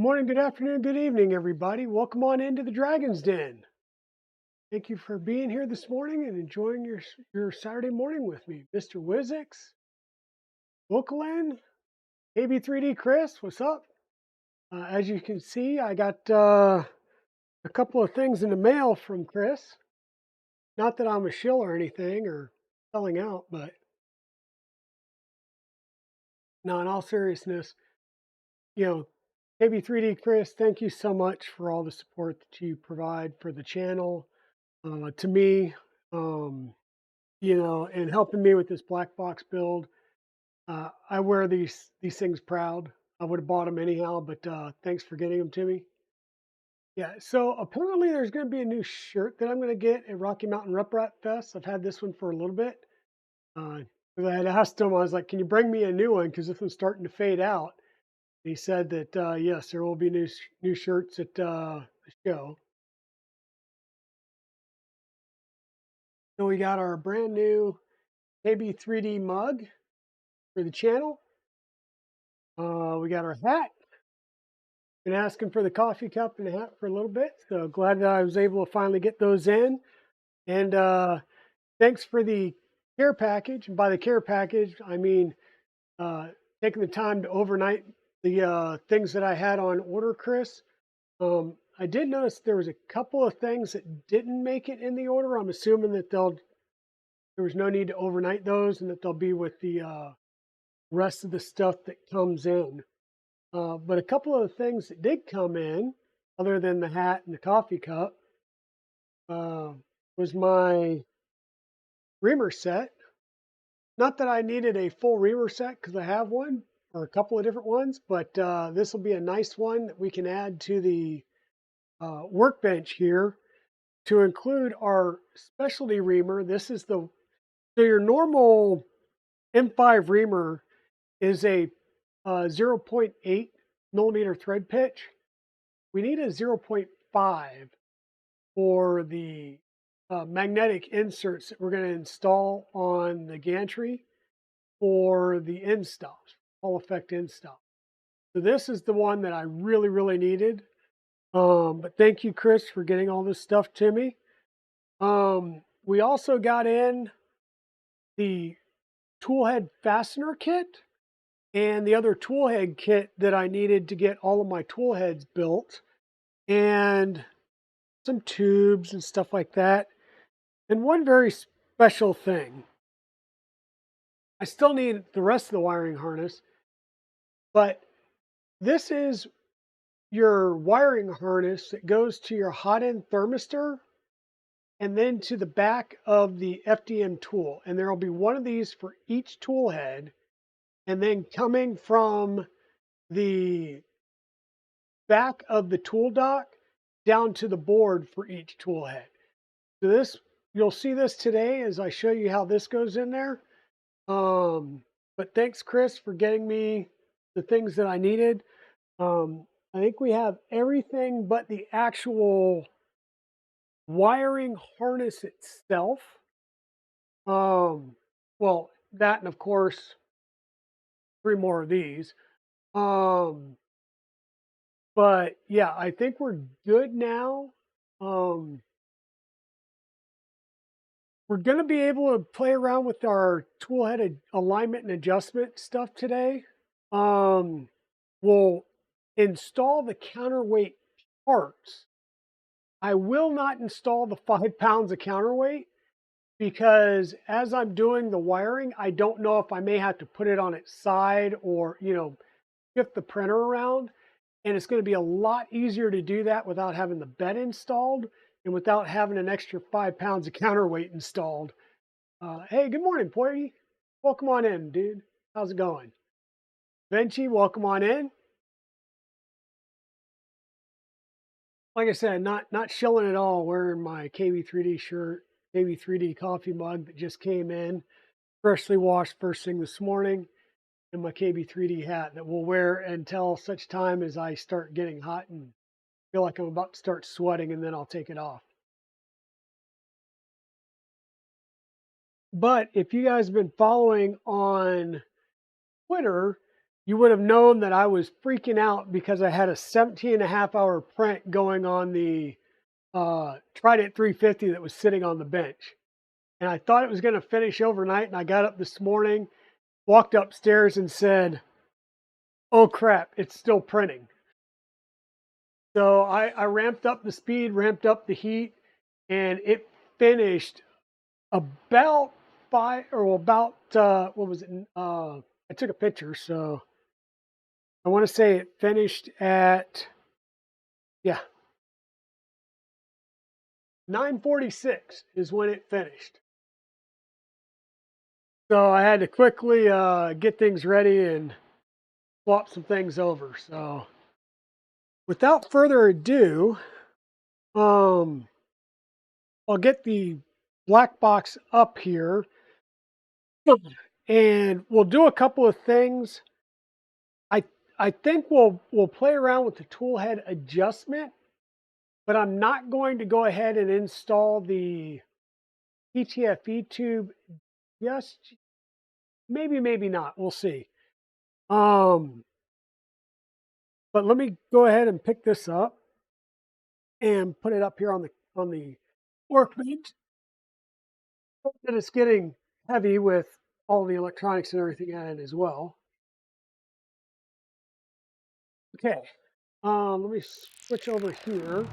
Morning, good afternoon, good evening, everybody. Welcome on into the Dragon's Den. Thank you for being here this morning and enjoying your Saturday morning with me. Mr. Wizix, Bookalin, AB3D Chris, what's up? As you can see, I got a couple of things in the mail from Chris. Not that I'm a shill or anything or selling out, but no, in all seriousness, you know, AB3D Chris, thank you so much for all the support that you provide for the channel. To me, um, and helping me with this black box build. I wear these things proud. I would have bought them anyhow, but thanks for getting them to me. Yeah, so apparently there's going to be a new shirt that I'm going to get at Rocky Mountain Rep Rat Fest. I've had this one for a little bit. 'Cause I had asked him, I was like, "Can you bring me a new one? Because this one's starting to fade out." He said that yes, there will be new shirts at the show. So we got our brand new KB3D mug for the channel. We got our hat. Been asking for the coffee cup and a hat for a little bit, so glad that I was able to finally get those in. And thanks for the care package. And by the care package, I mean uh, taking the time to overnight the things that I had on order, Chris. I did notice there was a couple of things that didn't make it in the order. I'm assuming that there was no need to overnight those, and that they'll be with the rest of the stuff that comes in. But a couple of the things that did come in, other than the hat and the coffee cup, uh, was my reamer set. Not that I needed a full reamer set because I have one or a couple of different ones, but this will be a nice one that we can add to the workbench here to include our specialty reamer. This is so your normal M5 reamer is a 0.8 millimeter thread pitch. We need a 0.5 for the magnetic inserts that we're going to install on the gantry for the install, Hall effect install. So this is the one that I really, really needed. But thank you, Chris, for getting all this stuff to me. We also got in the tool head fastener kit and the other tool head kit that I needed to get all of my tool heads built, and some tubes and stuff like that. And one very special thing, I still need the rest of the wiring harness, but this is your wiring harness that goes to your hot end thermistor and then to the back of the FDM tool. And there will be one of these for each tool head. And then coming from the back of the tool dock down to the board for each tool head. So you'll see this today as I show you how this goes in there. But thanks, Chris, for getting me the things that I needed. I think we have everything but the actual wiring harness itself. Well, that and of course 3 more of these. But yeah, I think we're good now. Um, we're going to be able to play around with our tool head alignment and adjustment stuff today. We'll install the counterweight parts. I will not install the 5 pounds of counterweight because as I'm doing the wiring, I don't know if I may have to put it on its side or, shift the printer around. And it's going to be a lot easier to do that without having the bed installed and without having an extra 5 pounds of counterweight installed. Hey, good morning, Poy. Welcome on in, dude. How's it going? Vinci, welcome on in. Like I said, not shilling at all, wearing my KB3D shirt, KB3D coffee mug that just came in, freshly washed first thing this morning, and my KB3D hat that we'll wear until such time as I start getting hot and feel like I'm about to start sweating, and then I'll take it off. But if you guys have been following on Twitter, you would have known that I was freaking out because I had a 17.5 hour print going on the Trident 350 that was sitting on the bench. And I thought it was going to finish overnight. And I got up this morning, walked upstairs and said, oh crap, it's still printing. So I ramped up the speed, ramped up the heat, and it finished about what was it? I took a picture, so I want to say it finished at, yeah, 9:46 is when it finished. So I had to quickly get things ready and swap some things over. So without further ado, I'll get the black box up here and we'll do a couple of things. I I think we'll play around with the tool head adjustment, but I'm not going to go ahead and install the PTFE tube just maybe not. We'll see. Um, but let me go ahead and pick this up and put it up here on the workbench. And it's getting heavy with all the electronics and everything in it as well. Okay, let me switch over here.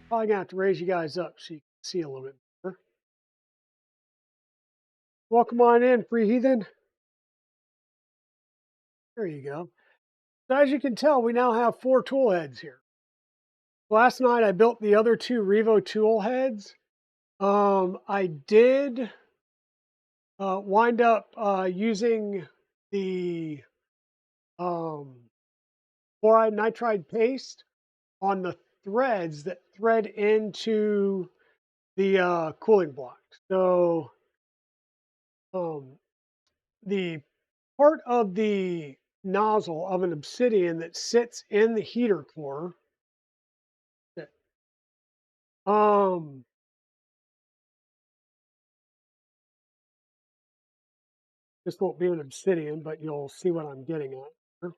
Probably gonna have to raise you guys up so you can see a little bit better. Welcome on in, free heathen. There you go. So as you can tell, we now have 4 tool heads here. Last night I built the other 2 Revo tool heads. I did wind up using the chloride nitride paste on the threads that thread into the cooling block. So the part of the nozzle of an obsidian that sits in the heater core, um, this won't be an obsidian, but you'll see what I'm getting at here.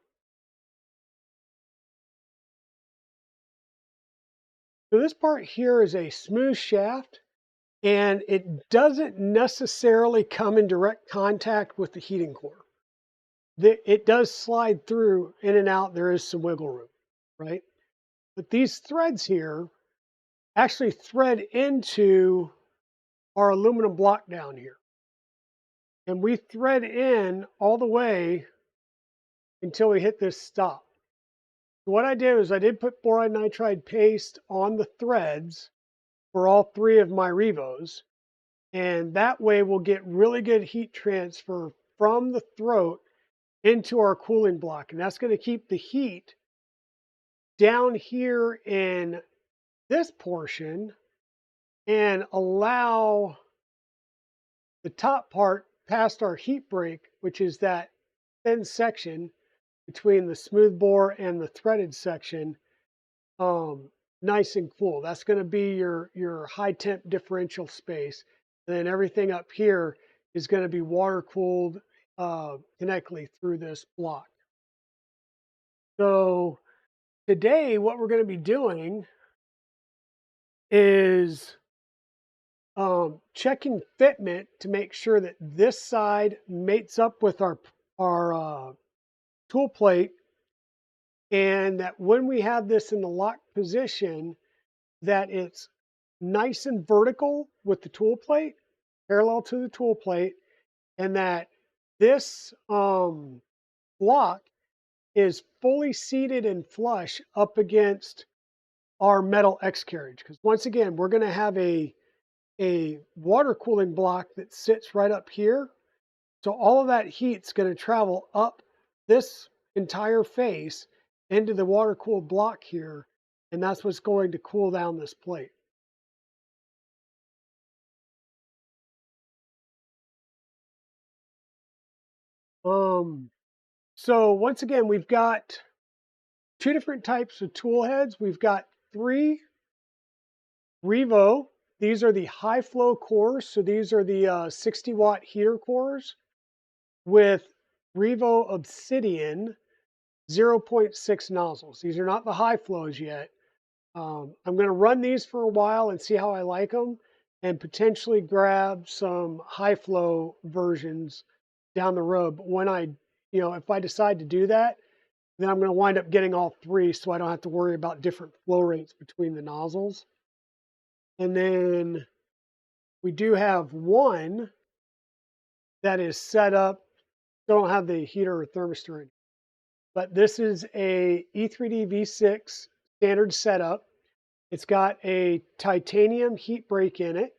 So this part here is a smooth shaft, and it doesn't necessarily come in direct contact with the heating core. It does slide through in and out. There is some wiggle room, right? But these threads here actually thread into our aluminum block down here. And we thread in all the way until we hit this stop. So what I did was I did put boride nitride paste on the threads for all 3 of my Revos. And that way we'll get really good heat transfer from the throat into our cooling block. And that's going to keep the heat down here in this portion and allow the top part past our heat break, which is that thin section between the smooth bore and the threaded section, nice and cool. That's going to be your high temp differential space. And then everything up here is going to be water cooled connectly through this block. So today what we're going to be doing is checking fitment to make sure that this side mates up with our tool plate, and that when we have this in the locked position, that it's nice and vertical with the tool plate, parallel to the tool plate, and that this block is fully seated and flush up against our metal X carriage. Because once again, we're going to have a water cooling block that sits right up here. So all of that heat's going to travel up this entire face into the water cooled block here, and that's what's going to cool down this plate. So once again, we've got 2 different types of tool heads. We've got 3 Revo. These are the high flow cores. So these are the 60 watt heater cores with Revo Obsidian 0.6 nozzles. These are not the high flows yet. I'm going to run these for a while and see how I like them, and potentially grab some high flow versions down the road. But when if I decide to do that, then I'm going to wind up getting all three so I don't have to worry about different flow rates between the nozzles. And then we do have one that is set up, don't have the heater or thermistor in. But this is a E3D V6 standard setup. It's got a titanium heat break in it.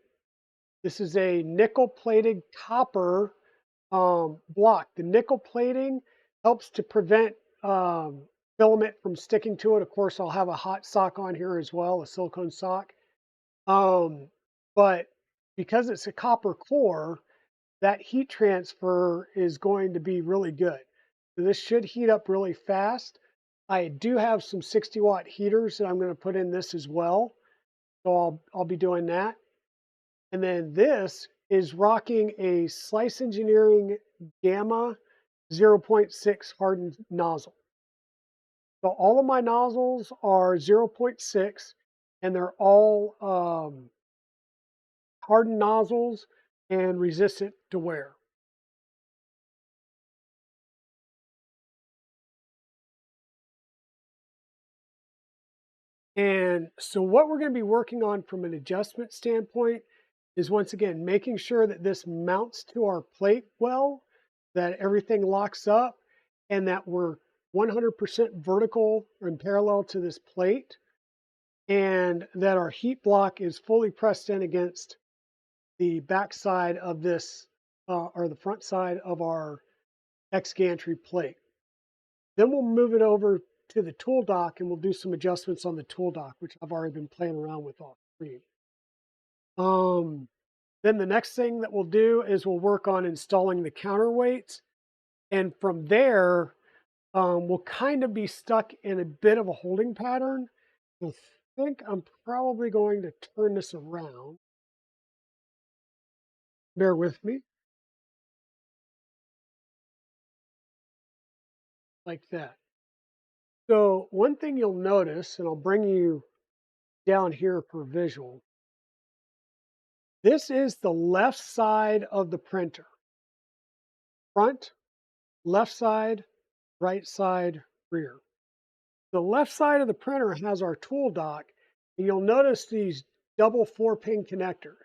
This is a nickel plated copper block. The nickel plating helps to prevent filament from sticking to it. Of course, I'll have a hot sock on here as well, a silicone sock. But because it's a copper core, that heat transfer is going to be really good. So this should heat up really fast. I do have some 60-watt heaters that I'm going to put in this as well. So I'll be doing that. And then this is rocking a Slice Engineering Gamma 0.6 hardened nozzle. So all of my nozzles are 0.6, and they're all hardened nozzles and resistant to wear. And so what we're going to be working on from an adjustment standpoint is, once again, making sure that this mounts to our plate well, that everything locks up, and that we're 100% vertical and parallel to this plate, and that our heat block is fully pressed in against the back side of this, or the front side of our X gantry plate. Then we'll move it over to the tool dock and we'll do some adjustments on the tool dock, which I've already been playing around with off screen. Then the next thing that we'll do is we'll work on installing the counterweights. And from there, we'll kind of be stuck in a bit of a holding pattern. I think I'm probably going to turn this around. Bear with me. Like that. So one thing you'll notice, and I'll bring you down here for visual, this is the left side of the printer. Front, left side, right side, rear. The left side of the printer has our tool dock, and you'll notice these double 4-pin connectors.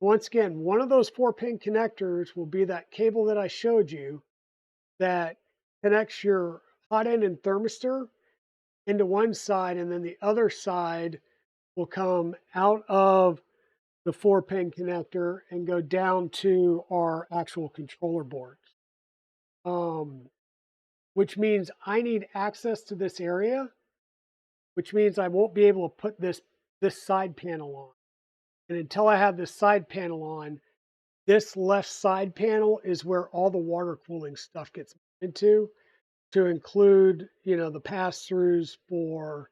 Once again, one of those 4-pin connectors will be that cable that I showed you that connects your hot end and thermistor into one side, and then the other side will come out of the 4-pin connector and go down to our actual controller boards. Which means I need access to this area, which means I won't be able to put this side panel on. And until I have this side panel on, this left side panel is where all the water cooling stuff gets into, to include, the pass-throughs for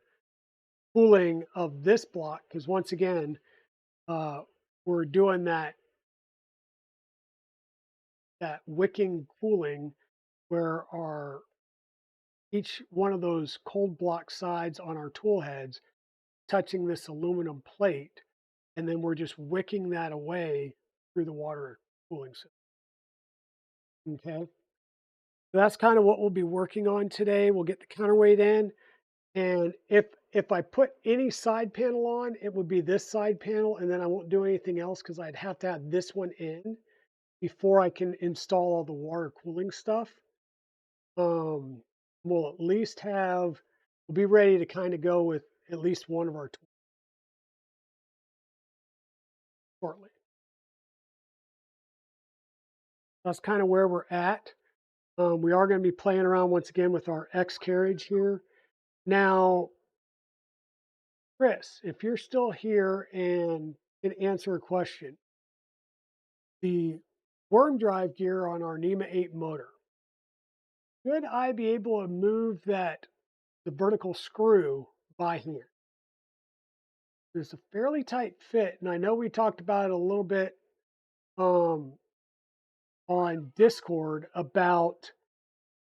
cooling of this block. Because once again, we're doing that wicking cooling where each one of those cold block sides on our tool heads touching this aluminum plate, and then we're just wicking that away through the water cooling system. Okay, so that's kind of what we'll be working on today. We'll get the counterweight in, and if I put any side panel on, it would be this side panel, and then I won't do anything else because I'd have to have this one in before I can install all the water cooling stuff. We'll at least we'll be ready to kind of go with at least one of our tools shortly. That's kind of where we're at. We are going to be playing around once again with our X carriage here. Now, Chris, if you're still here and can answer a question, the worm drive gear on our NEMA 8 motor, should I be able to move the vertical screw by hand? It's a fairly tight fit, and I know we talked about it a little bit on Discord about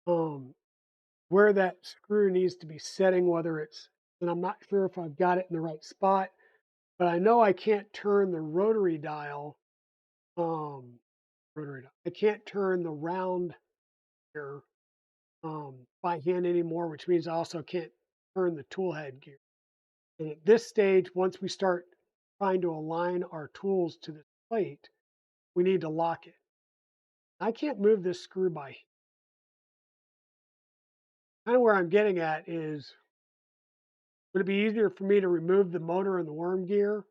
where that screw needs to be setting, whether it's, and I'm not sure if I've got it in the right spot, but I know I can't turn the rotary dial. I can't turn the round gear by hand anymore, which means I also can't turn the tool head gear. And at this stage, once we start trying to align our tools to the plate, we need to lock it. I can't move this screw by. Kind of where I'm getting at is, would it be easier for me to remove the motor and the worm gear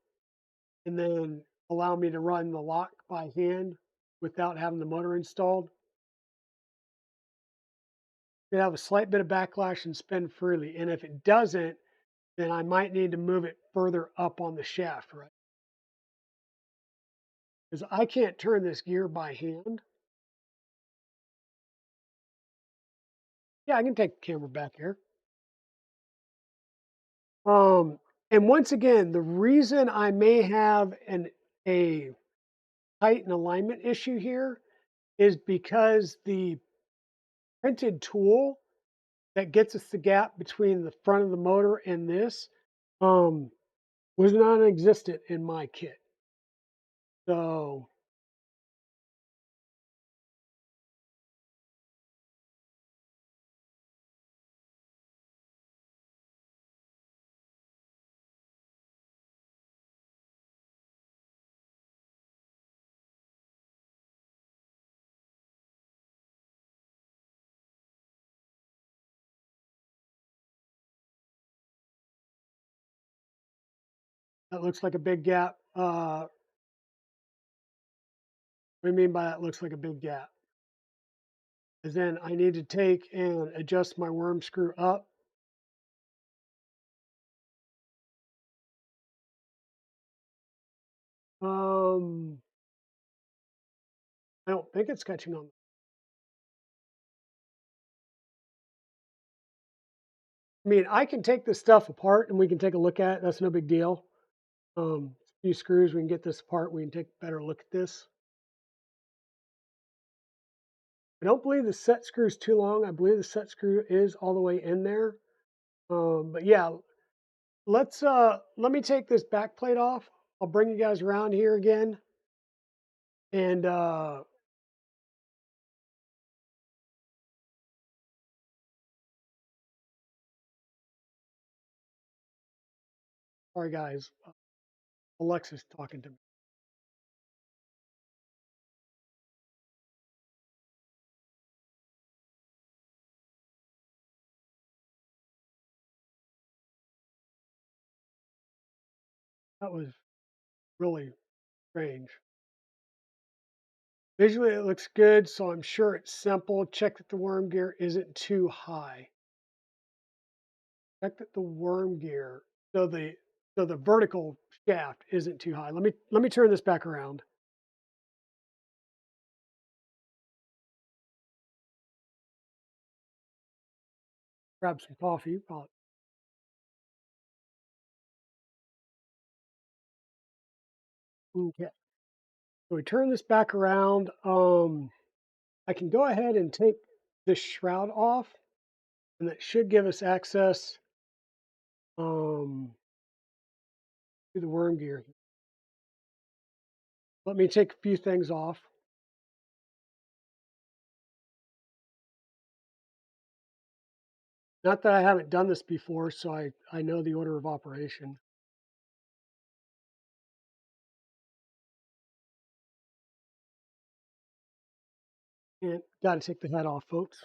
and then allow me to run the lock by hand without having the motor installed? It have a slight bit of backlash and spin freely. And if it doesn't, then I might need to move it further up on the shaft, right? Because I can't turn this gear by hand. Yeah, I can take the camera back here. And once again, the reason I may have a height and alignment issue here is because the printed tool that gets us the gap between the front of the motor and this um, was non-existent in my kit. So that looks like a big gap. What do you mean by that looks like a big gap? Is then I need to take and adjust my worm screw up. Um, I don't think it's catching on. I mean, I can take this stuff apart and we can take a look at it. That's no big deal. A few screws, we can get this apart. We can take a better look at this. I don't believe the set screw is too long. I believe the set screw is all the way in there. But yeah, let me take this back plate off. I'll bring you guys around here again. And sorry guys, Alexa's talking to me. That was really strange. Visually it looks good, so I'm sure it's simple. Check that the worm gear isn't too high. Check that the worm gear, so the vertical shaft isn't too high. Let me turn this back around. Grab some coffee. Okay. So we turn this back around. I can go ahead and take this shroud off, and that should give us access um, to the worm gear. Let me take a few things off. Not that I haven't done this before, so I know the order of operation. And got to take the head off, folks.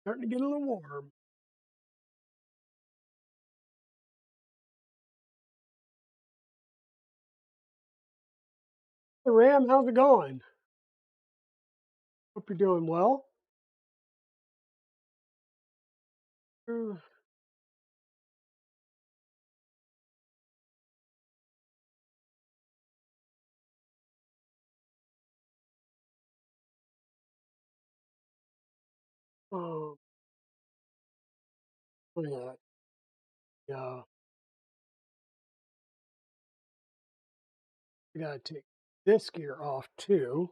Starting to get a little warm. Hey, Ram, how's it going? Hope you're doing well. Uh, Um, yeah, yeah. I gotta take this gear off too.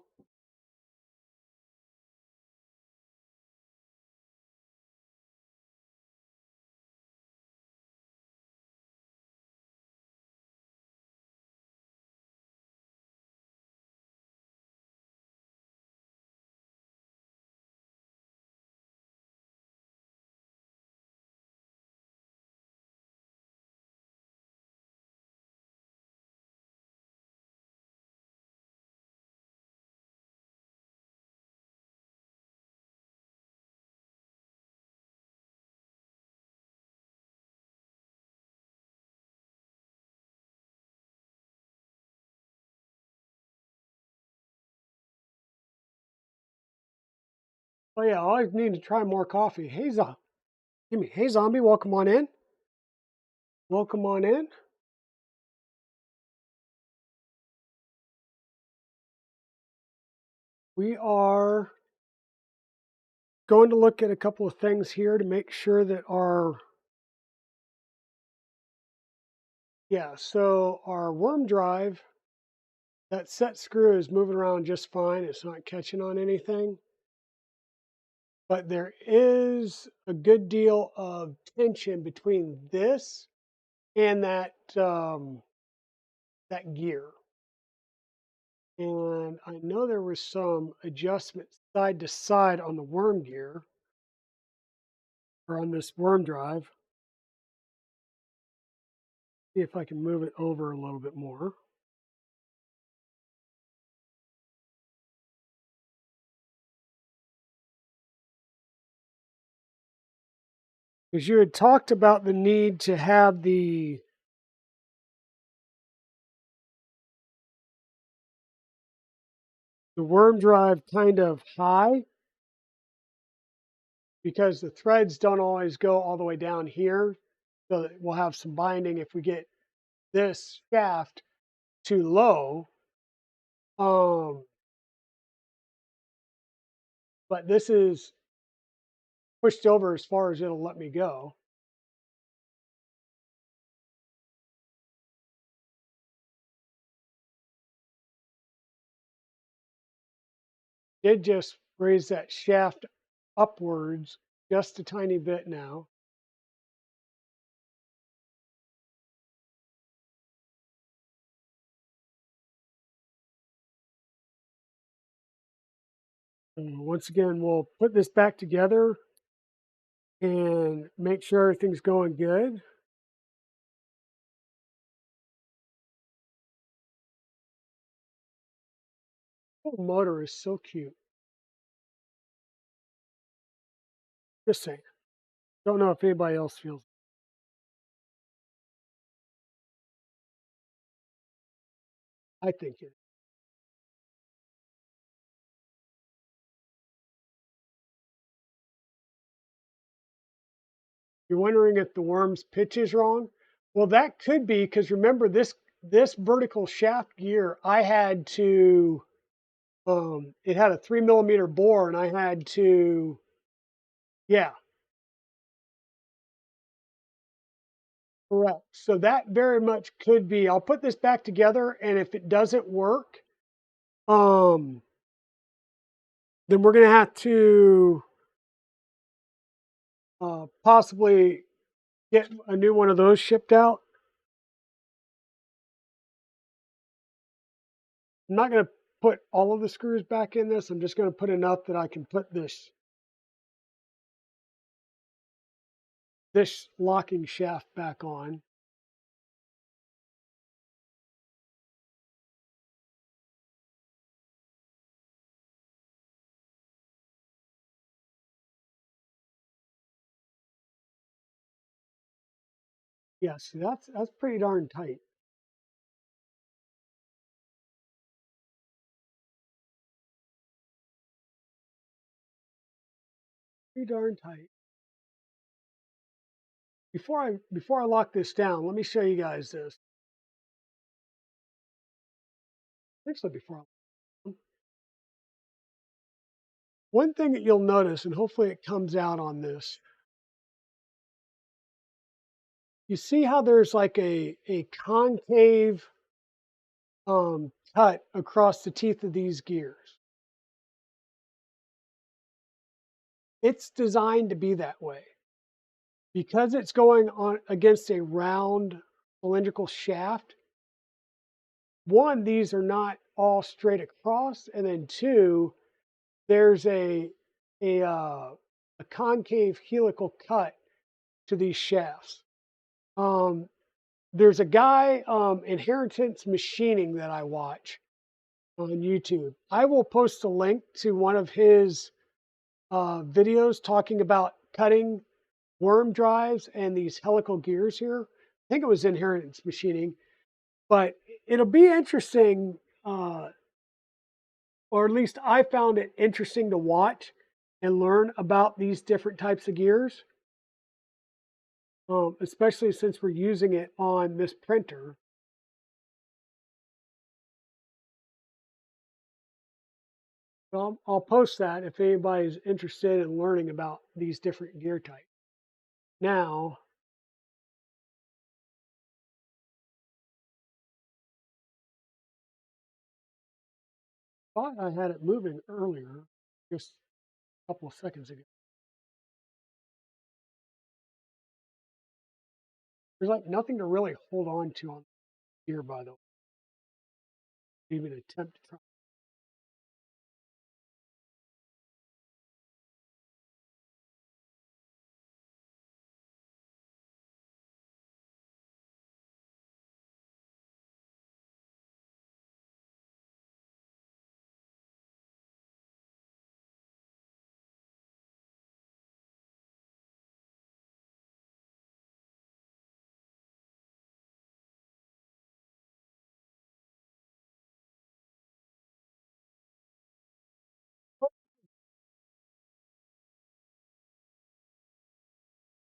Oh yeah, I always need to try more coffee. Hey, hey zombie, welcome on in. Welcome on in. We are going to look at a couple of things here to make sure that so our worm drive, that set screw is moving around just fine. It's not catching on anything. But there is a good deal of tension between this and that gear. And I know there was some adjustments side to side on the worm gear or on this worm drive. See if I can move it over a little bit more. Because you had talked about the need to have the worm drive kind of high because the threads don't always go all the way down here. So that we'll have some binding if we get this shaft too low. But this is pushed over as far as it'll let me go. Did just raise that shaft upwards just a tiny bit now. And once again, we'll put this back together and make sure everything's going good. The motor is so cute. Just saying. Don't know if anybody else feels. I think it. You're wondering if the worm's pitch is wrong? Well, that could be because remember this vertical shaft gear, I had to it had a 3 millimeter bore, and I had to, yeah, correct. So that very much could be. I'll put this back together, and if it doesn't work, um, then we're gonna have to possibly get a new one of those shipped out. I'm not gonna put all of the screws back in this. I'm just gonna put enough that I can put this locking shaft back on. Yeah, see, that's pretty darn tight. Pretty darn tight. Before I lock this down, let me show you guys this. Actually, before one thing that you'll notice, and hopefully it comes out on this, you see how there's like a concave cut across the teeth of these gears. It's designed to be that way. Because it's going on against a round cylindrical shaft, one, these are not all straight across, and then two, there's a, uh, a concave helical cut to these shafts. Um, there's a guy, Inheritance Machining, that I watch on YouTube. I will post a link to one of his videos talking about cutting worm drives and these helical gears here. I think it was Inheritance Machining, but it'll be interesting, or at least I found it interesting to watch and learn about these different types of gears, especially since we're using it on this printer. So I'll post that if anybody's interested in learning about these different gear types. Now, I thought I had it moving earlier, just a couple of seconds ago. There's like nothing to really hold on to on the gear, by the way, even attempt to try.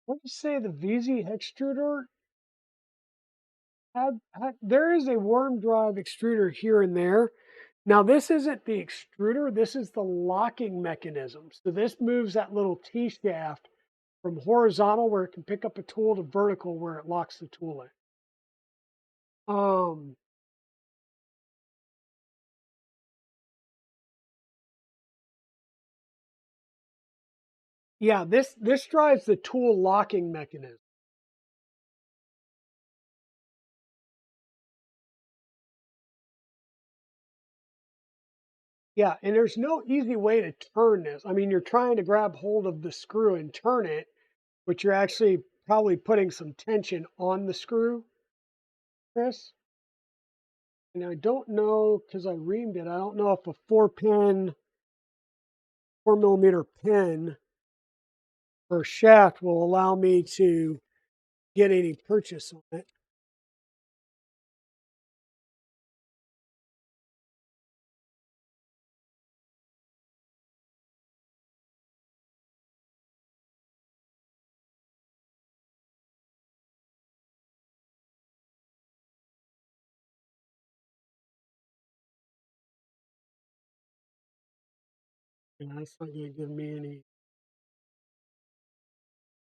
What do you say the VZ extruder there is a worm drive extruder here and there. Now, this isn't the extruder, this is the locking mechanism. So this moves that little T-shaft from horizontal where it can pick up a tool to vertical where it locks the tool in. Yeah, this drives the tool locking mechanism. Yeah, and there's no easy way to turn this. I mean, you're trying to grab hold of the screw and turn it, but you're actually probably putting some tension on the screw, Chris. And I don't know, because I reamed it, I don't know if a 4 millimeter pin or shaft will allow me to get any purchase on it. And that's not going to give me any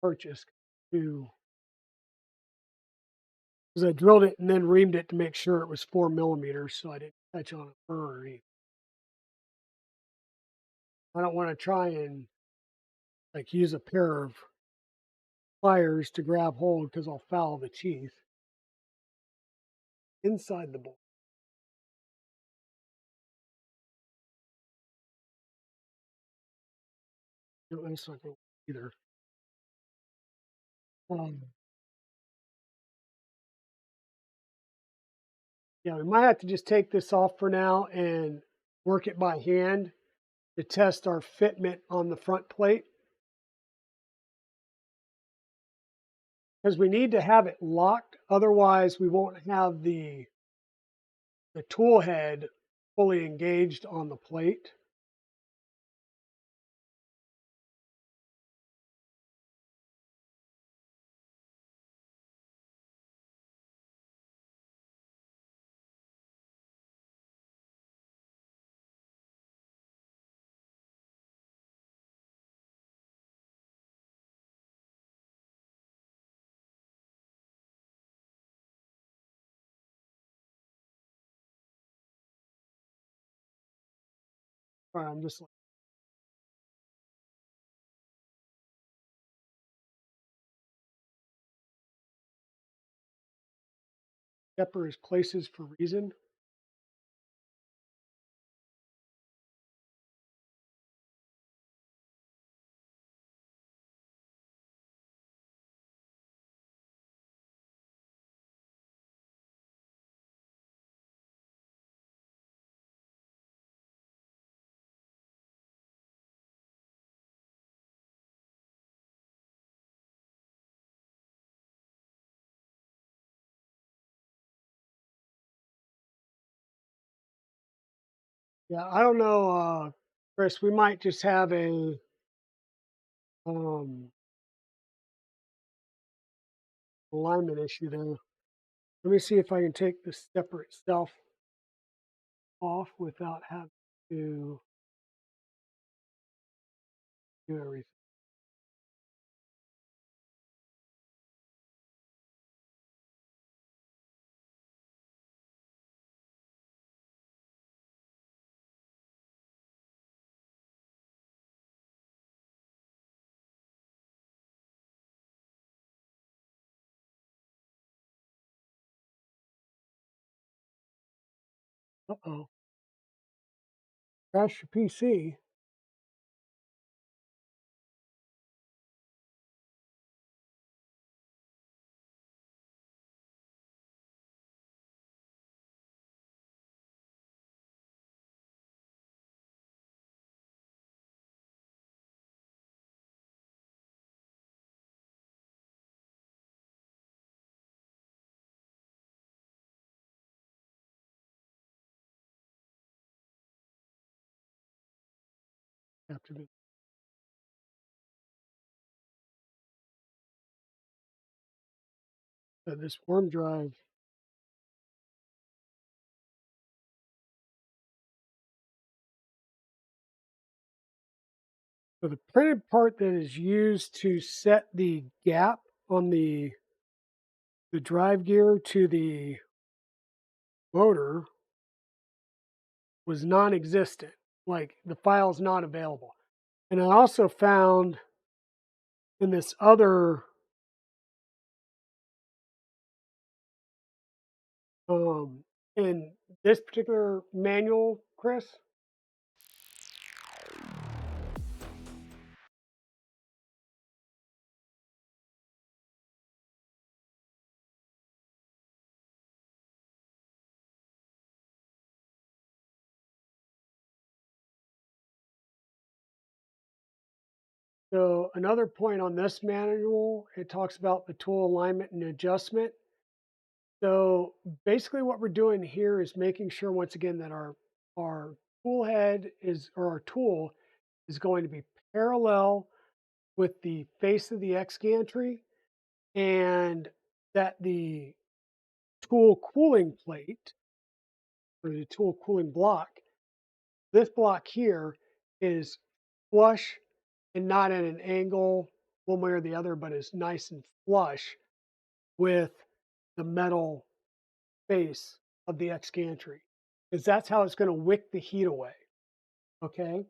purchase to, because I drilled it and then reamed it to make sure it was 4 millimeters so I didn't touch on a burr or anything. I don't want to try and like use a pair of pliers to grab hold because I'll foul the teeth inside the bolt. No, that's not going to either. Um, yeah, we might have to just take this off for now and work it by hand to test our fitment on the front plate. Because we need to have it locked, otherwise we won't have the tool head fully engaged on the plate. Sorry, I'm just stepper is places for reason. Yeah, I don't know, Chris. We might just have a um, alignment issue there. Let me see if I can take the stepper itself off without having to do everything. Uh-oh. Crash your PC. After this worm drive. So the printed part that is used to set the gap on the drive gear to the motor was non-existent. Like the file's not available. And I also found in this other in this particular manual, Chris, so another point on this manual, it talks about the tool alignment and adjustment. So basically what we're doing here is making sure once again that our tool head is or our tool is going to be parallel with the face of the X gantry and that the tool cooling plate or the tool cooling block, this block here is flush and not at an angle one way or the other, but is nice and flush with the metal face of the X gantry. Because that's how it's going to wick the heat away. Okay.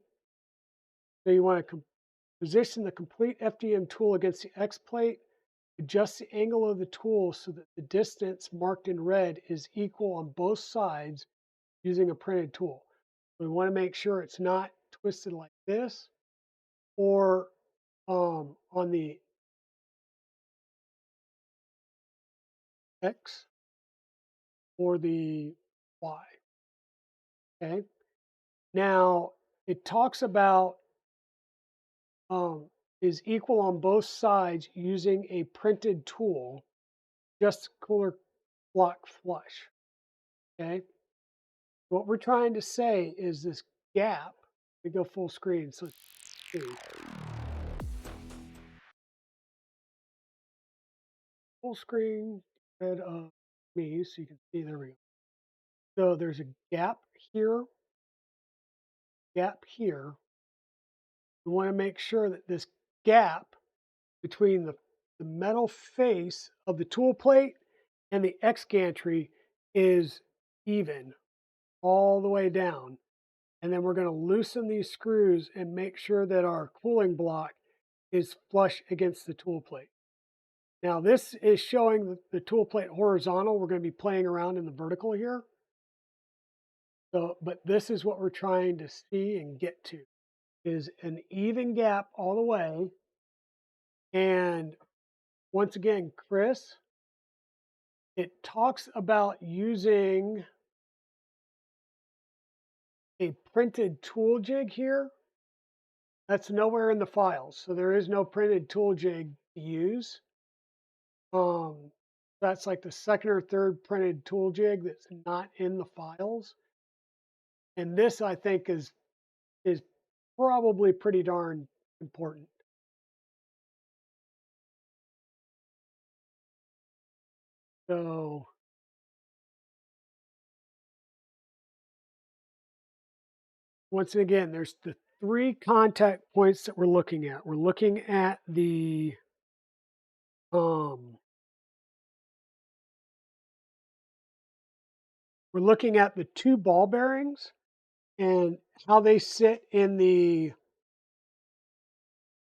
So you want to position the complete FDM tool against the X plate. Adjust the angle of the tool so that the distance marked in red is equal on both sides using a printed tool. We want to make sure it's not twisted like this or on the X or the Y. Okay. Now it talks about is equal on both sides using a printed tool, just cooler block flush. Okay. What we're trying to say is this gap. We go full screen. So full screen instead of me, so you can see. There we go. So there's a gap here. We want to make sure that this gap between the metal face of the tool plate and the X gantry is even all the way down. And then we're going to loosen these screws and make sure that our cooling block is flush against the tool plate. Now this is showing the tool plate horizontal. We're going to be playing around in the vertical here. So, but this is what we're trying to see and get to, is an even gap all the way. And once again, Chris, it talks about using a printed tool jig here. That's nowhere in the files, so there is no printed tool jig to use. That's like the second or third printed tool jig that's not in the files. And this, I think, is probably pretty darn important. So once again, there's the 3 contact points that we're looking at. We're looking at the um, we're looking at the 2 ball bearings and how they sit in the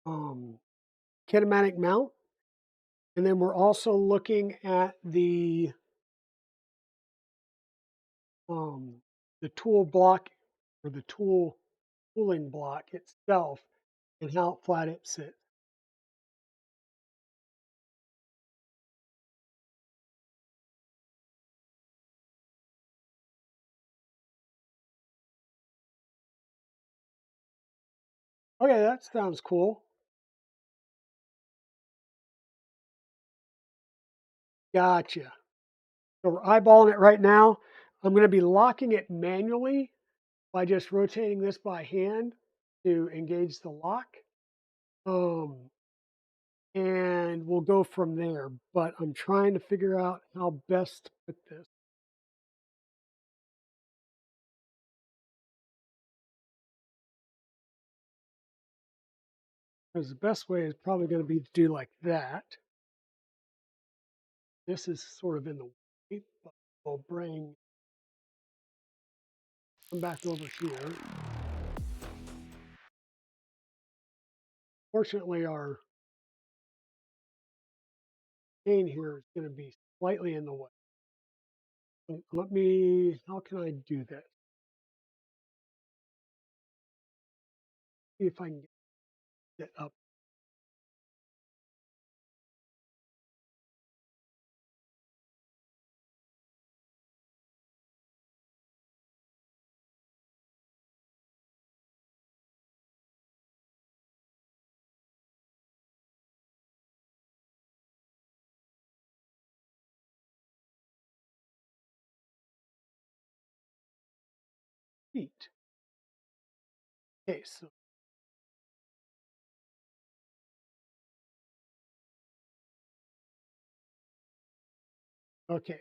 kinematic mount. And then we're also looking at the tool block or the tooling block itself and how flat it sits. Okay, that sounds cool. Gotcha. So we're eyeballing it right now. I'm going to be locking it manually by just rotating this by hand to engage the lock. And we'll go from there. But I'm trying to figure out how best to put this. Because the best way is probably going to be to do like that. This is sort of in the way, but we'll come back over here. Fortunately, our chain here is going to be slightly in the way. How can I do that? See if I can get up. Feet. Okay, so okay.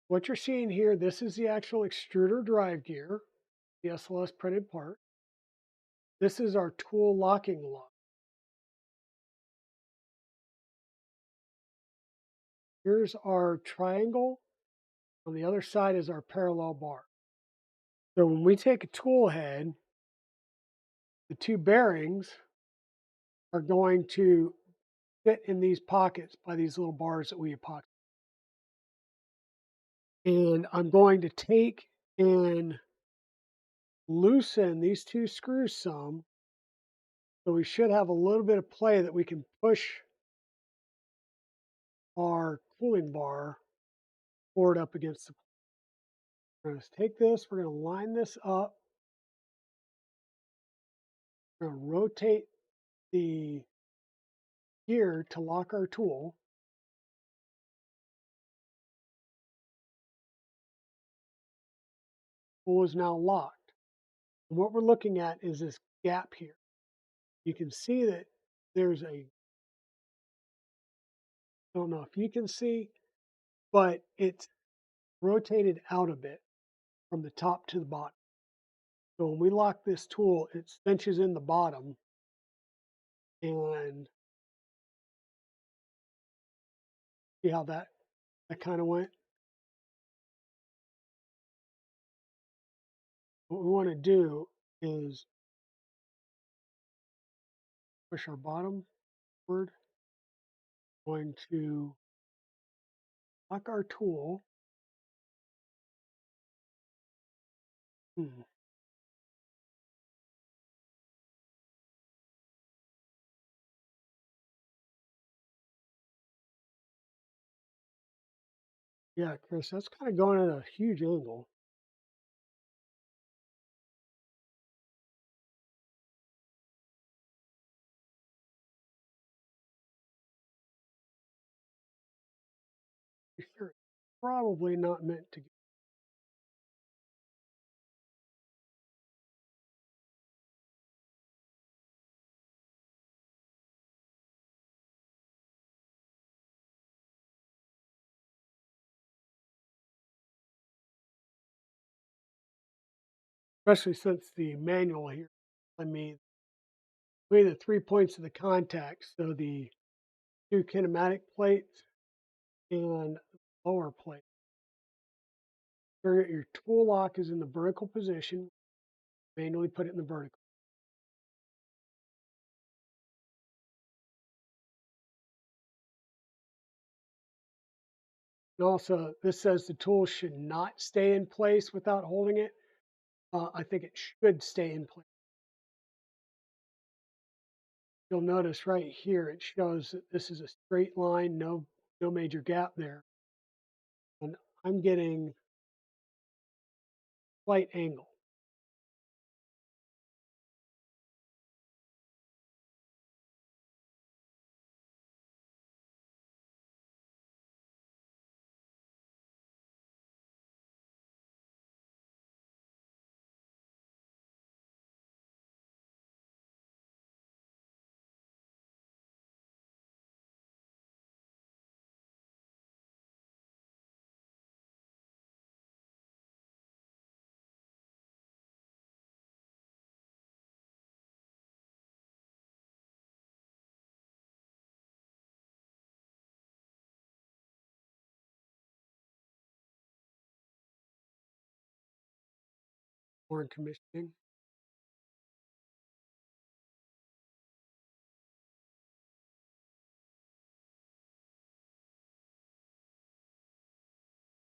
What you're seeing here, this is the actual extruder drive gear, the SLS printed part. This is our tool locking lock. Here's our triangle. On the other side is our parallel bar. So when we take a tool head, the 2 bearings are going to fit in these pockets by these little bars that we epoxy. And I'm going to take and loosen these 2 screws some. So we should have a little bit of play that we can push our cooling bar forward up against the. We're going to take this, we're going to line this up. We're going to rotate the gear to lock our tool. Tool is now locked. And what we're looking at is this gap here. You can see that there's I don't know if you can see, but it's rotated out a bit from the top to the bottom. So when we lock this tool, it cinches in the bottom and see how that kind of went. What we want to do is push our bottom forward. Going to lock our tool. Hmm. Yeah, Chris, that's kind of going at a huge angle. Sure, probably not meant to. Especially since the manual here, I mean, between the 3 points of the contact, so the two kinematic plates and lower plate. Your tool lock is in the vertical position. Manually put it in the vertical. And also, this says the tool should not stay in place without holding it. I think it should stay in place. You'll notice right here, it shows that this is a straight line, no major gap there. And I'm getting slight angle. More in commissioning.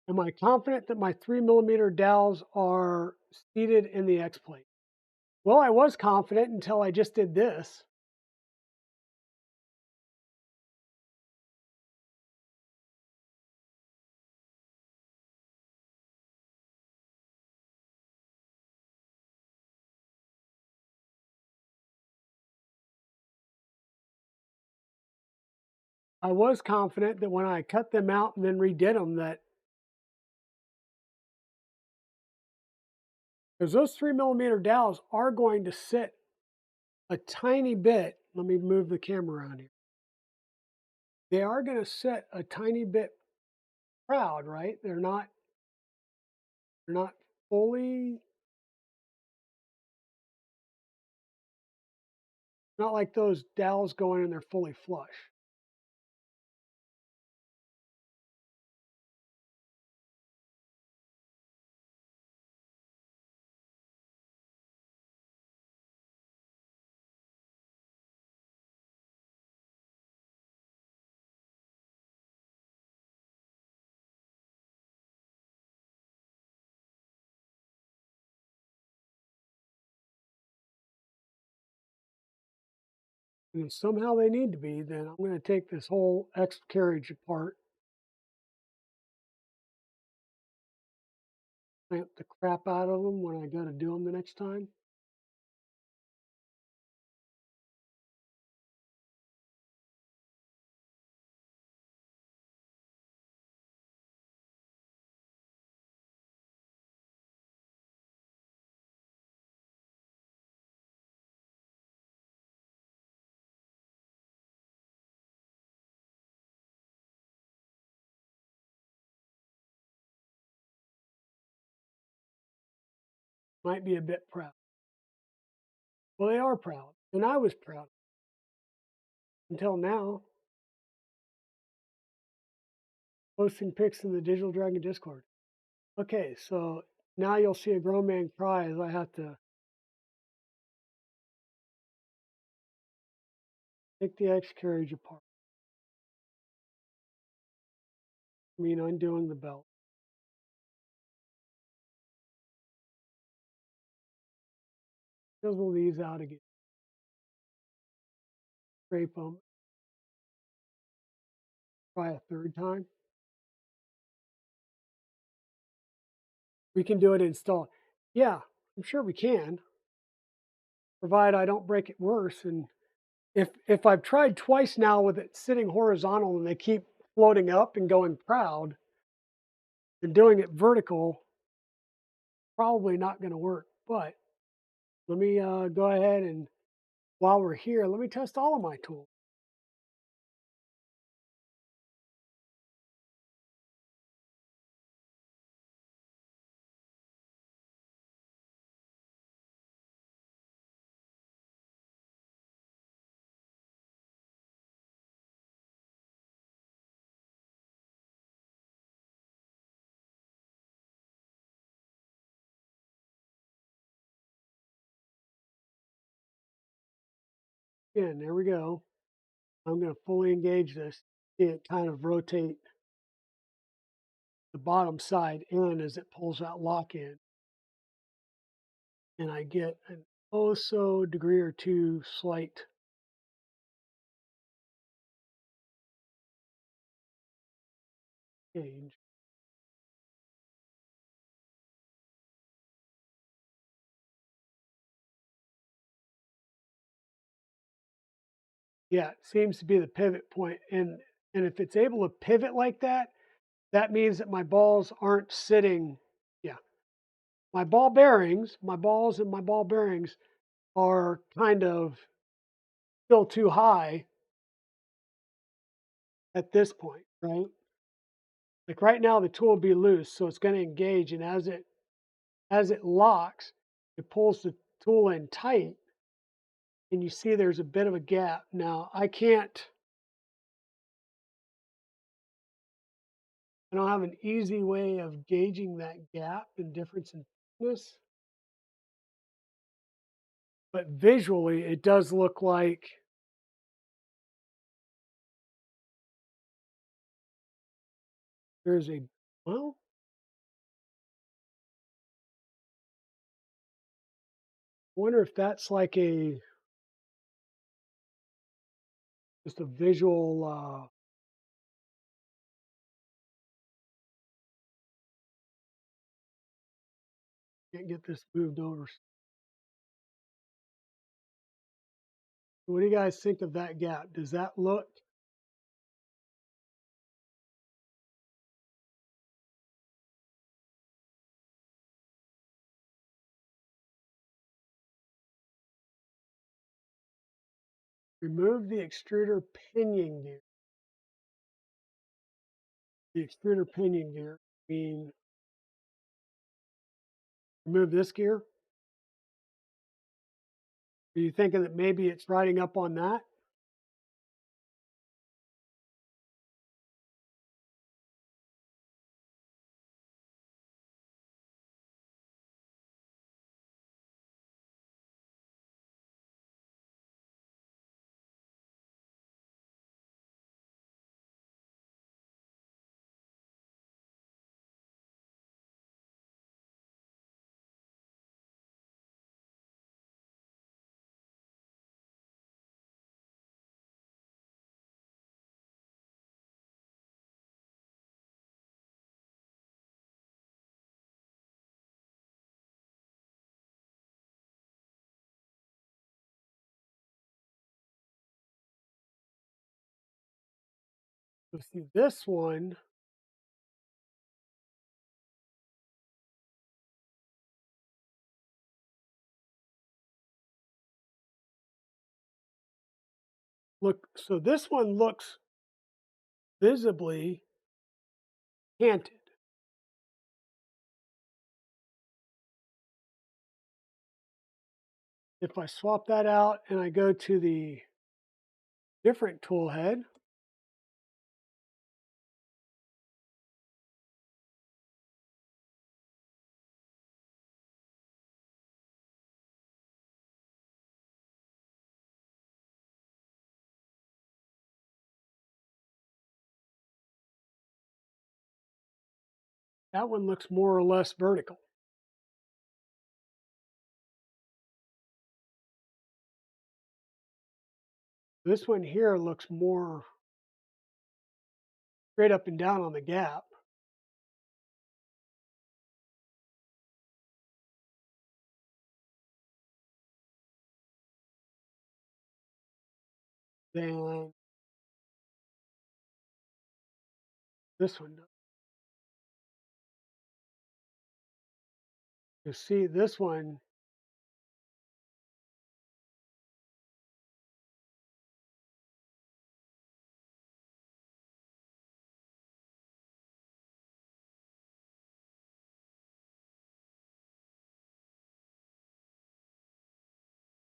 Am I confident that my 3 mm dowels are seated in the X plate? Well, I was confident until I just did this. I was confident that when I cut them out and then redid them, that because those 3 mm dowels are going to sit a tiny bit. Let me move the camera around here. They are going to sit a tiny bit proud, right? They're not fully, not like those dowels go in and they're fully flush. And if somehow they need to be, then I'm going to take this whole X carriage apart, clamp the crap out of them when I got to do them the next time. Might be a bit proud. Well, they are proud, and I was proud until now. Posting pics in the Digital Dragon Discord. Okay, so Now you'll see a grown man cry as I have to take the X carriage apart. I mean, undoing the belt. Chisel these out again. Scrape them. Try a third time. We can do it install. Yeah, I'm sure we can, provide I don't break it worse. And if I've tried twice now with it sitting horizontal and they keep floating up and going proud, and doing it vertical, probably not going to work. But let me go ahead and while we're here, let me test all of my tools. Again, there we go. I'm going to fully engage this. See it kind of rotate the bottom side in as it pulls that lock in. And I get an oh so degree or two slight change. Yeah, it seems to be the pivot point. And if it's able to pivot like that, that means that my balls aren't sitting. Yeah, my ball bearings, my balls and my ball bearings are kind of still too high at this point, right? Like right now, the tool will be loose, so it's going to engage, and as it locks, it pulls the tool in tight, and you see there's a bit of a gap. Now I don't have an easy way of gauging that gap and difference in thickness, but visually it does look like there's a, well, I wonder if that's like a, just a visual, can't get this moved over. What do you guys think of that gap? Does that look, remove the extruder pinion gear. The extruder pinion gear, I mean, remove this gear. Are you thinking that maybe it's riding up on that? So see this one, look, so this one looks visibly canted. If I swap that out and I go to the different tool head, That one looks more or less vertical. This one here looks more straight up and down on the gap. Than this one does. You see this one,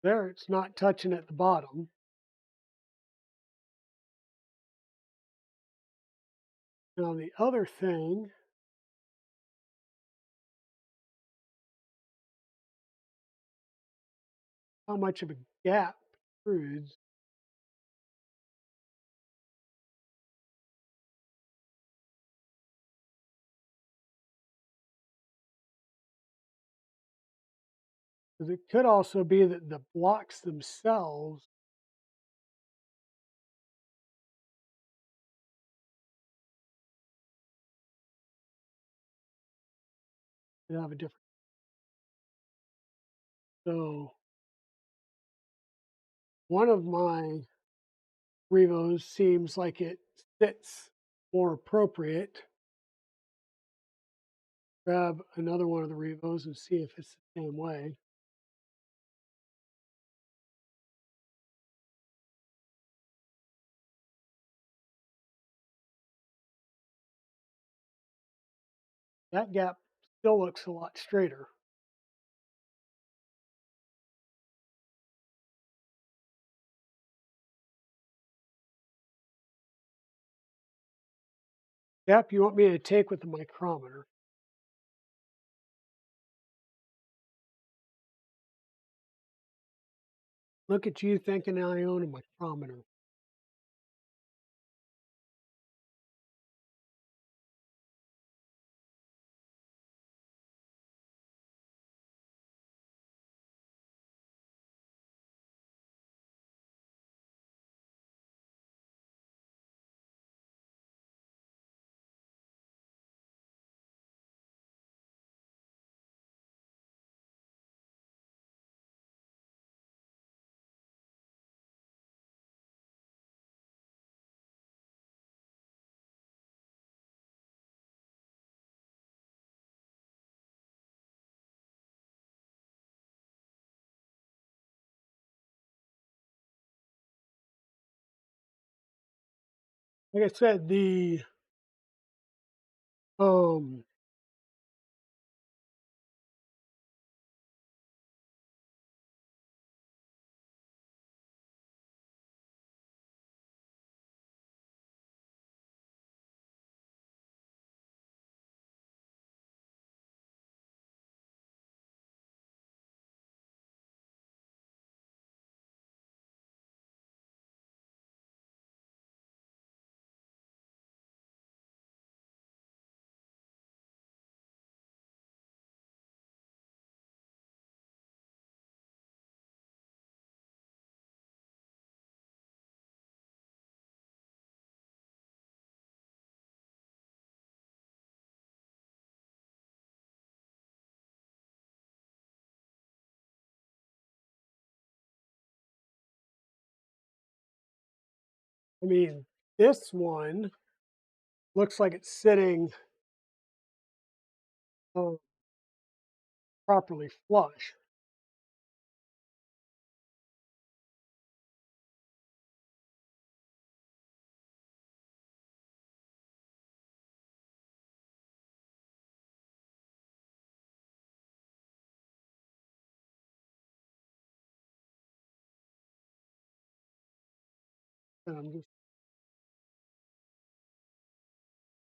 there it's not touching at the bottom. Now the other thing, how much of a gap protrudes. Because it could also be that the blocks themselves could have a different. So one of my Revos seems like it fits more appropriate. Grab another one of the Revos and see if it's the same way. That gap still looks a lot straighter. Gap you want me to take with the micrometer. Look at you thinking I own a micrometer. Like I said, the um I mean, this one looks like it's sitting uh, properly flush. And I'm just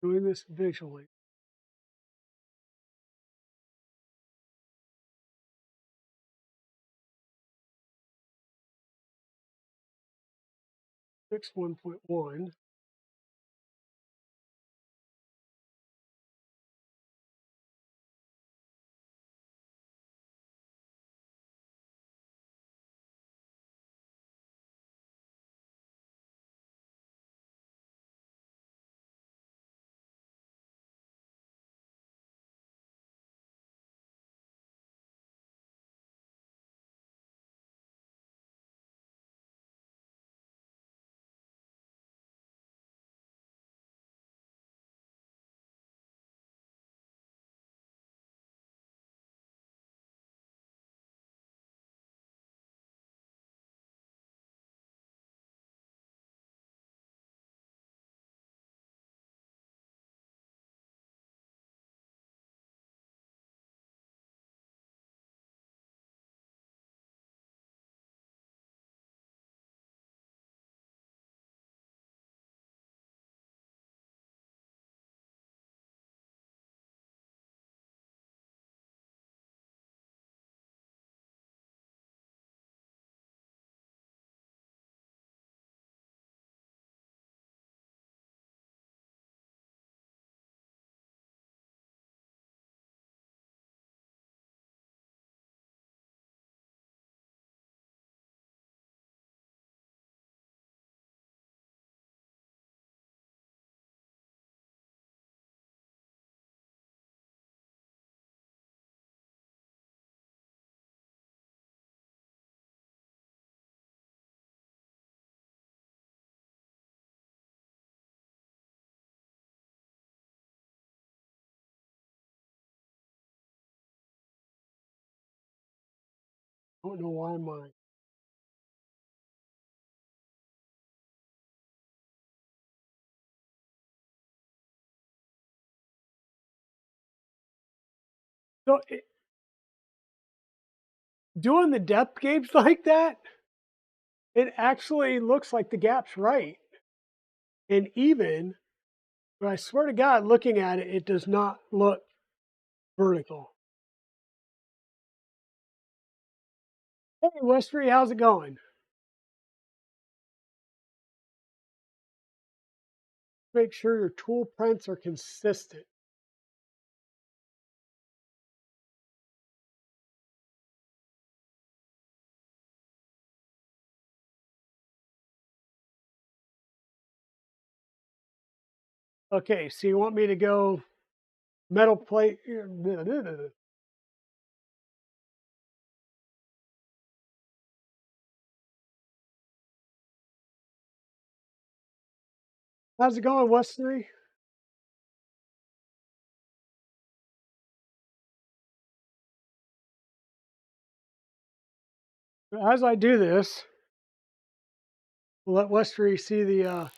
doing this visually. Fix 1.1. Don't know why mine. So doing the depth gauge like that, it actually looks like the gap's right and even, but I swear to God, looking at it, it does not look vertical. Hey, Westry, how's it going? Make sure your tool prints are consistent. Okay, so you want me to go metal plate? How's it going, Westry? As I do this, we'll let Westry see the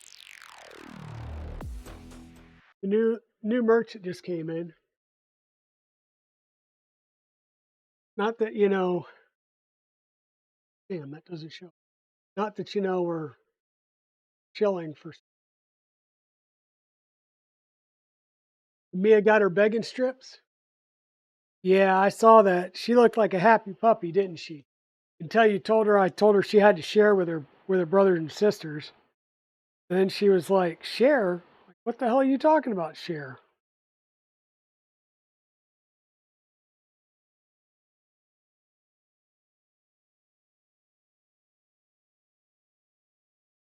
new merch that just came in. Not that damn, that doesn't show. Not that we're chilling for. Mia got her begging strips. Yeah, I saw that. She looked like a happy puppy, didn't she? Until you told her, I told her she had to share with her brothers and sisters. And then she was like, "Share? What the hell are you talking about? Share?"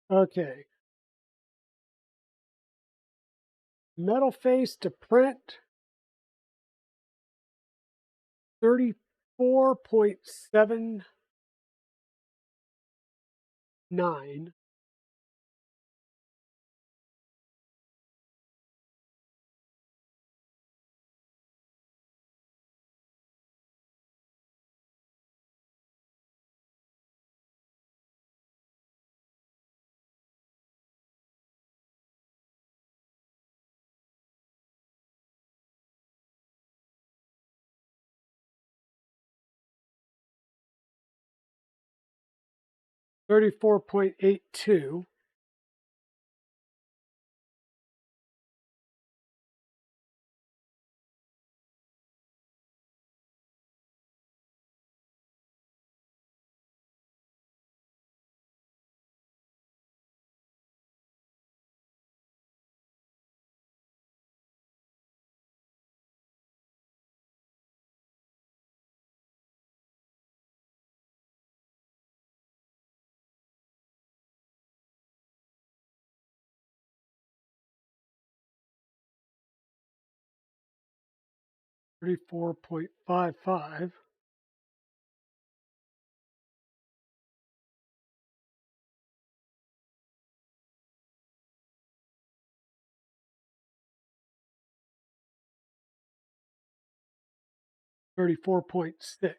Okay, metal face to print 34.79. 34.82. 34.55. 34.6.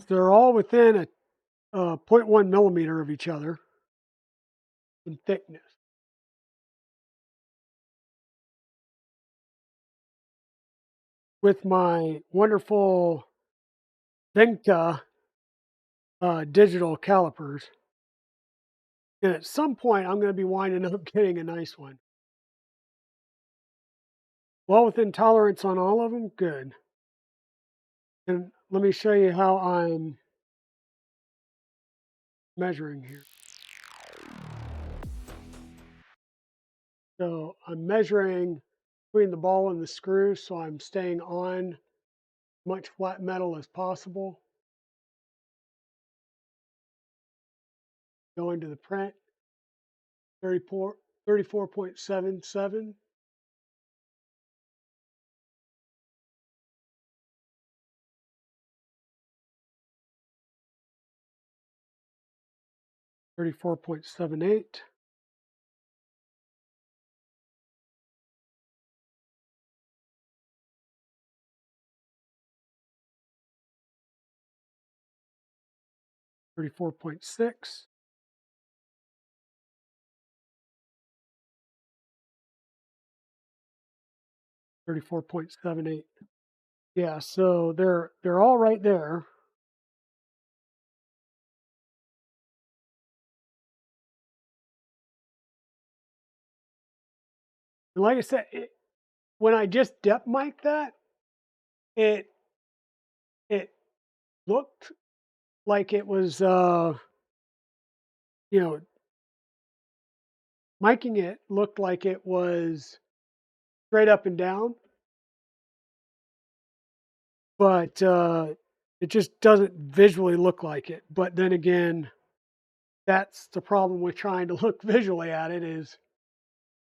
They're all within a zero point 0.1 millimeter of each other in thickness. With my wonderful Venka digital calipers. And at some point, I'm going to be winding up getting a nice one. Well within tolerance on all of them? Good. And let me show you how I'm measuring here. So I'm measuring between the ball and the screw, so I'm staying on as much flat metal as possible. Going to the print, 34.77. 34.78. 34.6. $34.78. Yeah, so they're all right there. And like I said, when I just depth mic that, it it looked like it was you know, miking it looked like it was straight up and down, but it just doesn't visually look like it. But then again, that's the problem with trying to look visually at it is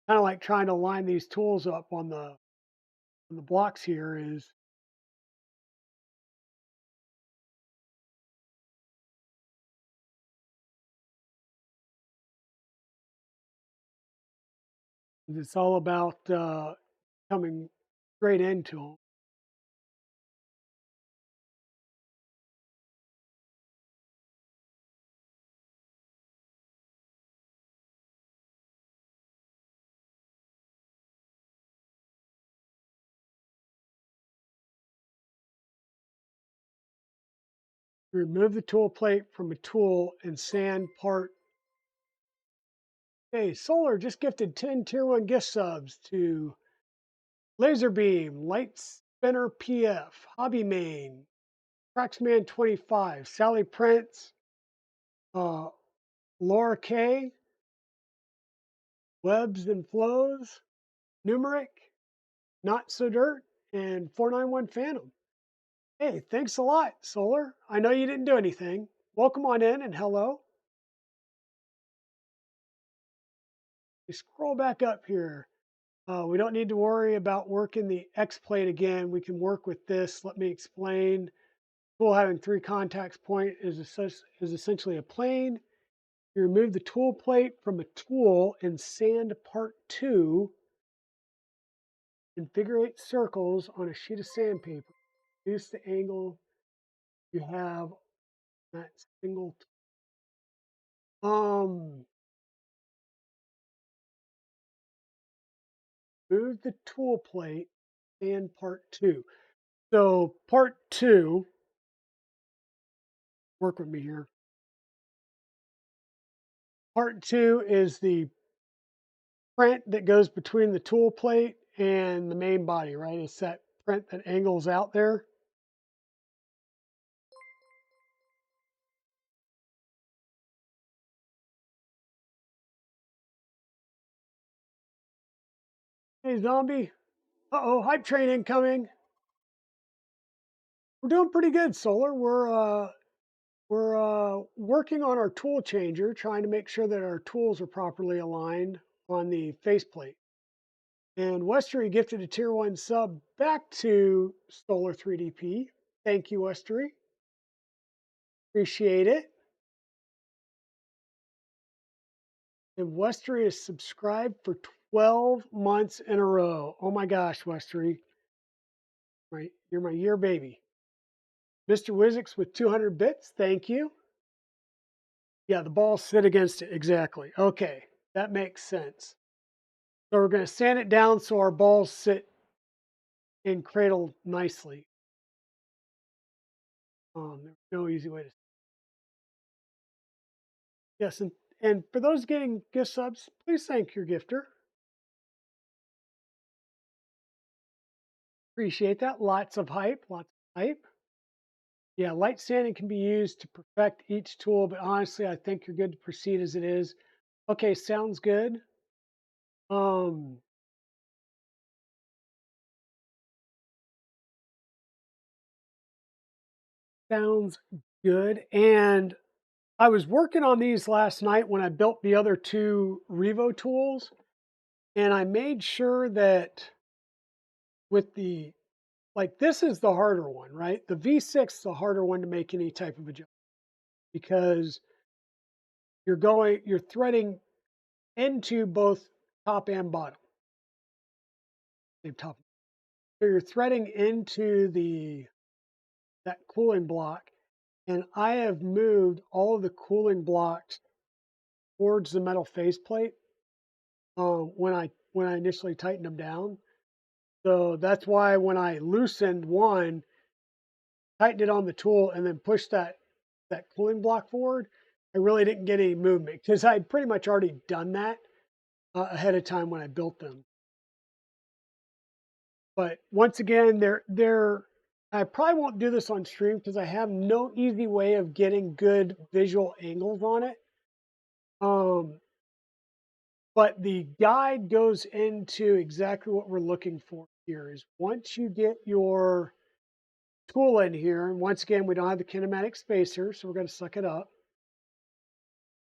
kind of like trying to line these tools up on the blocks here is it's all about coming straight into them. Remove the tool plate from a tool and sand part. Hey, Solar just gifted 10 tier 1 gift subs to Laserbeam, Light Spinner PF, Hobby Main, Traxman 25, Sally Prince, uh, Laura K, Webs and Flows, Numeric, Not So Dirt, and 491 Phantom. Hey, thanks a lot, Solar. I know you didn't do anything. Welcome on in and hello. We scroll back up here. We don't need to worry about working the X plate again. We can work with this. Let me explain. Tool having 3 contacts point is essentially a plane. You remove the tool plate from a tool and sand part 2 and figure 8 circles on a sheet of sandpaper. Reduce the angle you have that single. Um, Move the tool plate and part 2. So part 2, work with me here. Part 2 is the print that goes between the tool plate and the main body, right? It's that print that angles out there. Hey, zombie. Uh-oh, hype train incoming. We're doing pretty good, Solar. We're working on our tool changer, trying to make sure that our tools are properly aligned on the faceplate. And Westery gifted a tier 1 sub back to Solar 3DP. Thank you, Westery. Appreciate it. And Westery is subscribed for 12 months in a row. Oh my gosh, Westery. Right, you're my year baby. Mr. Wizix with 200 bits. Thank you. Yeah, the balls sit against it. Exactly. Okay, that makes sense. So we're going to sand it down so our balls sit in cradle nicely. There's no easy way to. Yes, and for those getting gift subs, please thank your gifter. Appreciate that. Lots of hype. Lots of hype. Yeah, light sanding can be used to perfect each tool, but honestly, I think you're good to proceed as it is. Okay, sounds good. Um, Sounds good. And I was working on these last night when I built the other 2 Revo tools, and I made sure that with the like this is the harder one, right? The V6 is the harder one to make any type of adjustment because you're threading into both top and bottom. Same top. So you're threading into that cooling block, and I have moved all of the cooling blocks towards the metal faceplate when I initially tightened them down. So that's why when I loosened one, tightened it on the tool, and then pushed that cooling block forward, I really didn't get any movement because I'd pretty much already done that ahead of time when I built them. But once again, I probably won't do this on stream because I have no easy way of getting good visual angles on it. But the guide goes into exactly what we're looking for here is once you get your tool in here, and once again, we don't have the kinematic spacer, so we're going to suck it up.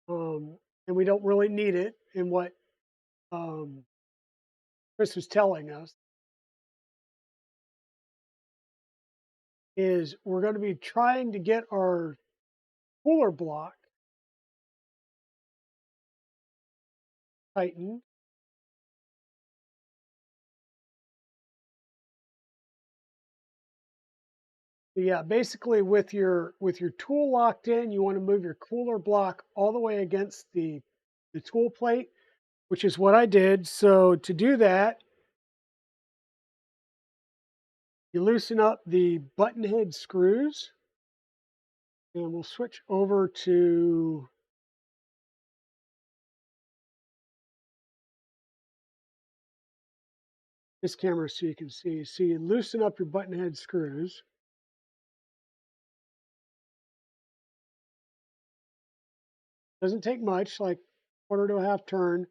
And we don't really need it in what Chris was telling us. Is we're going to be trying to get our cooler block tightened. So yeah, basically with your tool locked in, you want to move your cooler block all the way against the tool plate, which is what I did. So to do that, you loosen up the button head screws, and we'll switch over to this camera so you can see. So you loosen up your button head screws. Doesn't take much, like quarter to a half turn,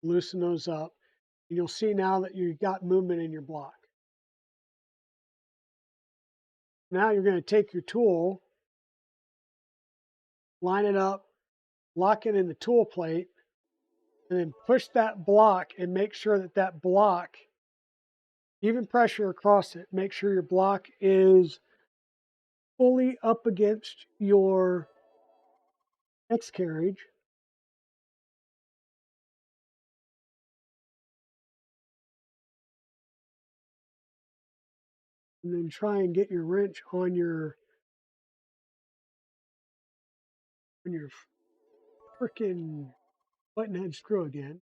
loosen those up. And you'll see now that you've got movement in your block. Now you're going to take your tool, line it up, lock it in the tool plate, and then push that block and make sure that that block, even pressure across it, make sure your block is fully up against your X carriage. And then try and get your wrench on your freaking button head screw again.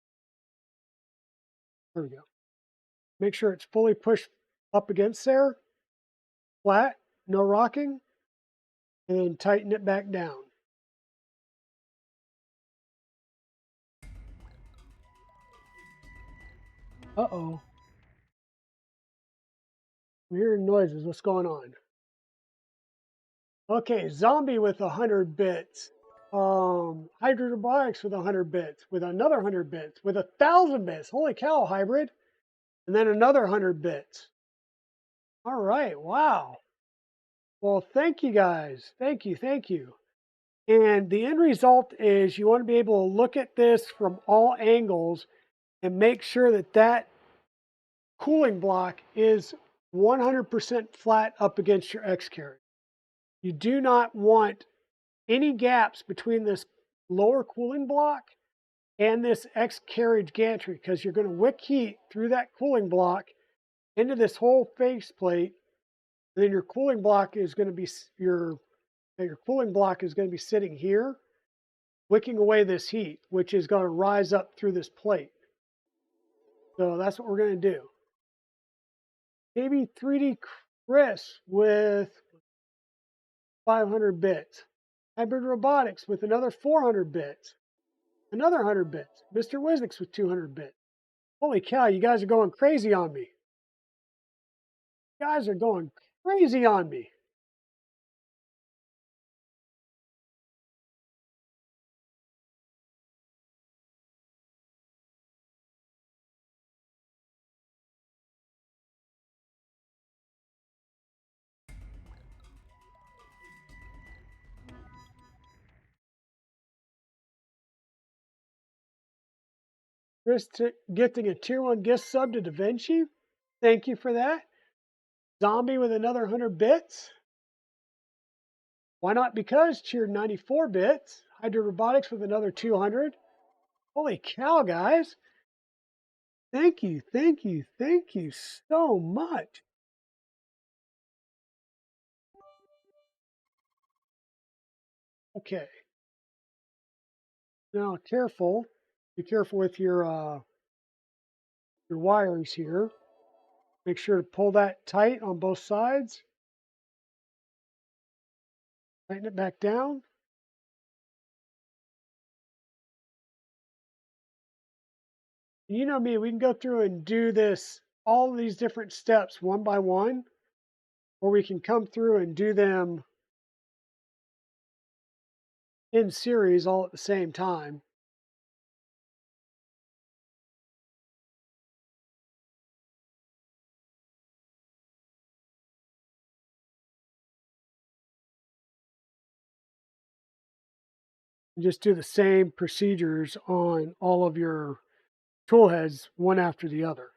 There we go. Make sure it's fully pushed up against there, flat, no rocking, and then tighten it back down. Uh-oh. I'm hearing noises. What's going on? Okay, Zombie with 100 bits. Hybrid Robotics with 100 bits, with another 100 bits, with 1,000 bits. Holy cow, Hybrid. And then another 100 bits. All right, wow. Well, thank you guys. Thank you, thank you. And the end result is you want to be able to look at this from all angles and make sure that that cooling block is 100% flat up against your X carriage. You do not want any gaps between this lower cooling block and this X carriage gantry because you're going to wick heat through that cooling block into this whole faceplate. Then your cooling block is going to be your cooling block is going to be sitting here, wicking away this heat, which is going to rise up through this plate. So that's what we're going to do. Maybe 3D Chris with 500 bits. Hybrid Robotics with another 400 bits. Another 100 bits. Mr. Wisnix with 200 bits. Holy cow, you guys are going crazy on me. You guys are going crazy on me. Chris gifting a tier 1 gift sub to Da Vinci. Thank you for that. Zombie with another 100 bits. Why not? Because cheered 94 bits. Hydra Robotics with another 200. Holy cow, guys. Thank you, thank you, thank you so much. Okay. Now, careful. Be careful with your wires here. Make sure to pull that tight on both sides. Tighten it back down. You know me, we can go through and do this, all of these different steps one by one, or we can come through and do them in series all at the same time. And just do the same procedures on all of your tool heads, one after the other.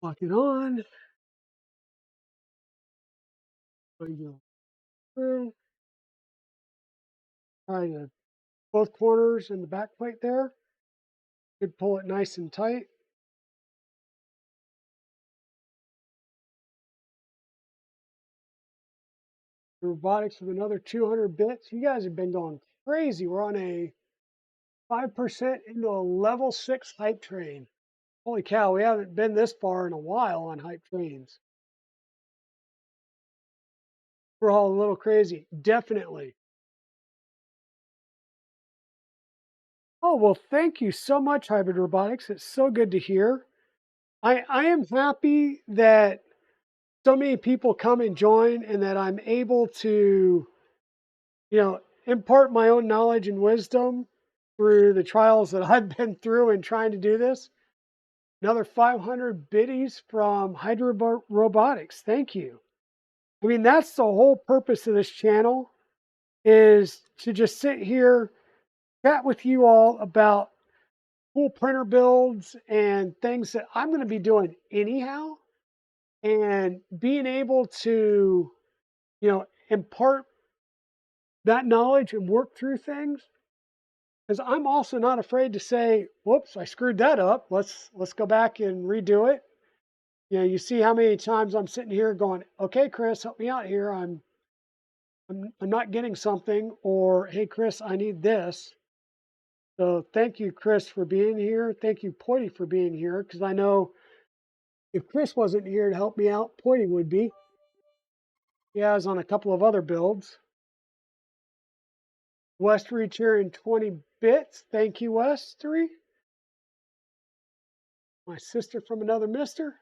Lock it on. There you go. Through. Try to both corners and the back plate there. Should pull it nice and tight. Robotics with another 200 bits. You guys have been going crazy. We're on a 5% into a level 6 hype train. Holy cow, we haven't been this far in a while on hype trains. We're all a little crazy. Definitely. Oh, well, thank you so much, Hybrid Robotics. It's so good to hear. I am happy that so many people come and join and that I'm able to, impart my own knowledge and wisdom through the trials that I've been through in trying to do this. Another 500 biddies from Hydro Robotics. Thank you. I mean, that's the whole purpose of this channel, is to just sit here, chat with you all about cool printer builds and things that I'm going to be doing anyhow, and being able to, impart that knowledge and work through things. Because I'm also not afraid to say, whoops, I screwed that up. Let's go back and redo it. You see how many times I'm sitting here going, okay, Chris, help me out here. I'm not getting something, or hey, Chris, I need this. So thank you, Chris, for being here. Thank you, Poity, for being here, because I know if Chris wasn't here to help me out, Poity would be. He has on a couple of other builds. Westery cheering 20 bits. Thank you, Westery. My sister from another mister.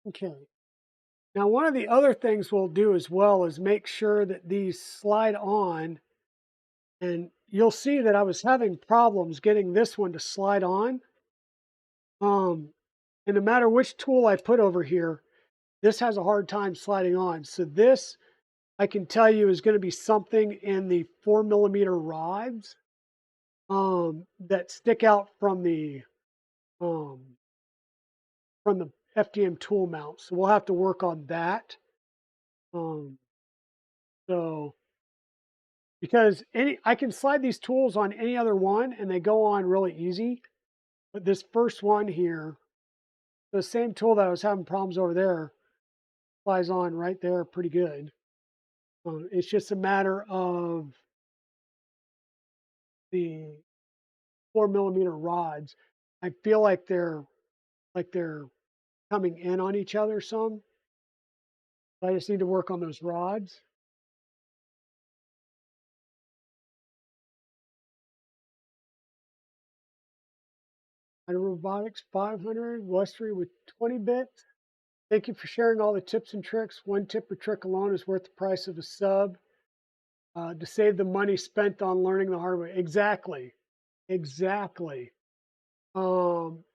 Okay. Now, one of the other things we'll do as well is make sure that these slide on. And you'll see that I was having problems getting this one to slide on. And no matter which tool I put over here, this has a hard time sliding on. So this, I can tell you, is going to be something in the 4mm rods that stick out um, from the FDM tool mount. So we'll have to work on that. Um, so because I can slide these tools on any other one and they go on really easy. But this first one here, the same tool that I was having problems over there, flies on right there pretty good. It's just a matter of the 4mm rods. I feel like they're coming in on each other some. I just need to work on those rods. Robotics 500, Westery with 20 bits. Thank you for sharing all the tips and tricks. One tip or trick alone is worth the price of a sub. To save the money spent on learning the hard way. Exactly. Exactly. Um,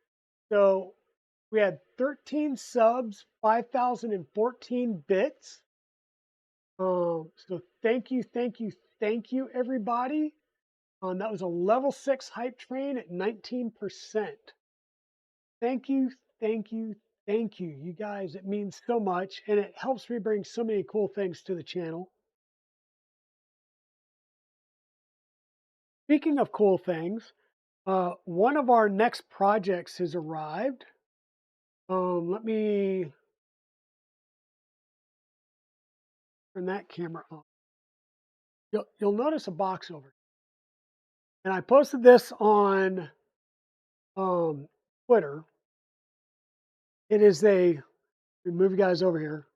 so we had 13 subs, 5,014 bits. So thank you, thank you, thank you, everybody. That was a level 6 hype train at 19%. Thank you, thank you, thank you. You guys, it means so much, and it helps me bring so many cool things to the channel. Speaking of cool things, one of our next projects has arrived. Let me turn that camera on. You'll notice a box over, and I posted this on Twitter. It is a move you guys over here.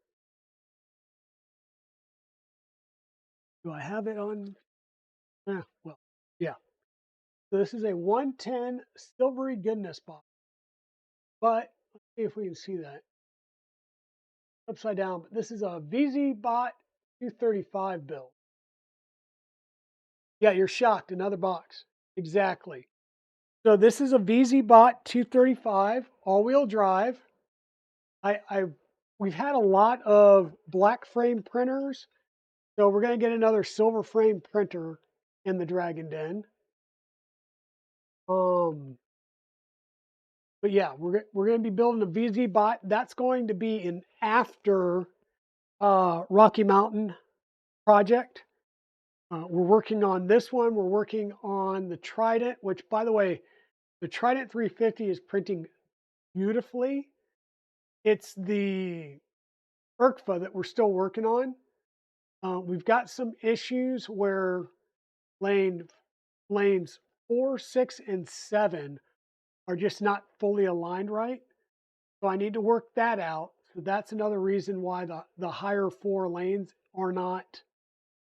Do I have it on? Well, yeah. So this is a 110 silvery goodness box. But let's see if we can see that upside down. But this is a VZBot 235 build. Yeah, you're shocked. Another box. Exactly. So this is a VZBot 235 all-wheel drive. We've had a lot of black frame printers, so we're going to get another silver frame printer in the Dragon Den. But yeah, we're going to be building a VZBot. That's going to be an after Rocky Mountain project. We're working on this one. We're working on the Trident, which, by the way, the Trident 350 is printing beautifully. It's the ERCFA that we're still working on. We've got some issues where lanes 4, 6, and 7 are just not fully aligned right. So I need to work that out. So that's another reason why the higher 4 lanes are not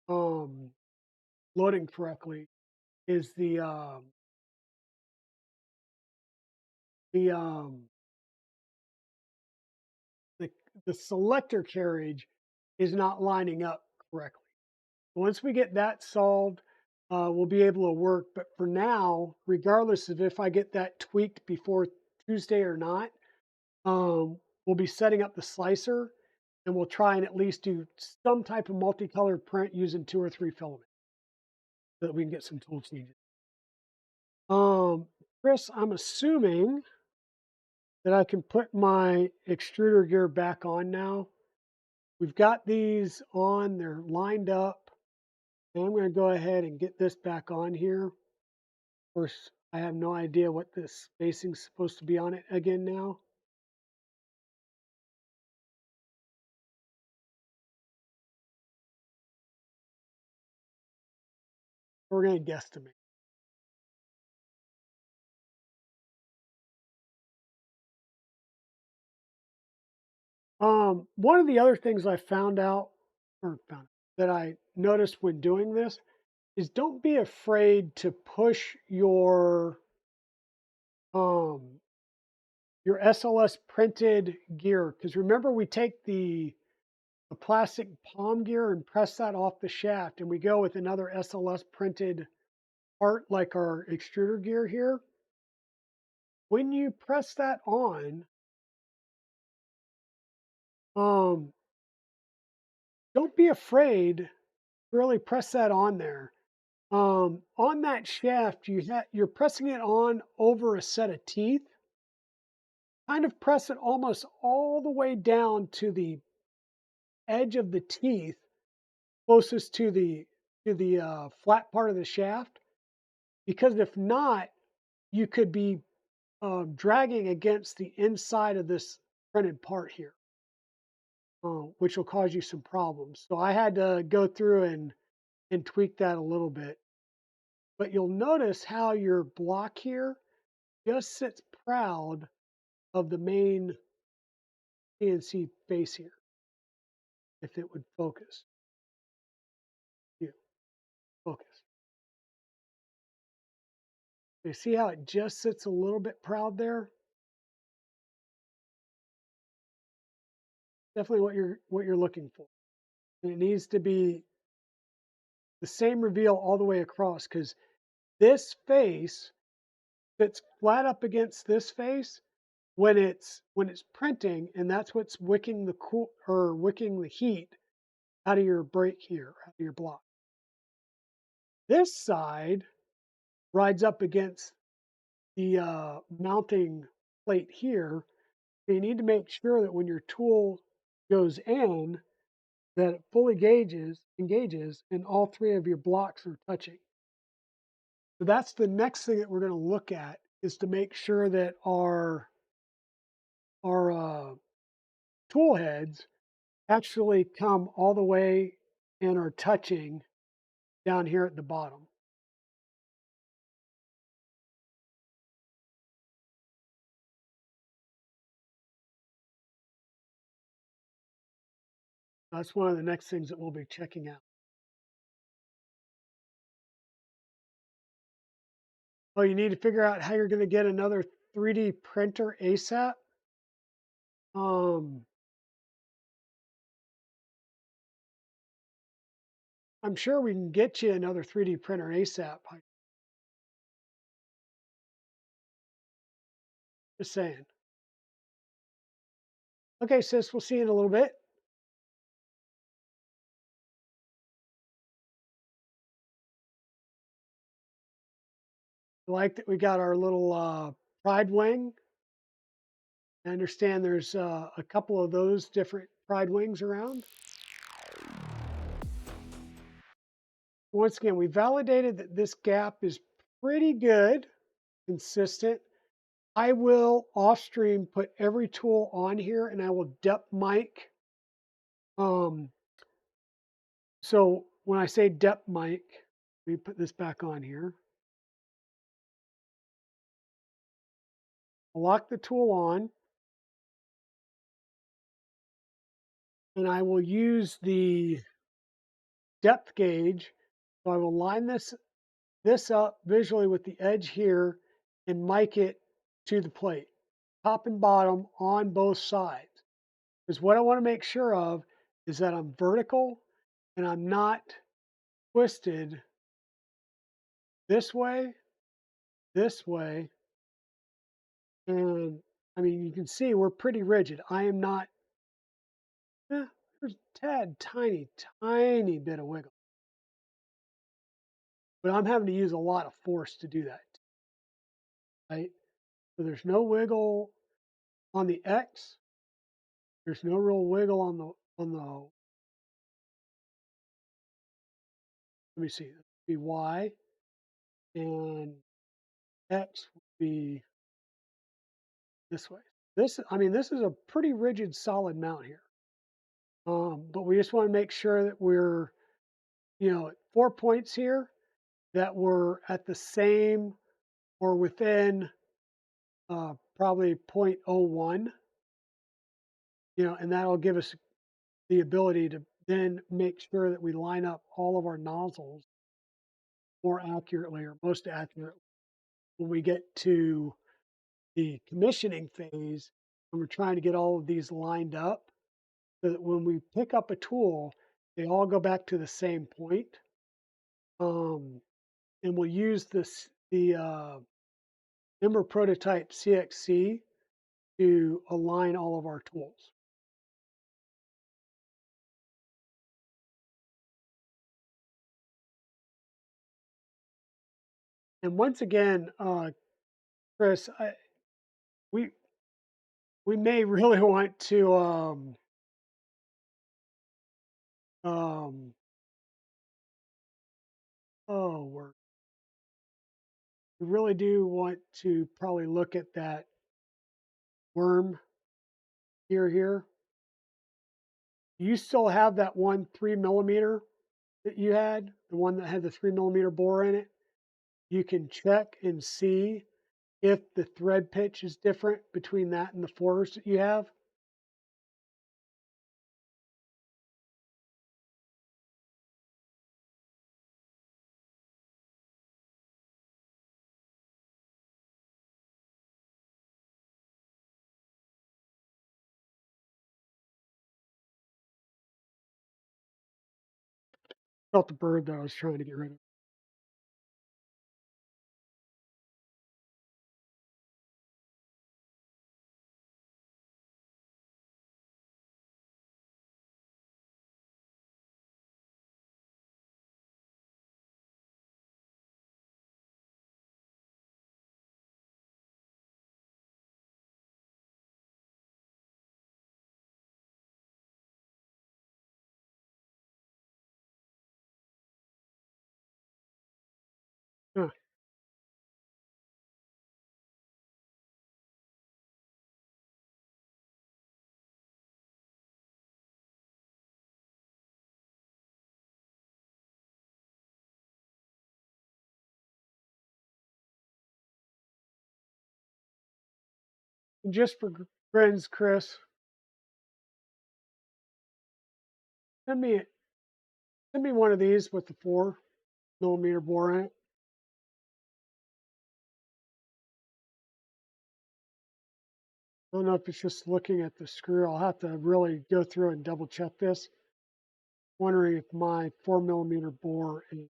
loading correctly. Is the the the selector carriage is not lining up correctly. Once we get that solved, we'll be able to work. But for now, regardless of if I get that tweaked before Tuesday or not, we'll be setting up the slicer, and we'll try and at least do some type of multicolored print using 2 or 3 filaments so that we can get some tool changes. Chris, I'm assuming that I can put my extruder gear back on now. We've got these on, they're lined up. And I'm going to go ahead and get this back on here. Of course, I have no idea what this spacing's supposed to be on it again now. We're going to guesstimate. One of the other things I found out, that I noticed when doing this, is don't be afraid to push your SLS printed gear, because remember we take the plastic palm gear and press that off the shaft, and we go with another SLS printed part like our extruder gear here. When you press that on, don't be afraid to really press that on there. On that shaft, you're pressing it on over a set of teeth. Kind of press it almost all the way down to the edge of the teeth, closest to the flat part of the shaft. Because if not, you could be dragging against the inside of this printed part here, which will cause you some problems. So I had to go through and tweak that a little bit. But you'll notice how your block here just sits proud of the main CNC base here, if it would focus. Here, focus. You see how it just sits a little bit proud there? definitely what you're looking for. And it needs to be the same reveal all the way across because this face sits flat up against this face when it's printing, and that's what's wicking the wicking the heat out of your break here, out of your block. This side rides up against the mounting plate here. So you need to make sure that when your tool goes in, that it fully engages, and all three of your blocks are touching. So that's the next thing that we're going to look at is to make sure that our tool heads actually come all the way and are touching down here at the bottom. That's one of the next things that we'll be checking out. Oh, you need to figure out how you're going to get another 3D printer ASAP. Um, I'm sure we can get you another 3D printer ASAP. Just saying. Okay, sis, we'll see you in a little bit. I like that we got our little pride wing. I understand there's a couple of those different pride wings around. Once again, we validated that this gap is pretty good, consistent. I will off stream put every tool on here and I will depth mic. So when I say depth mic, let me put this back on here. I'll lock the tool on and I will use the depth gauge. So I will line this up visually with the edge here and mic it to the plate, top and bottom on both sides. Because what I want to make sure of is that I'm vertical and I'm not twisted this way, and I mean, you can see we're pretty rigid. I am not, there's a tad, tiny bit of wiggle. But I'm having to use a lot of force to do that, right? So there's no wiggle on the X. There's no real wiggle on the, let me see, be Y, and X would be this way. I mean, this is a pretty rigid, solid mount here. But we just want to make sure that we're, at 4 points here, that we're at the same or within probably 0.01, and that'll give us the ability to then make sure that we line up all of our nozzles more accurately or most accurately when we get to the commissioning phase and we're trying to get all of these lined up so that when we pick up a tool, they all go back to the same point. And we'll use the Ember Prototype CXC to align all of our tools. And once again, Chris, we we may really want to um, oh, we really do want to probably look at that worm here. You still have that one 3mm that you had, the one that had the 3mm bore in it. You can check and see if the thread pitch is different between that and the 4s that you have. Felt the bird that I was trying to get rid of. Huh. And just for friends, Chris, send me one of these with the 4mm bore in it. I don't know if it's just looking at the screw. I'll have to really go through and double check this. Wondering if my 4mm bore is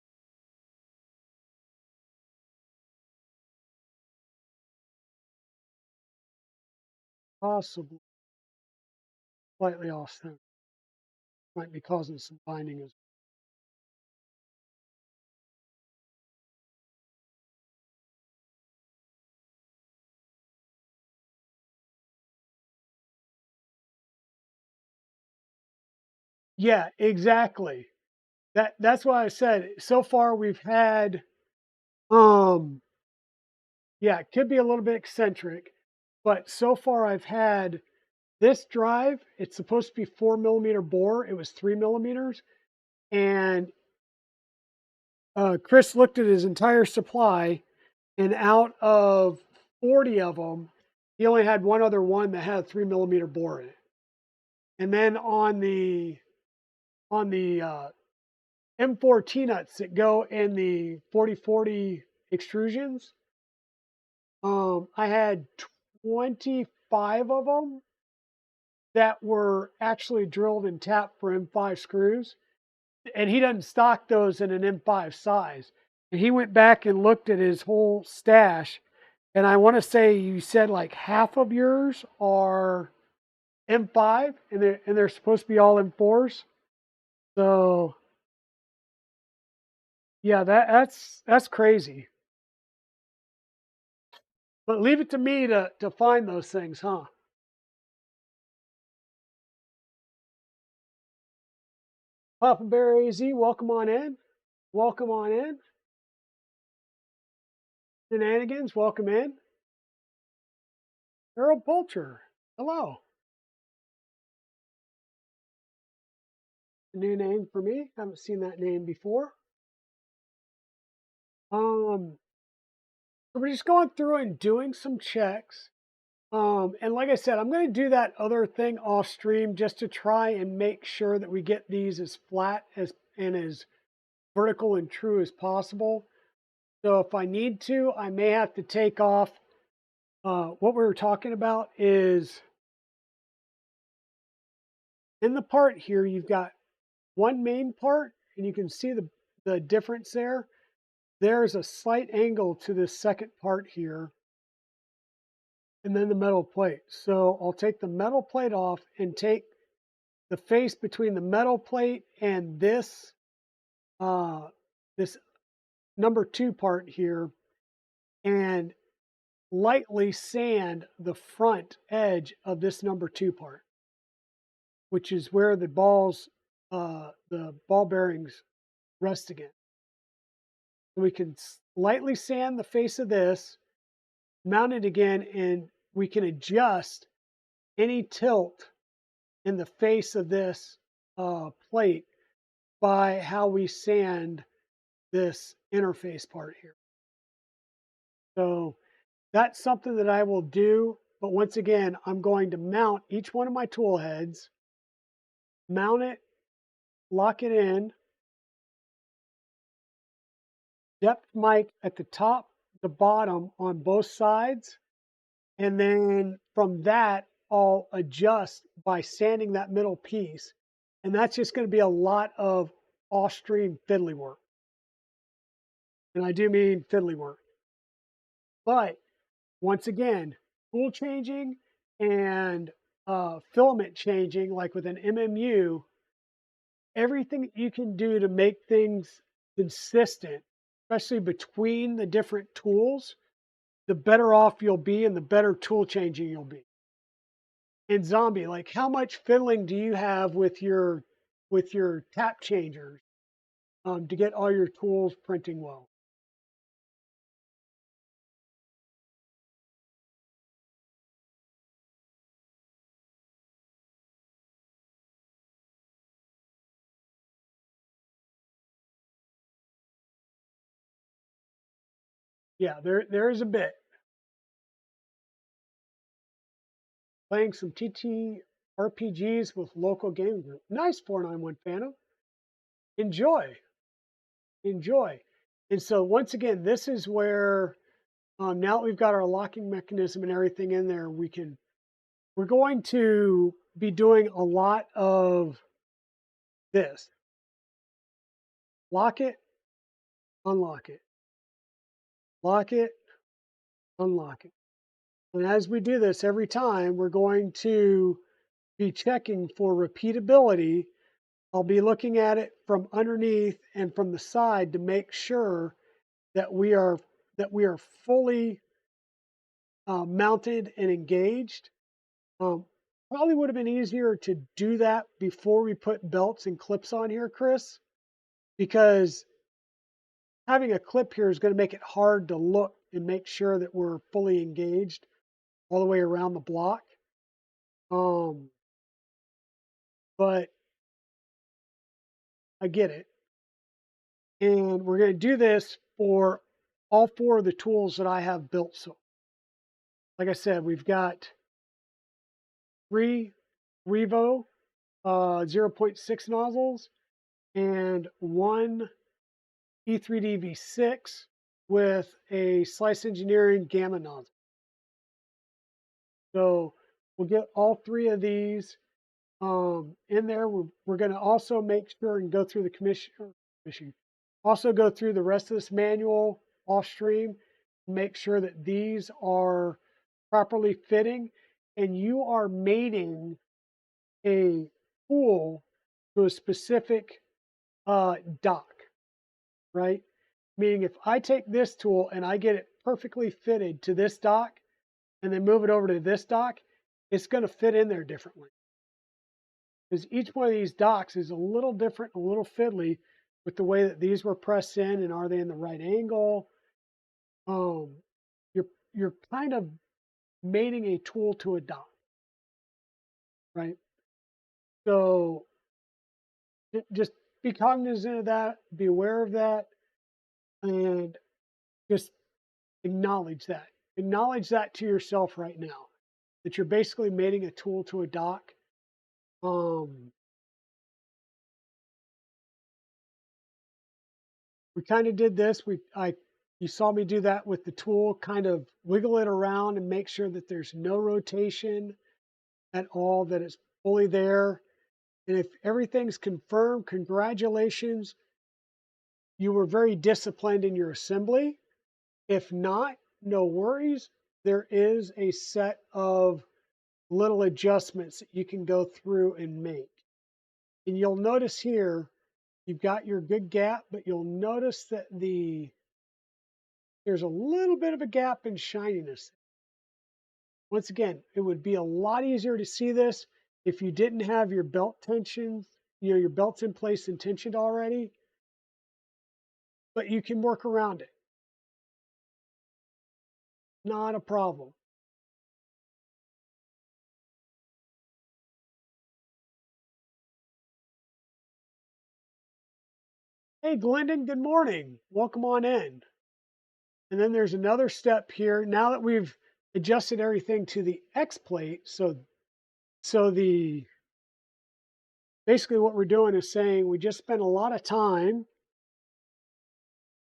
possibly slightly off center. Might be causing some binding as yeah, exactly. That's why I said so far we've had yeah, it could be a little bit eccentric, but so far I've had this drive, it's supposed to be 4mm bore. It was 3mm. And Chris looked at his entire supply, and out of 40 of them, he only had one other one that had a 3mm bore in it. And then on the M4 T-nuts that go in the 4040 extrusions, I had 25 of them that were actually drilled and tapped for M5 screws. And he doesn't stock those in an M5 size. And he went back and looked at his whole stash. And I want to say you said like half of yours are M5 and they're supposed to be all M4s. So yeah, that's crazy. But leave it to me to find those things, huh? Papa Bear AZ, welcome on in. Welcome on in. Shenanigans, welcome in. Harold Poulter, hello. A new name for me. Haven't seen that name before. So we're just going through and doing some checks. And like I said, I'm going to do that other thing off stream just to try and make sure that we get these as flat and as vertical and true as possible. So if I need to, I may have to take off. What we were talking about is in the part here, you've got one main part, and you can see the difference there. There's a slight angle to this second part here, and then the metal plate. So I'll take the metal plate off and take the face between the metal plate and this this number 2 part here, and lightly sand the front edge of this number 2 part, which is where the ball bearings rest again. We can lightly sand the face of this, mount it again, and we can adjust any tilt in the face of this plate by how we sand this interface part here. So that's something that I will do. But once again, I'm going to mount each one of my tool heads, mount it, lock it in, depth mic at the top, the bottom on both sides. And then from that, I'll adjust by sanding that middle piece. And that's just going to be a lot of off-stream fiddly work. And I do mean fiddly work. But once again, tool changing and filament changing, like with an MMU, everything that you can do to make things consistent, especially between the different tools, the better off you'll be and the better tool changing you'll be. And Zombie, like how much fiddling do you have with your tap changers to get all your tools printing well? Yeah, there is a bit. Playing some TT RPGs with local game group. Nice 491 Phantom. Enjoy, enjoy. And so once again, this is where now that we've got our locking mechanism and everything in there, we're going to be doing a lot of this. Lock it, unlock it. Lock it, unlock it. And as we do this every time, we're going to be checking for repeatability. I'll be looking at it from underneath and from the side to make sure that we are fully mounted and engaged. Probably would have been easier to do that before we put belts and clips on here, Chris, because having a clip here is going to make it hard to look and make sure that we're fully engaged all the way around the block. But I get it. And we're going to do this for all four of the tools that I have built. So, like I said, we've got 3 Revo 0.6 nozzles and 1 E3D V6 with a Slice Engineering Gamma nozzle. So we'll get all 3 of these in there. We're going to also make sure and go through the commission, also go through the rest of this manual off stream, make sure that these are properly fitting, and you are mating a tool to a specific dock, right? Meaning if I take this tool and I get it perfectly fitted to this dock and then move it over to this dock, it's going to fit in there differently. Because each one of these docks is a little different, a little fiddly with the way that these were pressed in and are they in the right angle. You're kind of mating a tool to a dock, right? So just be cognizant of that, be aware of that, and just acknowledge that. Acknowledge that to yourself right now, that you're basically mating a tool to a dock. We kind of did this. You saw me do that with the tool, kind of wiggle it around and make sure that there's no rotation at all, that it's fully there. And if everything's confirmed, congratulations. You were very disciplined in your assembly. If not, no worries. There is a set of little adjustments that you can go through and make. And you'll notice here, you've got your good gap, but you'll notice that there's a little bit of a gap in shininess. Once again, it would be a lot easier to see this if you didn't have your belt tensions, your belts in place and tensioned already, but you can work around it. Not a problem. Hey, Glendon, good morning. Welcome on in. And then there's another step here. Now that we've adjusted everything to the X plate, so basically what we're doing is saying we just spent a lot of time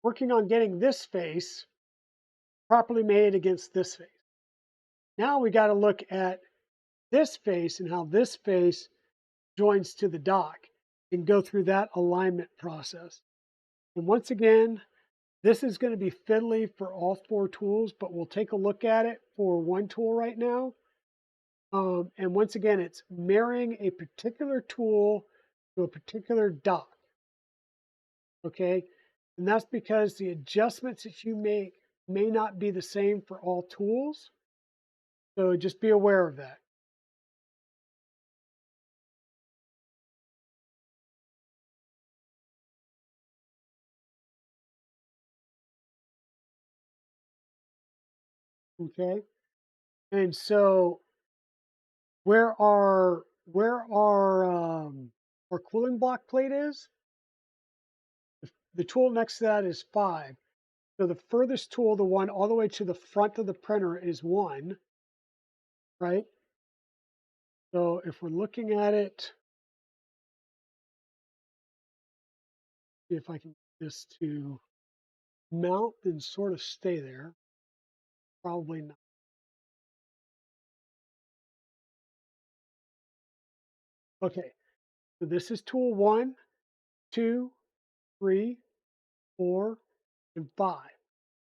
working on getting this face properly made against this face. Now we got to look at this face and how this face joins to the dock. and go through that alignment process. And once again, this is going to be fiddly for all 4 tools, but we'll take a look at it for one tool right now. And once again, it's marrying a particular tool to a particular dock. Okay, and that's because the adjustments that you make may not be the same for all tools. So just be aware of that. Okay, and so where our cooling block plate is, the tool next to that is 5. So the furthest tool, the one all the way to the front of the printer, is 1, right? So if we're looking at it, see if I can get this to mount and sort of stay there. Probably not. Okay, so this is tool 1, 2, 3, 4, and 5.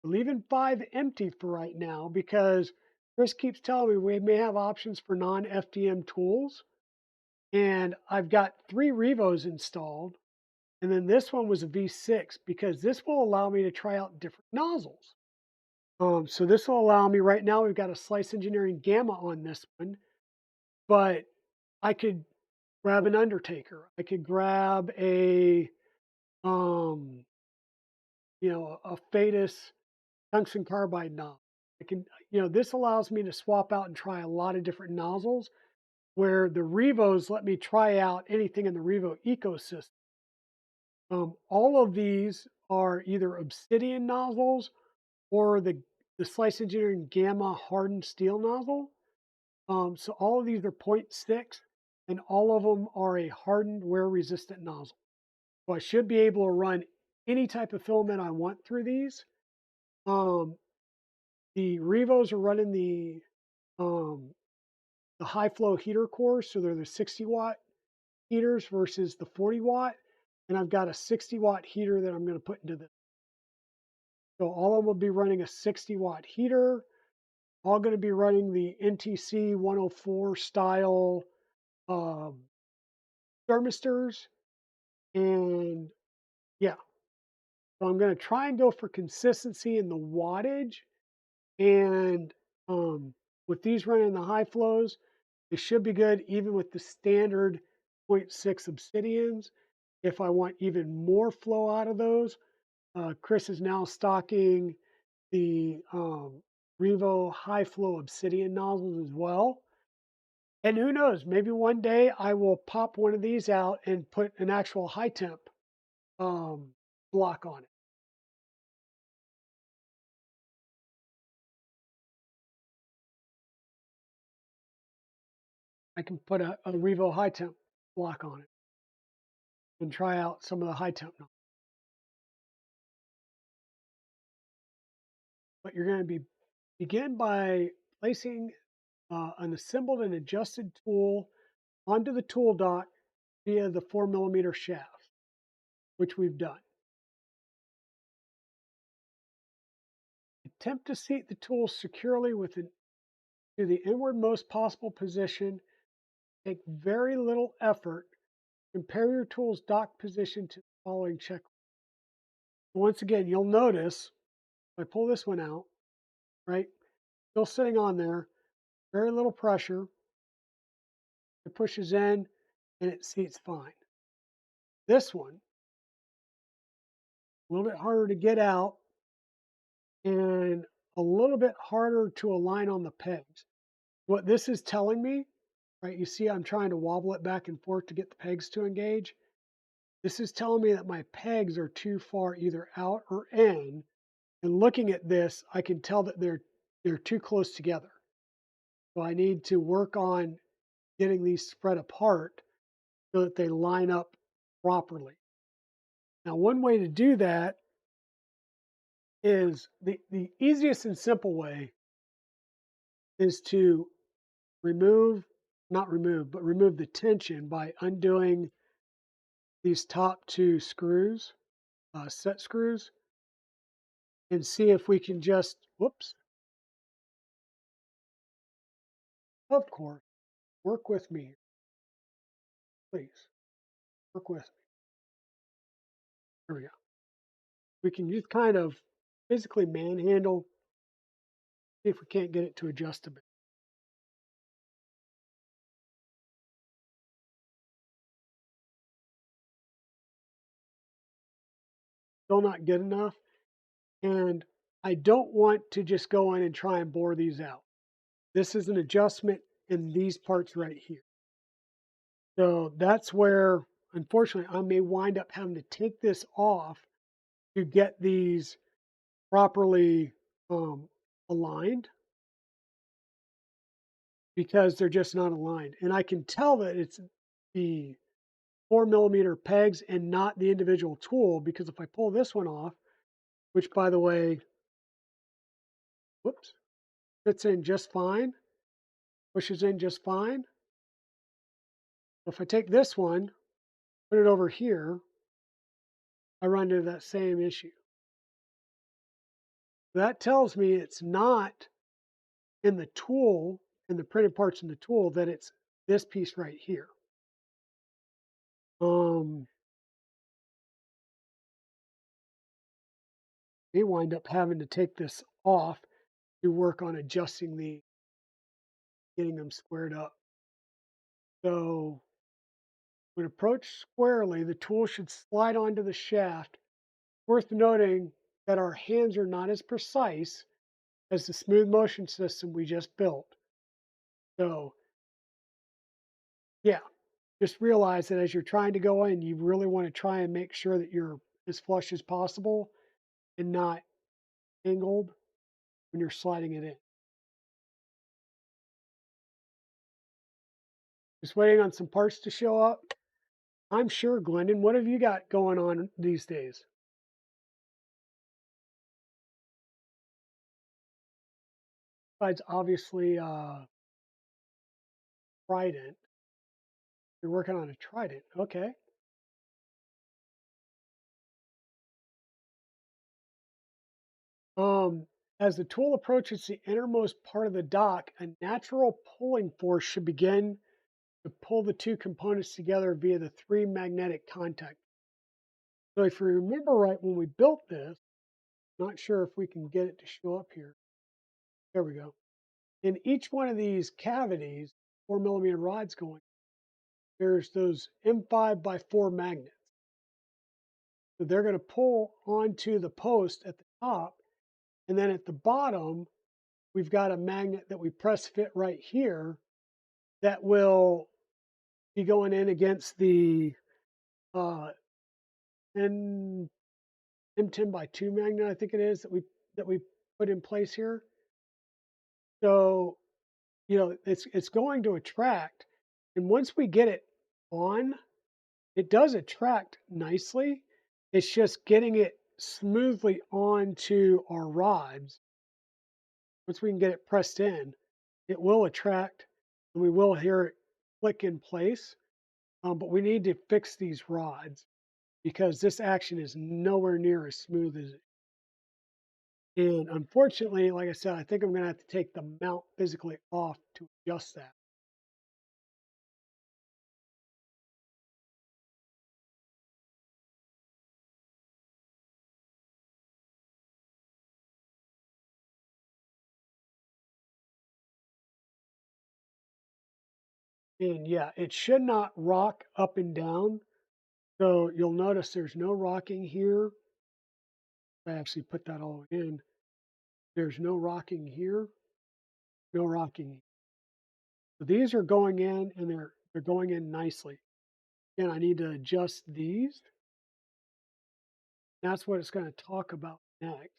We're leaving 5 empty for right now because Chris keeps telling me we may have options for non-FDM tools. And I've got 3 Revos installed. And then this one was a V6 because this will allow me to try out different nozzles. So this will allow me, right now we've got a Slice Engineering Gamma on this one, but I could grab an Undertaker. I could grab a, um, a Fadus tungsten carbide nozzle. I can, this allows me to swap out and try a lot of different nozzles where the Revos let me try out anything in the Revo ecosystem. All of these are either Obsidian nozzles or the Slice Engineering Gamma hardened steel nozzle. So all of these are 0.6 and all of them are a hardened wear resistant nozzle. So I should be able to run any type of filament I want through these. Um, the Revos are running the high flow heater cores, so they're the 60-watt heaters versus the 40-watt. And I've got a 60-watt heater that I'm going to put into this. So all of them will be running a 60-watt heater, all going to be running the NTC 104 style um, thermistors. And yeah, so I'm going to try and go for consistency in the wattage. And with these running the high flows, it should be good even with the standard zero 0.6 Obsidians. If I want even more flow out of those, Chris is now stocking the Revo high flow Obsidian nozzles as well. And who knows, maybe one day I will pop one of these out and put an actual high temp um, block on it. I can put a Revo high temp block on it and try out some of the high temp nozzles. But you're going to begin by placing an assembled and adjusted tool onto the tool dock via the 4mm shaft, which we've done. Attempt to seat the tool securely to the inwardmost possible position. Take very little effort. Compare your tool's dock position to the following checklist. Once again, you'll notice if I pull this one out, right, still sitting on there, very little pressure. It pushes in and it seats fine. This one, a little bit harder to get out and a little bit harder to align on the pegs. What this is telling me, right, you see I'm trying to wobble it back and forth to get the pegs to engage. This is telling me that my pegs are too far either out or in. And looking at this, I can tell that they're too close together. So I need to work on getting these spread apart so that they line up properly. Now, one way to do that is the easiest and simple way is to remove the tension by undoing these top two screws, set screws, and see if we can just, whoops, of course, work with me, please, work with me. There we go. We can just kind of physically manhandle, see if we can't get it to adjust a bit. Still not good enough. And I don't want to just go in and try and bore these out. This is an adjustment in these parts right here. So that's where, unfortunately, I may wind up having to take this off to get these properly aligned because they're just not aligned. And I can tell that it's the 4 millimeter pegs and not the individual tool, because if I pull this one off, which by the way, whoops, fits in just fine, pushes in just fine. If I take this one, put it over here, I run into that same issue. That tells me it's not in the tool, in the printed parts in the tool, that it's this piece right here. May wind up having to take this off to work on adjusting getting them squared up. So when approached squarely, the tool should slide onto the shaft. Worth noting that our hands are not as precise as the smooth motion system we just built. So yeah, just realize that as you're trying to go in, you really want to try and make sure that you're as flush as possible and not angled when you're sliding it in. Just waiting on some parts to show up. I'm sure, Glendon, what have you got going on these days? Besides, obviously, Trident. You're working on a Trident. Okay. Um, as the tool approaches the innermost part of the dock, a natural pulling force should begin to pull the two components together via the three magnetic contact. So if you remember right when we built this, not sure if we can get it to show up here. There we go. In each one of these cavities, 4 millimeter rods going, there's those M5 by 4 magnets. So they're going to pull onto the post at the top. And then at the bottom, we've got a magnet that we press fit right here that will be going in against the uh, N, M10 by 2 magnet, I think it is, that we put in place here. So, you know, it's going to attract. And once we get it on, it does attract nicely. It's just getting it smoothly onto our rods. Once we can get it pressed in, it will attract and we will hear it click in place. But we need to fix these rods because this action is nowhere near as smooth as it. And unfortunately, like I said, I think I'm going to have to take the mount physically off to adjust that. And yeah, it should not rock up and down. So you'll notice there's no rocking here. I actually put that all in. There's no rocking here, no rocking. So these are going in and they're going in nicely. And I need to adjust these. That's what it's going to talk about next.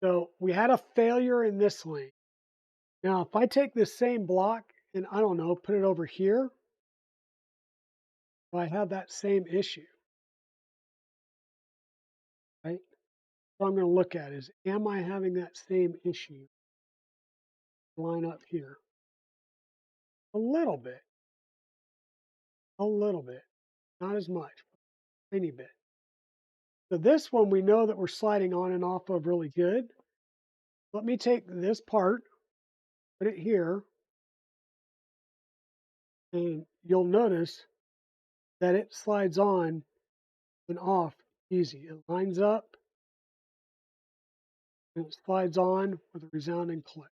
So we had a failure in this lane. Now, if I take this same block and I don't know, put it over here, I have that same issue, right? So I'm going to look at is, am I having that same issue? Line up here a little bit. a little bit, not as much, tiny bit. So this one we know that we're sliding on and off of really good. Let me take this part, put it here, and you'll notice that it slides on and off easy. It lines up and it slides on with a resounding click.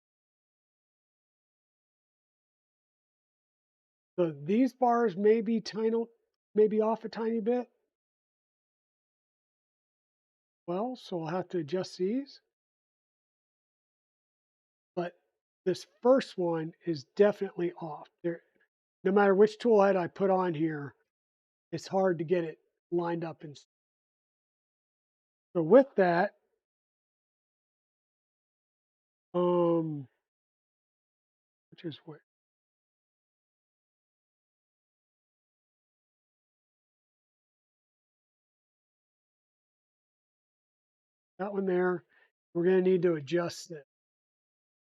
So these bars may be tiny, maybe off a tiny bit. Well, so I'll have to adjust these. But this first one is definitely off. There, no matter which tool head I put on here, it's hard to get it lined up. And so with that, which is what that one there, we're going to need to adjust it.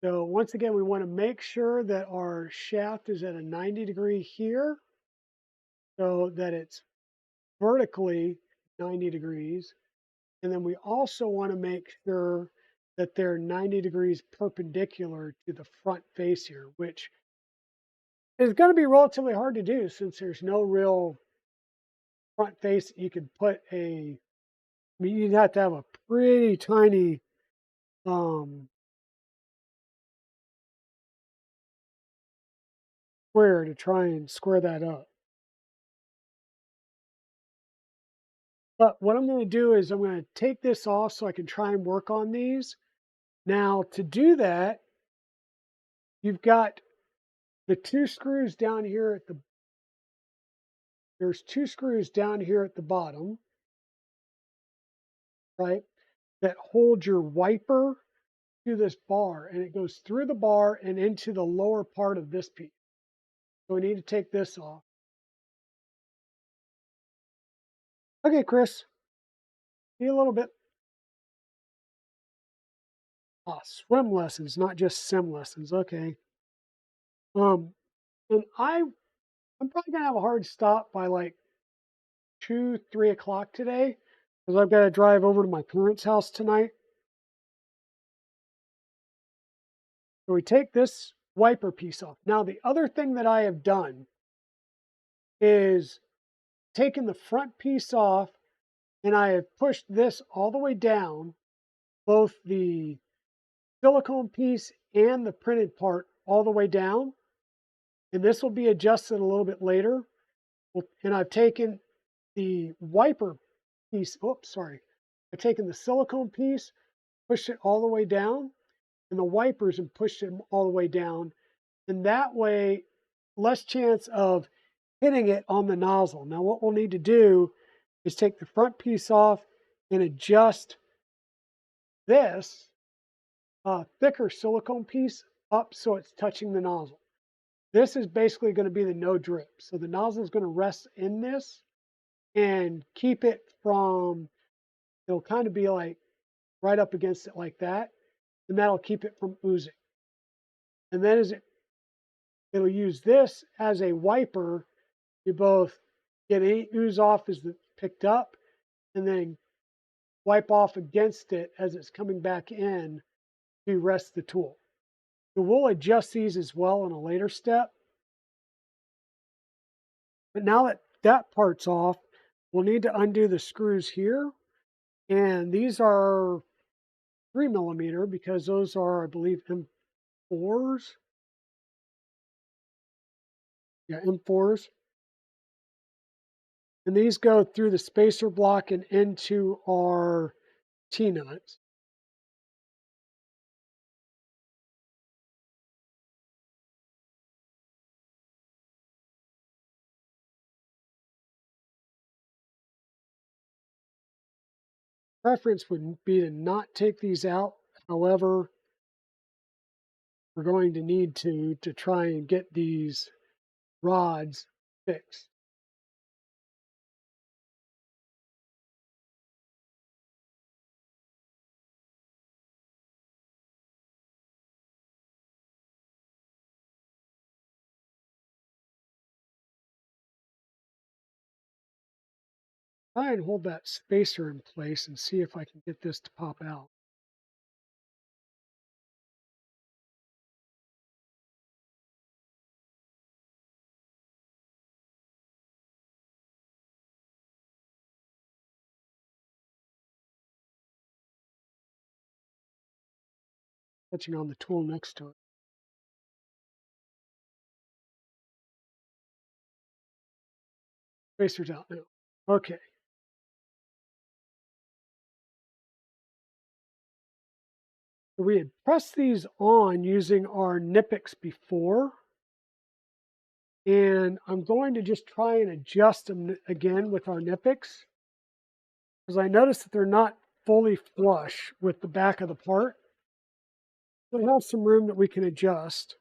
So once again, we want to make sure that our shaft is at a 90-degree here so that it's vertically 90 degrees. And then we also want to make sure that they're 90 degrees perpendicular to the front face here, which is going to be relatively hard to do since there's no real front face that you could put a, I mean, you'd have to have a pretty tiny square to try and square that up. But what I'm going to do is I'm going to take this off so I can try and work on these. Now to do that, you've got the two screws down here at the, there's two screws down here at the bottom, right, that hold your wiper to this bar, and it goes through the bar and into the lower part of this piece. So we need to take this off. Okay, Chris, see you a little bit. Ah, swim lessons, not just sim lessons. Okay. Um, and I'm probably gonna have a hard stop by like 2, 3 o'clock today because I've got to drive over to my parents' house tonight. So we take this wiper piece off. Now, the other thing that I have done is taken the front piece off and I have pushed this all the way down, both the silicone piece and the printed part all the way down. And this will be adjusted a little bit later. And I've taken the wiper piece, oops, sorry. I've taken the silicone piece, pushed it all the way down, and the wipers and pushed them all the way down. And that way, less chance of hitting it on the nozzle. Now what we'll need to do is take the front piece off and adjust this thicker silicone piece up so it's touching the nozzle. This is basically going to be the no drip. So the nozzle is going to rest in this and keep it from, it'll kind of be like right up against it like that. And that'll keep it from oozing. And then it'll use this as a wiper to both get any ooze off as it's picked up and then wipe off against it as it's coming back in to rest the tool. So we'll adjust these as well in a later step. But now that that part's off, we'll need to undo the screws here. And these are 3mm because those are, I believe, M4s. Yeah, M4s. And these go through the spacer block and into our T-nuts. Preference would be to not take these out. However, we're going to need to try and get these rods fixed. Try and hold that spacer in place and see if I can get this to pop out. Touching on the tool next to it. Spacer's out now. Okay. So we had pressed these on using our Nipix before. And I'm going to just try and adjust them again with our Nipix, because I noticed that they're not fully flush with the back of the part. They have some room that we can adjust.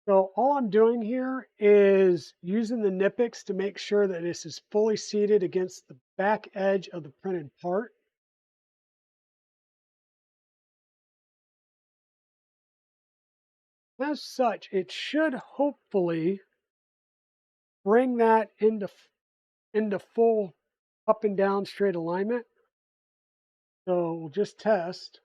So all I'm doing here is using the Nipix to make sure that this is fully seated against the back edge of the printed part. As such, it should hopefully bring that into full up and down straight alignment. So we'll just test.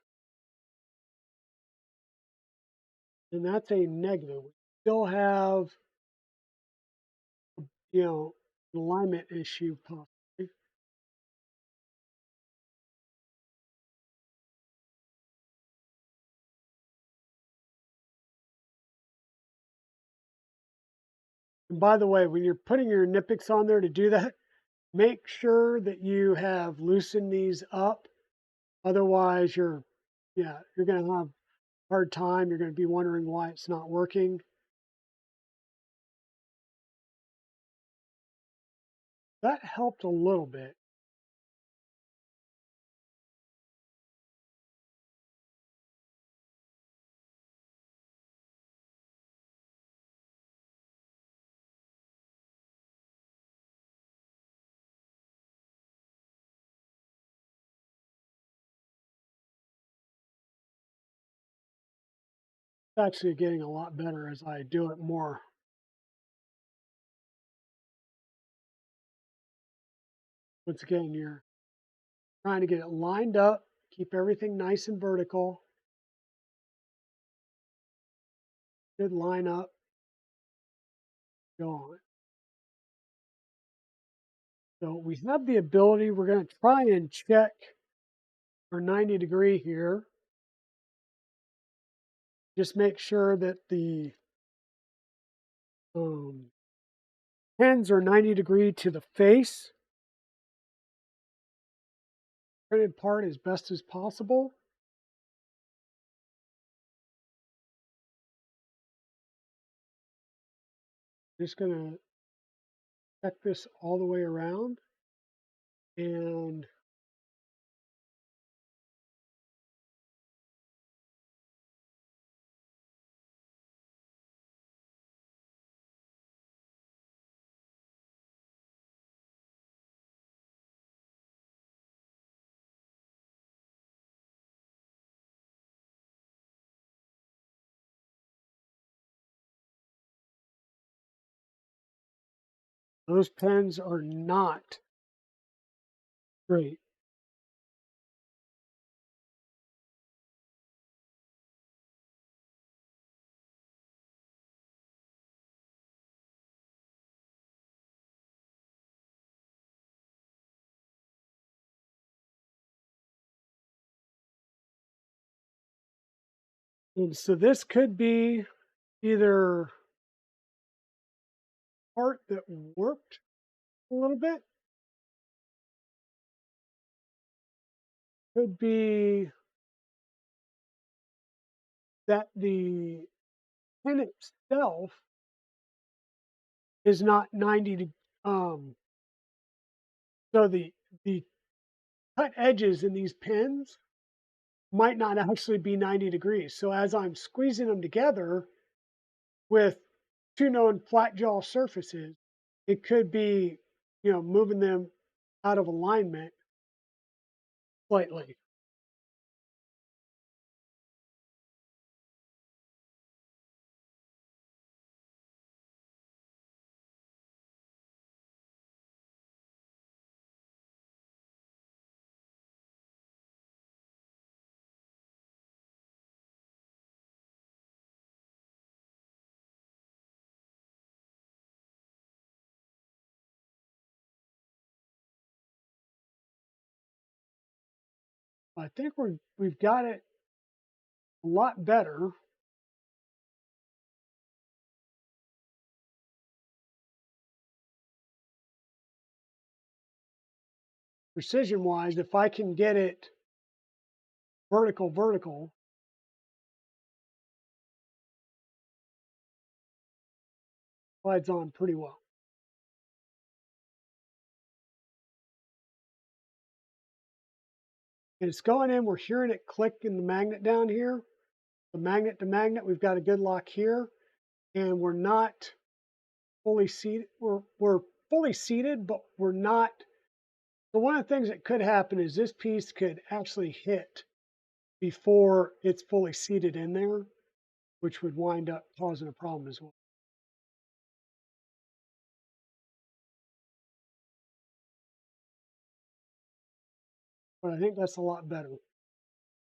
And that's a negative. We still have, an alignment issue possibly. And by the way, when you're putting your Nipix on there to do that, make sure that you have loosened these up. Otherwise, you're going to have a hard time. You're going to be wondering why it's not working. That helped a little bit. It's actually getting a lot better as I do it more. Once again, you're trying to get it lined up, keep everything nice and vertical. Good line up. Go on. So we have the ability, we're going to try and check our 90-degree here. Just make sure that the pins are 90-degree to the face. Printed part as best as possible. Just going to check this all the way around. And those pens are not straight. And so this could be either part that warped a little bit, could be that the pen itself is not 90 to so the cut edges in these pins might not actually be 90 degrees. So as I'm squeezing them together with two known flat jaw surfaces, it could be, moving them out of alignment slightly. I think we've got it a lot better. Precision wise, if I can get it vertical, slides on pretty well. And it's going in, we're hearing it click in the magnet down here. The magnet to magnet, we've got a good lock here. And we're not fully seated. We're fully seated, but we're not. So one of the things that could happen is this piece could actually hit before it's fully seated in there, which would wind up causing a problem as well. But I think that's a lot better.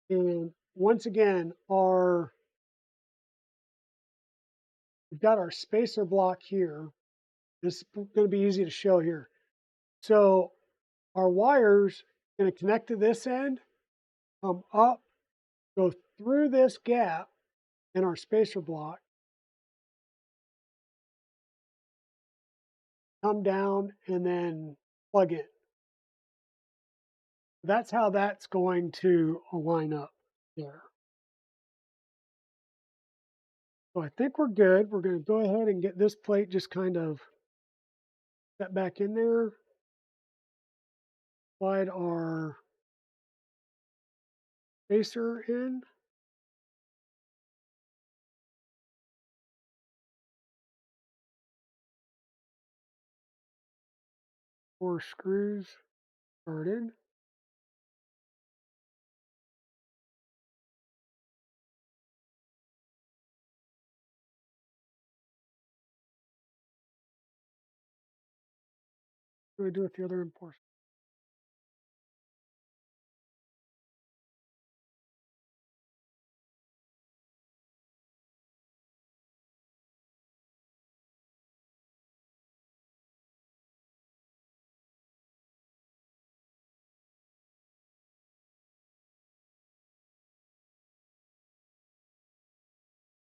And once again, we've got our spacer block here. This is going to be easy to show here. So our wires going to connect to this end, come up, go through this gap in our spacer block, come down, and then plug in. That's how that's going to line up there. So I think we're good. We're going to go ahead and get this plate just kind of set back in there. Slide our spacer in. 4 screws started. What do we do with the other end portion?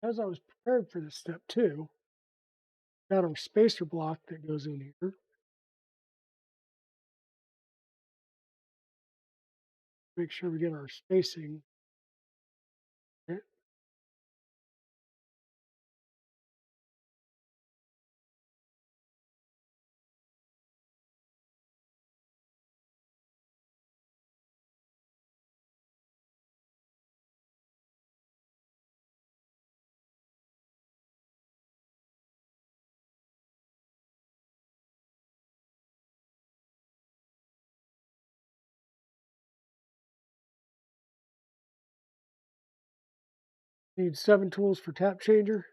As I was prepared for this step too, got our spacer block that goes in here. Make sure we get our spacing. Okay. 7 tools for tap changer.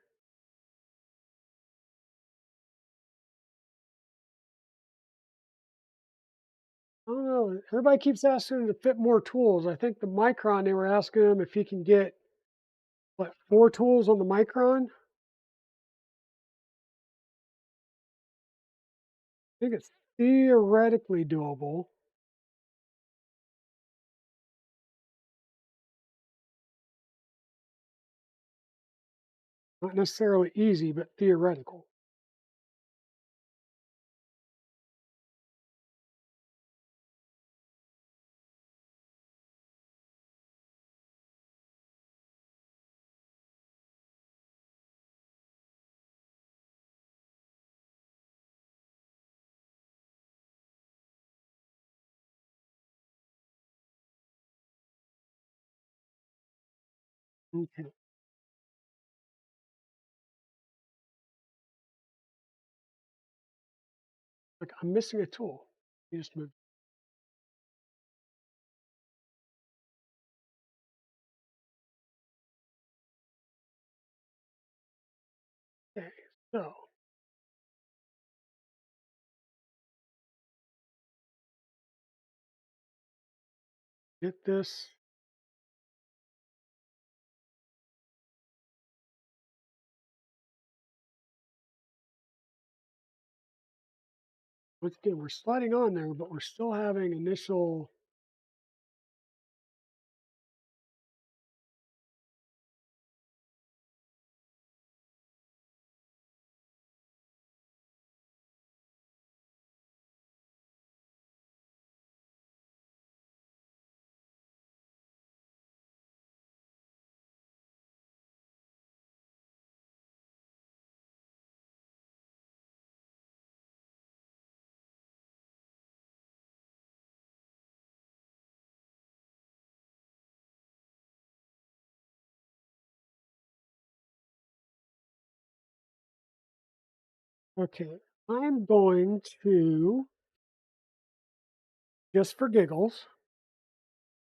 I don't know. Everybody keeps asking him to fit more tools. I think the Micron, they were asking him if he can get, what, 4 tools on the Micron? I think it's theoretically doable. Not necessarily easy, but theoretical. Okay. I'm missing a tool. You just move. Okay, so get this. Once again, we're sliding on there, but we're still having initial. Okay, I'm going to, just for giggles,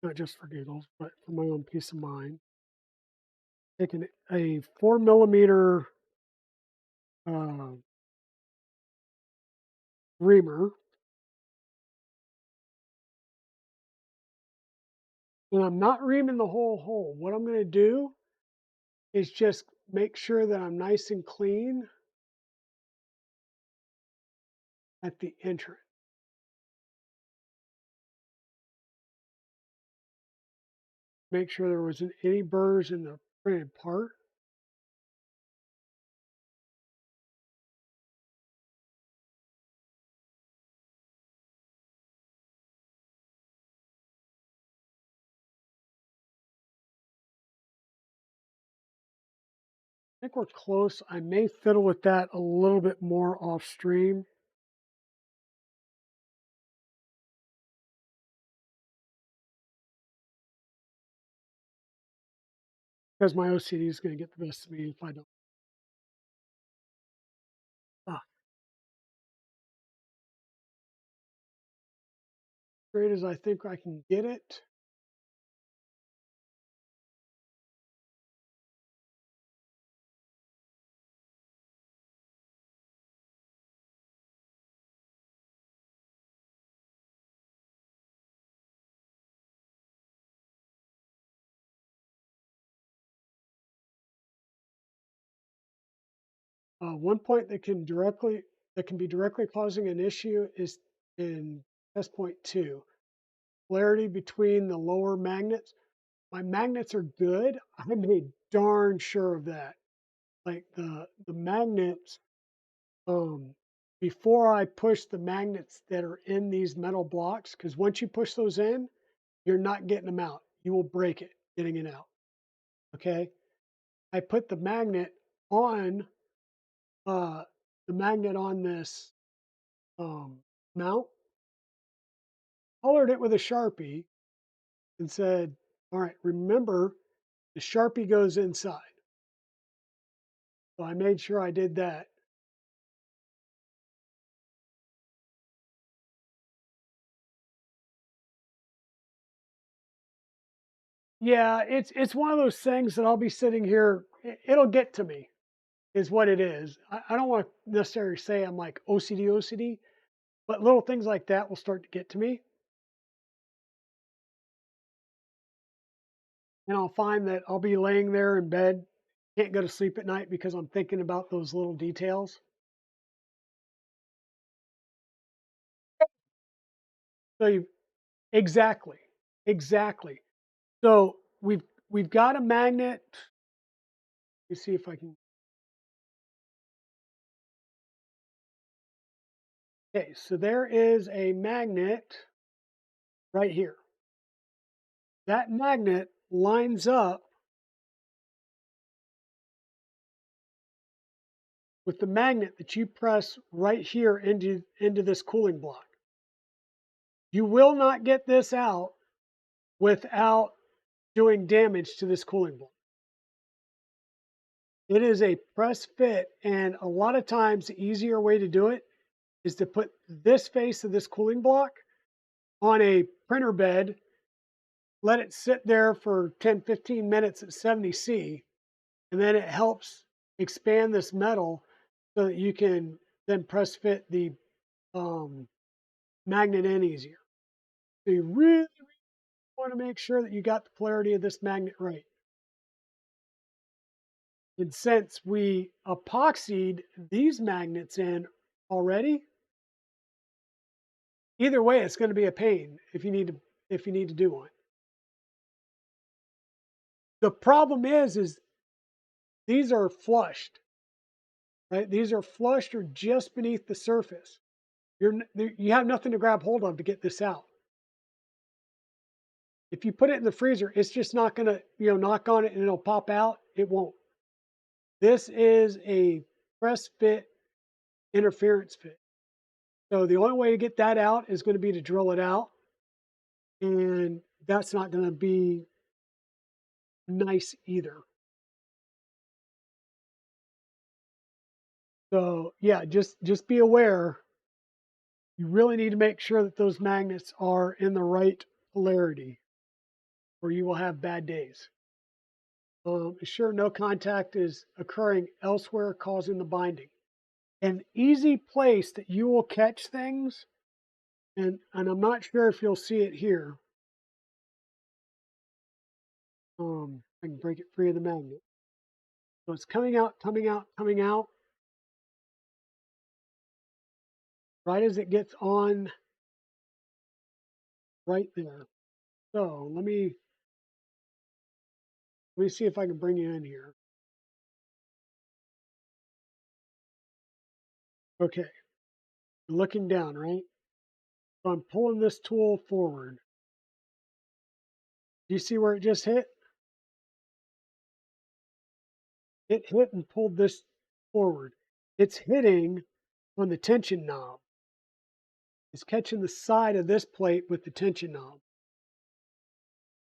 not just for giggles, but for my own peace of mind, taking a 4 millimeter uh, reamer, and I'm not reaming the whole hole. What I'm going to do is just make sure that I'm nice and clean at the entrance. Make sure there wasn't any burrs in the printed part. I think we're close. I may fiddle with that a little bit more off stream. Because my OCD is going to get the best of me if I don't. Ah, straight as I think I can get it. 1 point that can be directly causing an issue is in test point 2. Polarity between the lower magnets. My magnets are good. I made darn sure of that. Like the magnets, before I push the magnets that are in these metal blocks, because once you push those in, you're not getting them out. You will break it getting it out. Okay. I put on uh, the magnet on this mount, colored it with a Sharpie, and said, all right, remember the Sharpie goes inside. So I made sure I did that. Yeah, it's one of those things that I'll be sitting here, it'll get to me, is what it is. I don't want to necessarily say I'm like OCD, but little things like that will start to get to me. And I'll find that I'll be laying there in bed, can't go to sleep at night because I'm thinking about those little details. So you exactly, exactly. So we've got a magnet. Let me see if I can. Okay, so there is a magnet right here. That magnet lines up with the magnet that you press right here into this cooling block. You will not get this out without doing damage to this cooling block. It is a press fit, and a lot of times the easier way to do it is to put this face of this cooling block on a printer bed, let it sit there for 10, 15 minutes at 70°C, and then it helps expand this metal so that you can then press fit the magnet in easier. So you really want to make sure that you got the polarity of this magnet right. And since we epoxied these magnets in already, either way, it's going to be a pain if you need to do one. The problem is these are flushed, right? These are flushed or just beneath the surface. You have nothing to grab hold of to get this out. If you put it in the freezer, it's just not going to, knock on it and it'll pop out. It won't. This is a press fit interference fit. So the only way to get that out is going to be to drill it out. And that's not going to be nice either. So yeah, just be aware. You really need to make sure that those magnets are in the right polarity, or you will have bad days. Sure, no contact is occurring elsewhere, causing the binding. An easy place that you will catch things, and I'm not sure if you'll see it here. I can break it free of the magnet. So it's coming out, coming out, coming out. Right as it gets on, right there. So let me see if I can bring you in here. Okay, you're looking down, right? So I'm pulling this tool forward. Do you see where it just hit? It hit and pulled this forward. It's hitting on the tension knob. It's catching the side of this plate with the tension knob.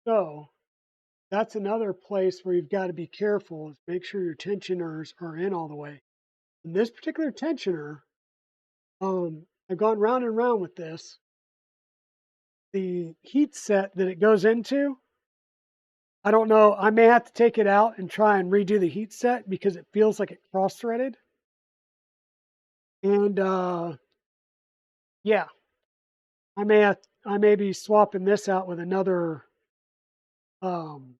So that's another place where you've got to be careful, is make sure your tensioners are in all the way. In this particular tensioner, I've gone round and round with this. The heat set that it goes into, I don't know. I may have to take it out and try and redo the heat set because it feels like it cross-threaded. And yeah, I may be swapping this out with another um,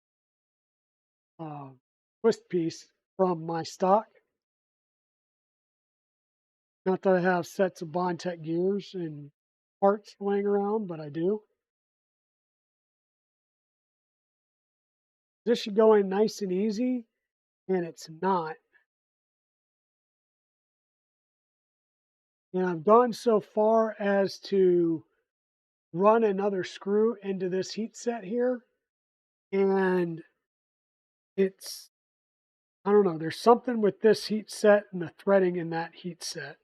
twist piece from my stock. Not that I have sets of Bondtech gears and parts laying around, but I do. This should go in nice and easy, and it's not. And I've gone so far as to run another screw into this heat set here, and it's, I don't know, there's something with this heat set and the threading in that heat set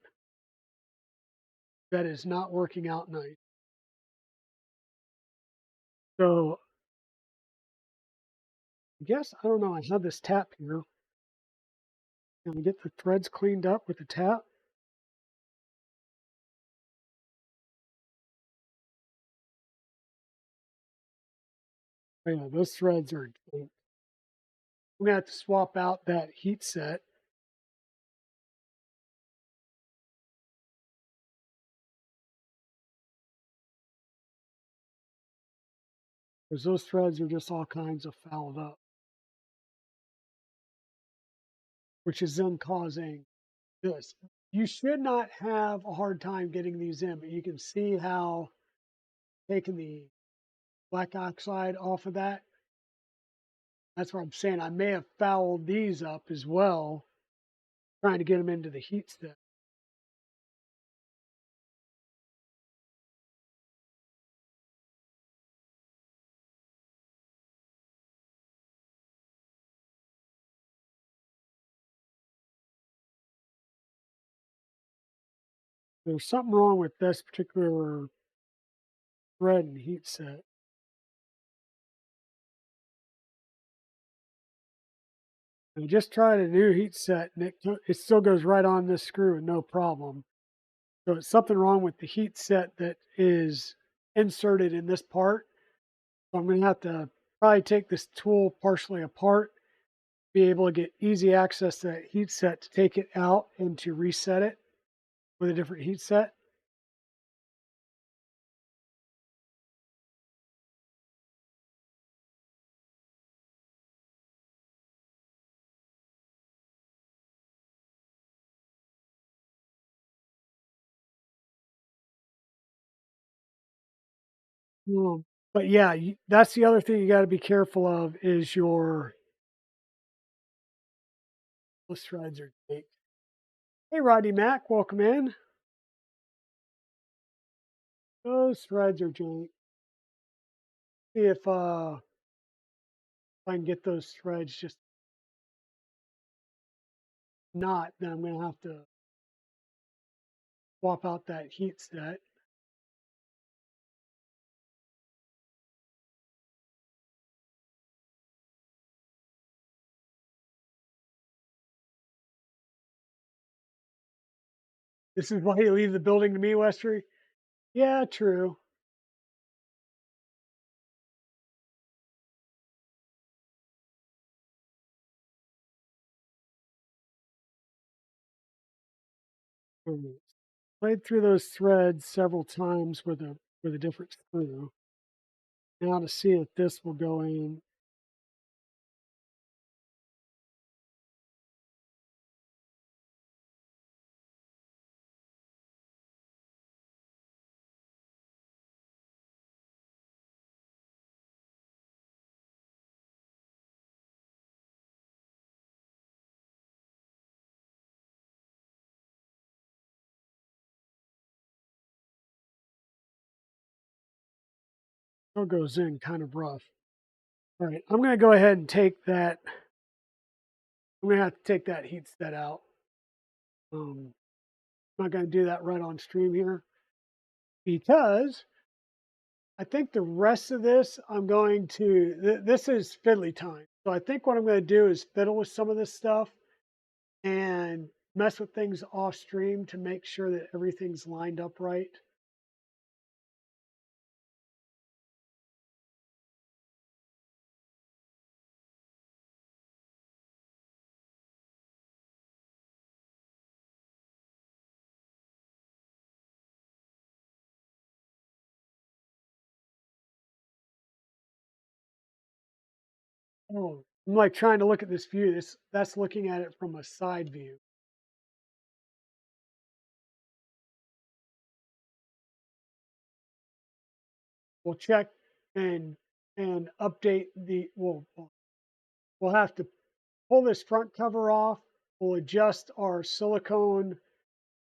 that is not working out nice. So I guess, I don't know, I have this tap here. Can we get the threads cleaned up with the tap? Oh, yeah, those threads are, I'm gonna have to swap out that heat set. Because those threads are just all kinds of fouled up, which is then causing this. You should not have a hard time getting these in, but you can see how taking the black oxide off of that, that's what I'm saying. I may have fouled these up as well, trying to get them into the heat set. There's something wrong with this particular thread and heat set. I just tried a new heat set and it still goes right on this screw with no problem. So it's something wrong with the heat set that is inserted in this part. So I'm going to have to probably take this tool partially apart, be able to get easy access to that heat set to take it out and to reset it with a different heat set. Mm. But yeah, that's the other thing you got to be careful of is your those threads are big. Hey, Roddy Mac, welcome in. Those threads are jank. See if I can get those threads just not, then I'm going to have to swap out that heat set. This is why you leave the building to me, Westry. Yeah, true. Mm. Played through those threads several times with a different screw. Now to see if this will go in. It goes in kind of rough. All right, I'm going to go ahead and take that. I'm going to have to take that heat set out. I'm not going to do that right on stream here because I think the rest of this I'm going to, this is fiddly time. So I think what I'm going to do is fiddle with some of this stuff and mess with things off stream to make sure that everything's lined up right. Oh, I'm like trying to look at this view. That's looking at it from a side view. We'll check and update the we'll have to pull this front cover off. We'll adjust our silicone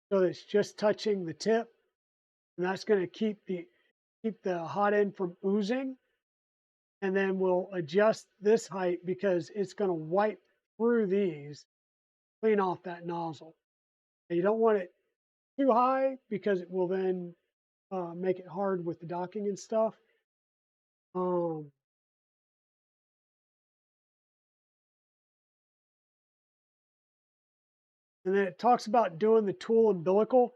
so it's just touching the tip, and that's going to keep the hot end from oozing. And then we'll adjust this height because it's going to wipe through these, clean off that nozzle. And you don't want it too high because it will then make it hard with the docking and stuff. Um, and then it talks about doing the tool umbilical.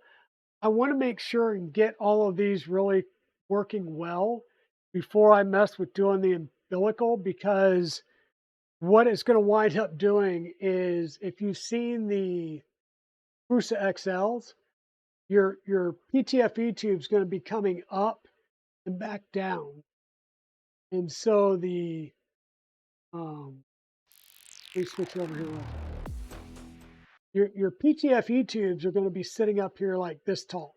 I want to make sure and get all of these really working well before I mess with doing the umbilical, because what it's going to wind up doing is, if you've seen the Prusa XLs, your PTFE tube is going to be coming up and back down. And so let me switch over here. Your PTFE tubes are going to be sitting up here like this tall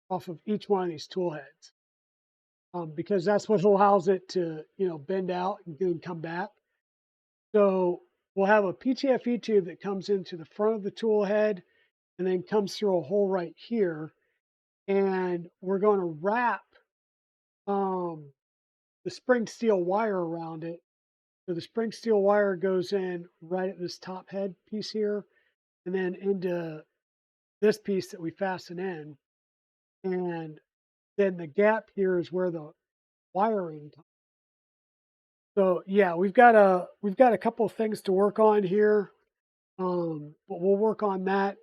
off of each one of these tool heads, because that's what allows it to, bend out and then come back. So we'll have a PTFE tube that comes into the front of the tool head and then comes through a hole right here. And we're going to wrap the spring steel wire around it. So the spring steel wire goes in right at this top head piece here, and then into this piece that we fasten in. And then the gap here is where the wiring comes. So yeah, we've got a couple of things to work on here, but we'll work on that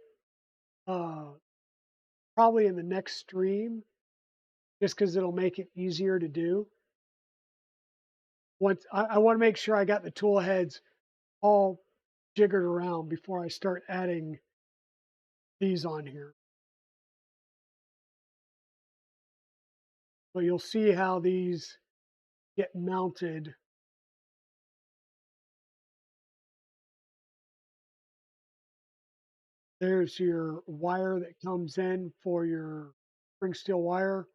probably in the next stream, just because it'll make it easier to do. Once I want to make sure I got the tool heads all jiggered around before I start adding these on here. But you'll see how these get mounted. There's your wire that comes in for your spring steel wire.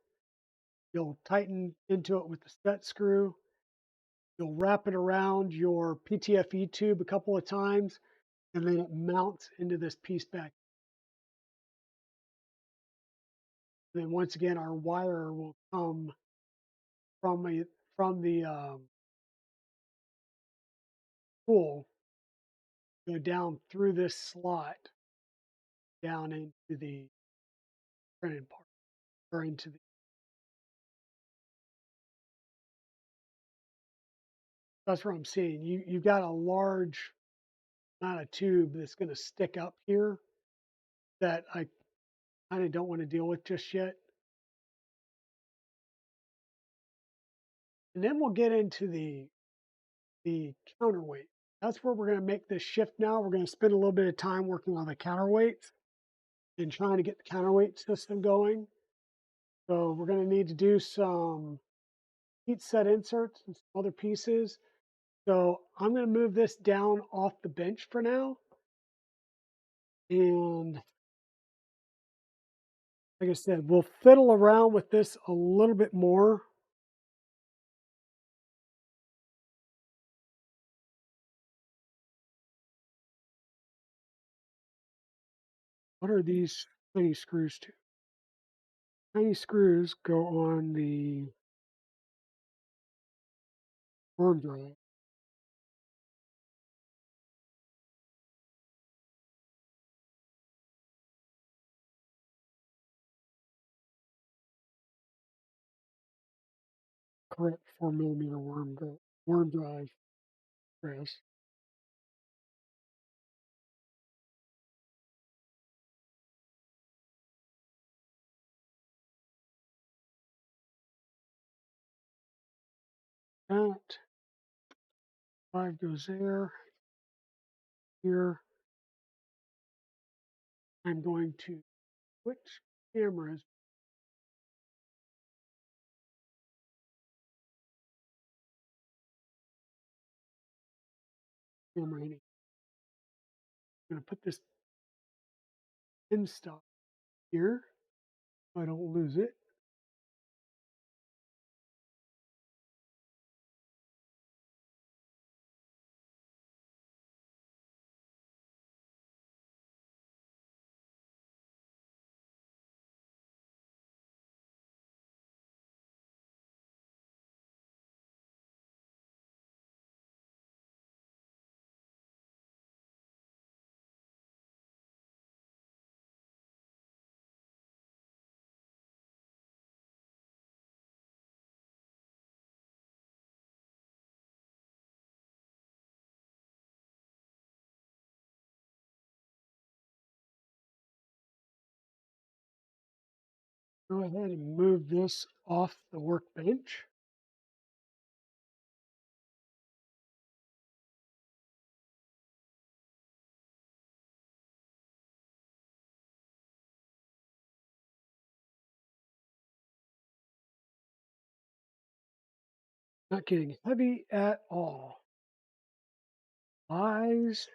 You'll tighten into it with the set screw. You'll wrap it around your PTFE tube a couple of times, and then it mounts into this piece back. And then once again, our wire will come from the spool, go down through this slot, down into the printed part, or into the. That's what I'm seeing. You've got a large amount of tube that's going to stick up here that I kind of don't want to deal with just yet. And then we'll get into the counterweight. That's where we're going to make this shift now. We're going to spend a little bit of time working on the counterweights and trying to get the counterweight system going. So we're going to need to do some heat set inserts and some other pieces. So I'm going to move this down off the bench for now. And like I said, we'll fiddle around with this a little bit more. What are these tiny screws to? Tiny screws go on the worm drive. Correct 4 mm worm drive press. That 5 goes there. Here, I'm going to switch cameras. Camera in. I'm going to put this in stock here so I don't lose it. Go ahead and move this off the workbench. Not getting heavy at all. Lies,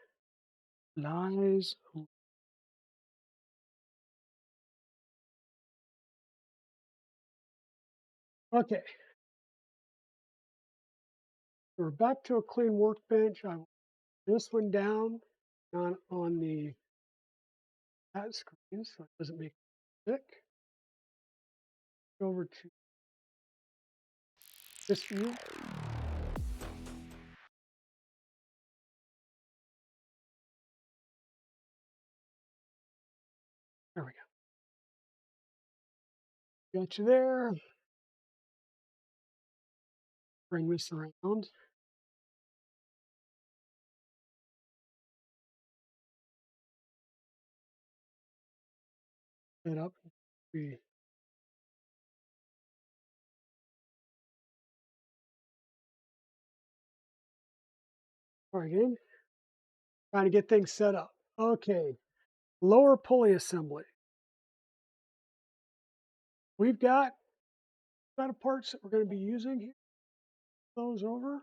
lies. Okay. We're back to a clean workbench. I will this one down on the hat screen so it doesn't make it thick. Go over to this view. There we go. Got you there. Bring this around. Set up We try again. Trying to get things set up. Okay, lower pulley assembly. We've got a set of parts that we're going to be using here. Those over.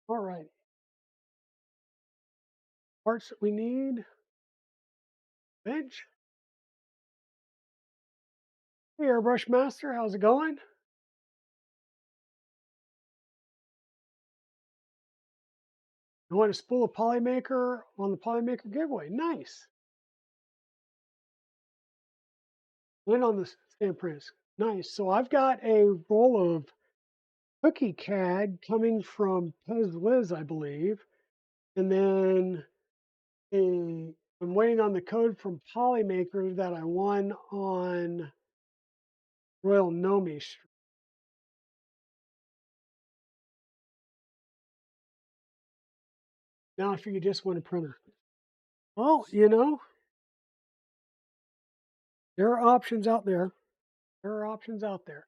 All right. Parts that we need. Bench. Hey, Airbrush Master, how's it going? You want a spool of Polymaker on the Polymaker giveaway? Nice. Went on the stamp prints. Nice. So I've got a roll of cookie CAD coming from Pez Liz, I believe. And then I'm waiting on the code from Polymaker that I won on Royal Nomish. Now if you could just win a printer. Well, there are options out there. There are options out there.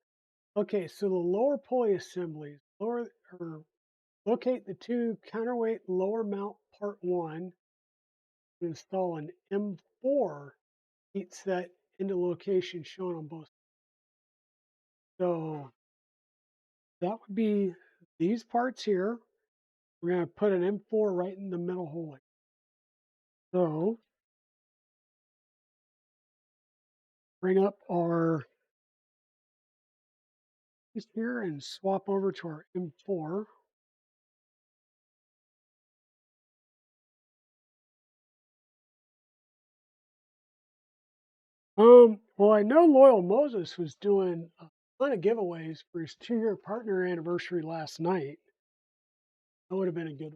Okay, so the lower pulley assemblies, locate the two counterweight lower mount part 1, install an M4 heat set into location shown on both. So that would be these parts here. We're going to put an M4 right in the middle hole. So bring up our piece here and swap over to our M4. Well, I know Loyal Moses was doing a ton of giveaways for his 2-year partner anniversary last night. That would have been a good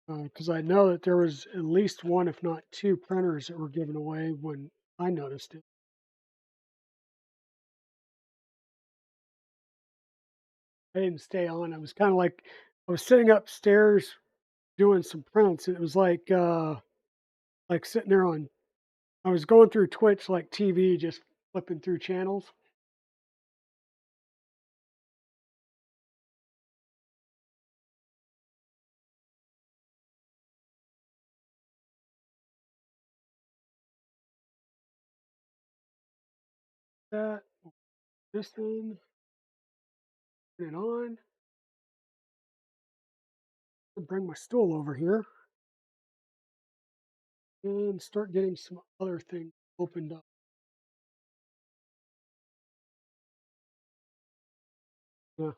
one. Because I know that there was at least one, if not two, printers that were given away when I noticed it. I didn't stay on. I was kind of like, I was sitting upstairs doing some prints, and it was like sitting there on. I was going through Twitch like TV, just flipping through channels. That this thing, turn it on. I'll bring my stool over here and start getting some other things opened up. Yeah.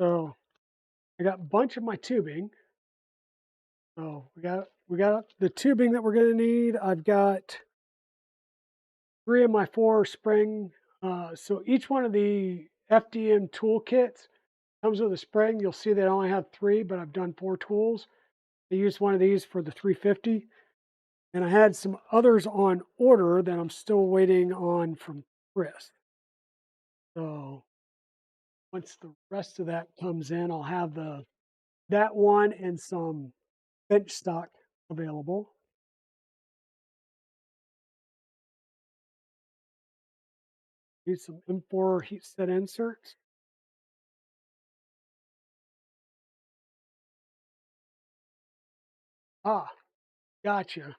So I got a bunch of my tubing. So we got the tubing that we're going to need. I've got 3 of my 4 spring. So each one of the FDM toolkits comes with a spring. You'll see that I only have 3, but I've done 4 tools. I used one of these for the 350. And I had some others on order that I'm still waiting on from Chris. So once the rest of that comes in, I'll have that one and some bench stock available. Need some M4 heat set inserts. Ah, gotcha.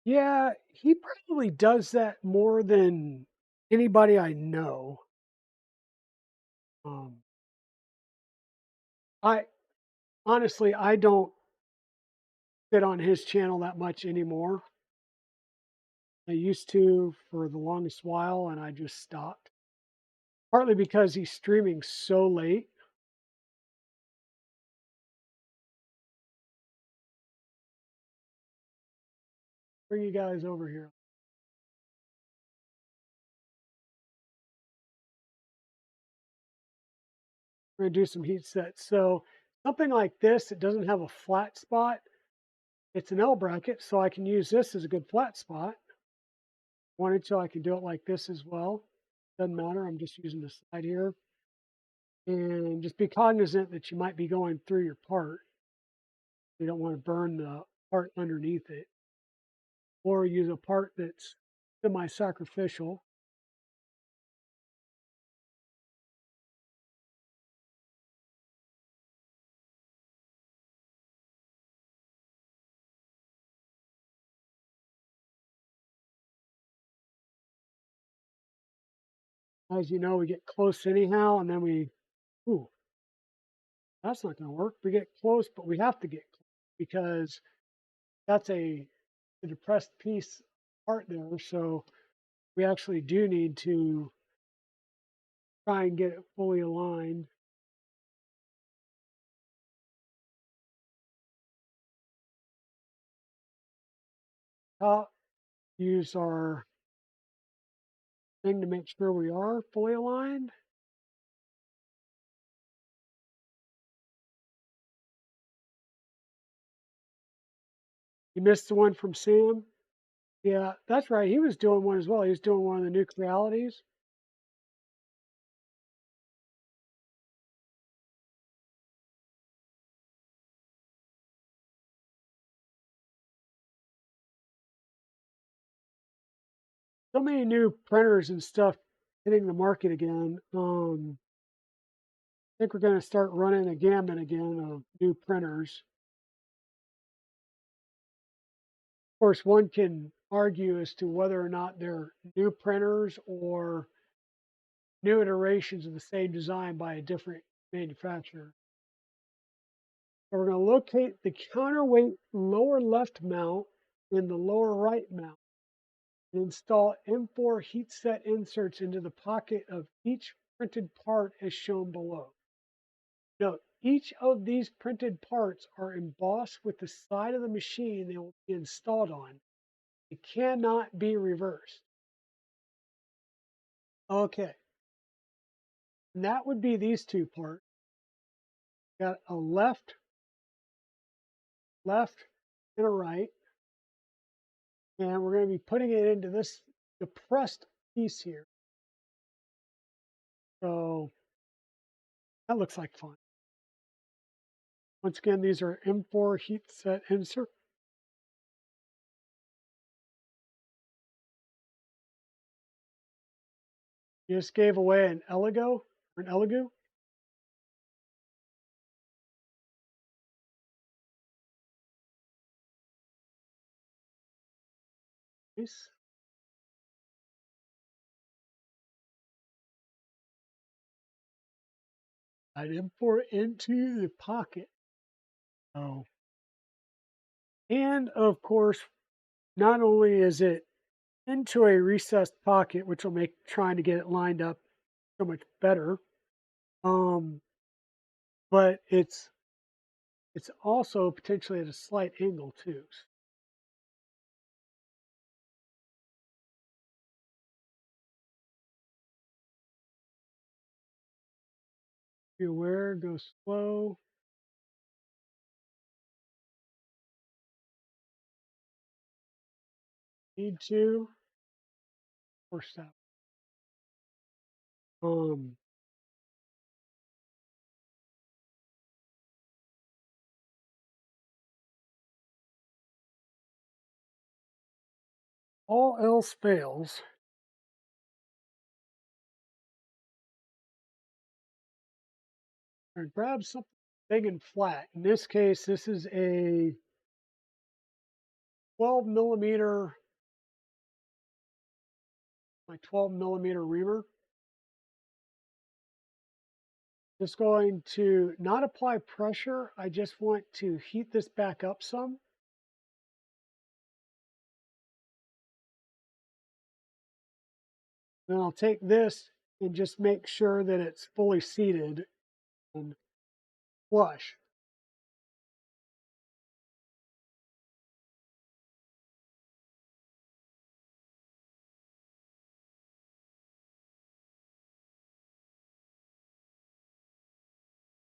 Yeah, he probably does that more than anybody I know. Um, I honestly, I don't sit on his channel that much anymore. I used to for the longest while, and I just stopped. Partly because he's streaming so late. bring you guys over here. We're going to do some heat sets. So something like this, it doesn't have a flat spot. It's an L bracket, so I can use this as a good flat spot. Wanted to, I can do it like this as well. Doesn't matter, I'm just using the side here. And just be cognizant that you might be going through your part. You don't want to burn the part underneath it. Or use a part that's semi-sacrificial. As you know, we get close anyhow, and then ooh, that's not going to work. We get close, but we have to get close because that's a depressed piece part there. So we actually do need to try and get it fully aligned. Top, use our thing to make sure we are fully aligned. You missed the one from Sam? Yeah, that's right. He was doing one as well. He was doing one of the nuclearities. So many new printers and stuff hitting the market again. I think we're going to start running a gamut again of new printers. Of course, one can argue as to whether or not they're new printers or new iterations of the same design by a different manufacturer. So we're going to locate the counterweight lower left mount in the lower right mount and install M4 heatset inserts into the pocket of each printed part as shown below. Note, each of these printed parts are embossed with the side of the machine they will be installed on. It cannot be reversed. Okay, and that would be these two parts. Got a left, and a right. And we're going to be putting it into this depressed piece here. So that looks like fun. Once again, these are M4 heat set insert. You just gave away an Elegoo. Nice. I'd import into the pocket. Oh. And of course, not only is it into a recessed pocket, which will make trying to get it lined up so much better, but it's also potentially at a slight angle too. Be aware, go slow. Need to, or stop. Um, all else fails. And grab something big and flat. In this case, this is a 12 millimeter, my 12 millimeter reamer. Just going to not apply pressure. I just want to heat this back up some. Then I'll take this and just make sure that it's fully seated and flush.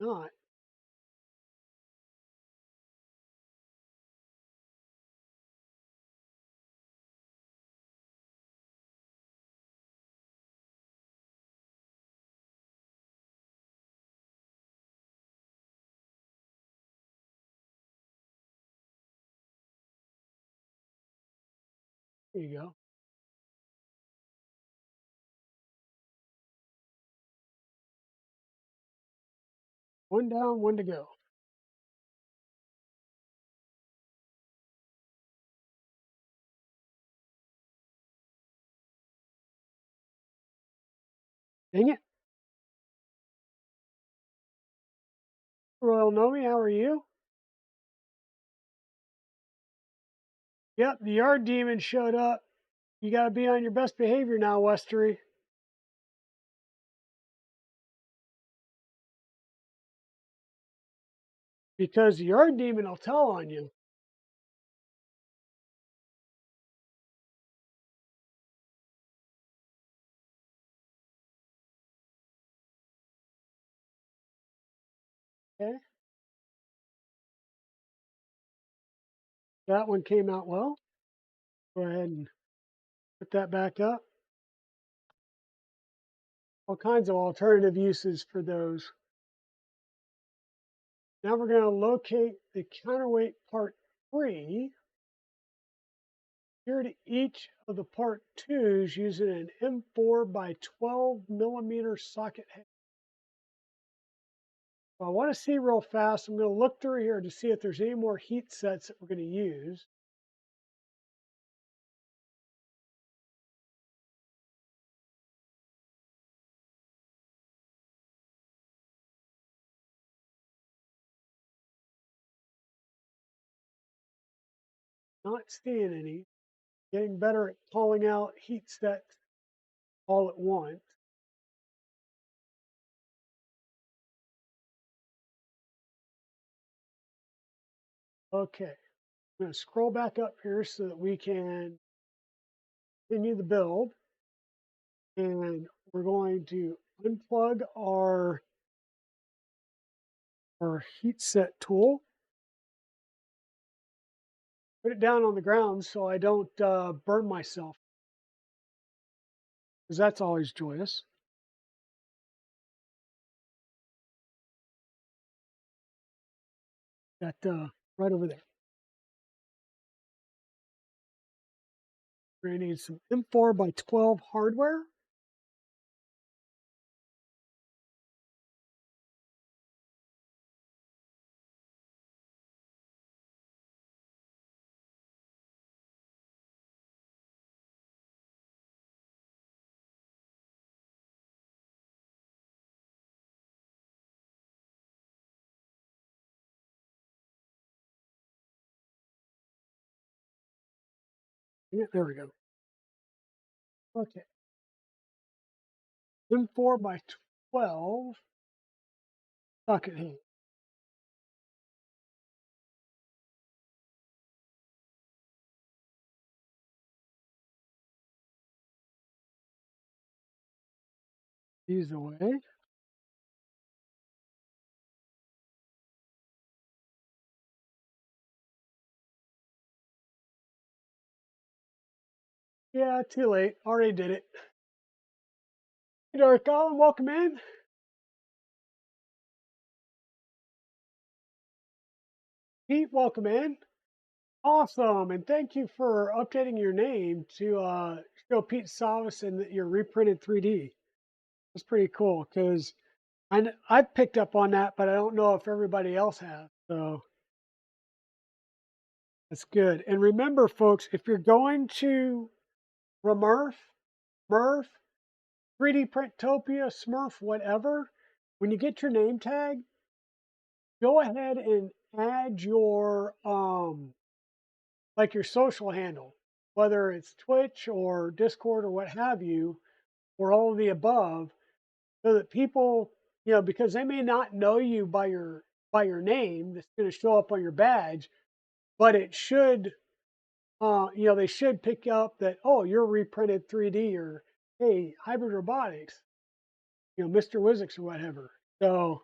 not. There you go. One down, one to go. Dang it. Royal Nomi, how are you? Yep, the yard demon showed up. You got to be on your best behavior now, Westery, because the yard demon will tell on you. Okay, that one came out well. Go ahead and put that back up. All kinds of alternative uses for those. Now we're going to locate the counterweight part 3. Here to each of the part 2s using an M4 by 12 millimeter socket head. So I want to see real fast. I'm going to look through here to see if there's any more heat sets that we're going to use. Not seeing any. Getting better at calling out heat sets all at once. Okay, I'm going to scroll back up here so that we can continue the build. And we're going to unplug our heat set tool. Put it down on the ground so I don't burn myself, because that's always joyous. That right over there. We're going to need some M4 by 12 hardware. Yeah, there we go. Okay. M4 by 12 socket head. These away. Yeah, too late. Already did it. Hey, Dark Colin, welcome in. Pete, welcome in. Awesome, and thank you for updating your name to show Pete Salas and your reprinted 3D. That's pretty cool because I picked up on that, but I don't know if everybody else has. So that's good. And remember, folks, if you're going to Remurf, Murph, 3D Printopia, Smurf, whatever, when you get your name tag, go ahead and add your like your social handle, whether it's Twitch or Discord or what have you, or all of the above, so that people, because they may not know you by your name that's going to show up on your badge, but it should, they should pick up that, oh, you're reprinted 3D, or hey, hybrid robotics, Mr. Wizix or whatever. So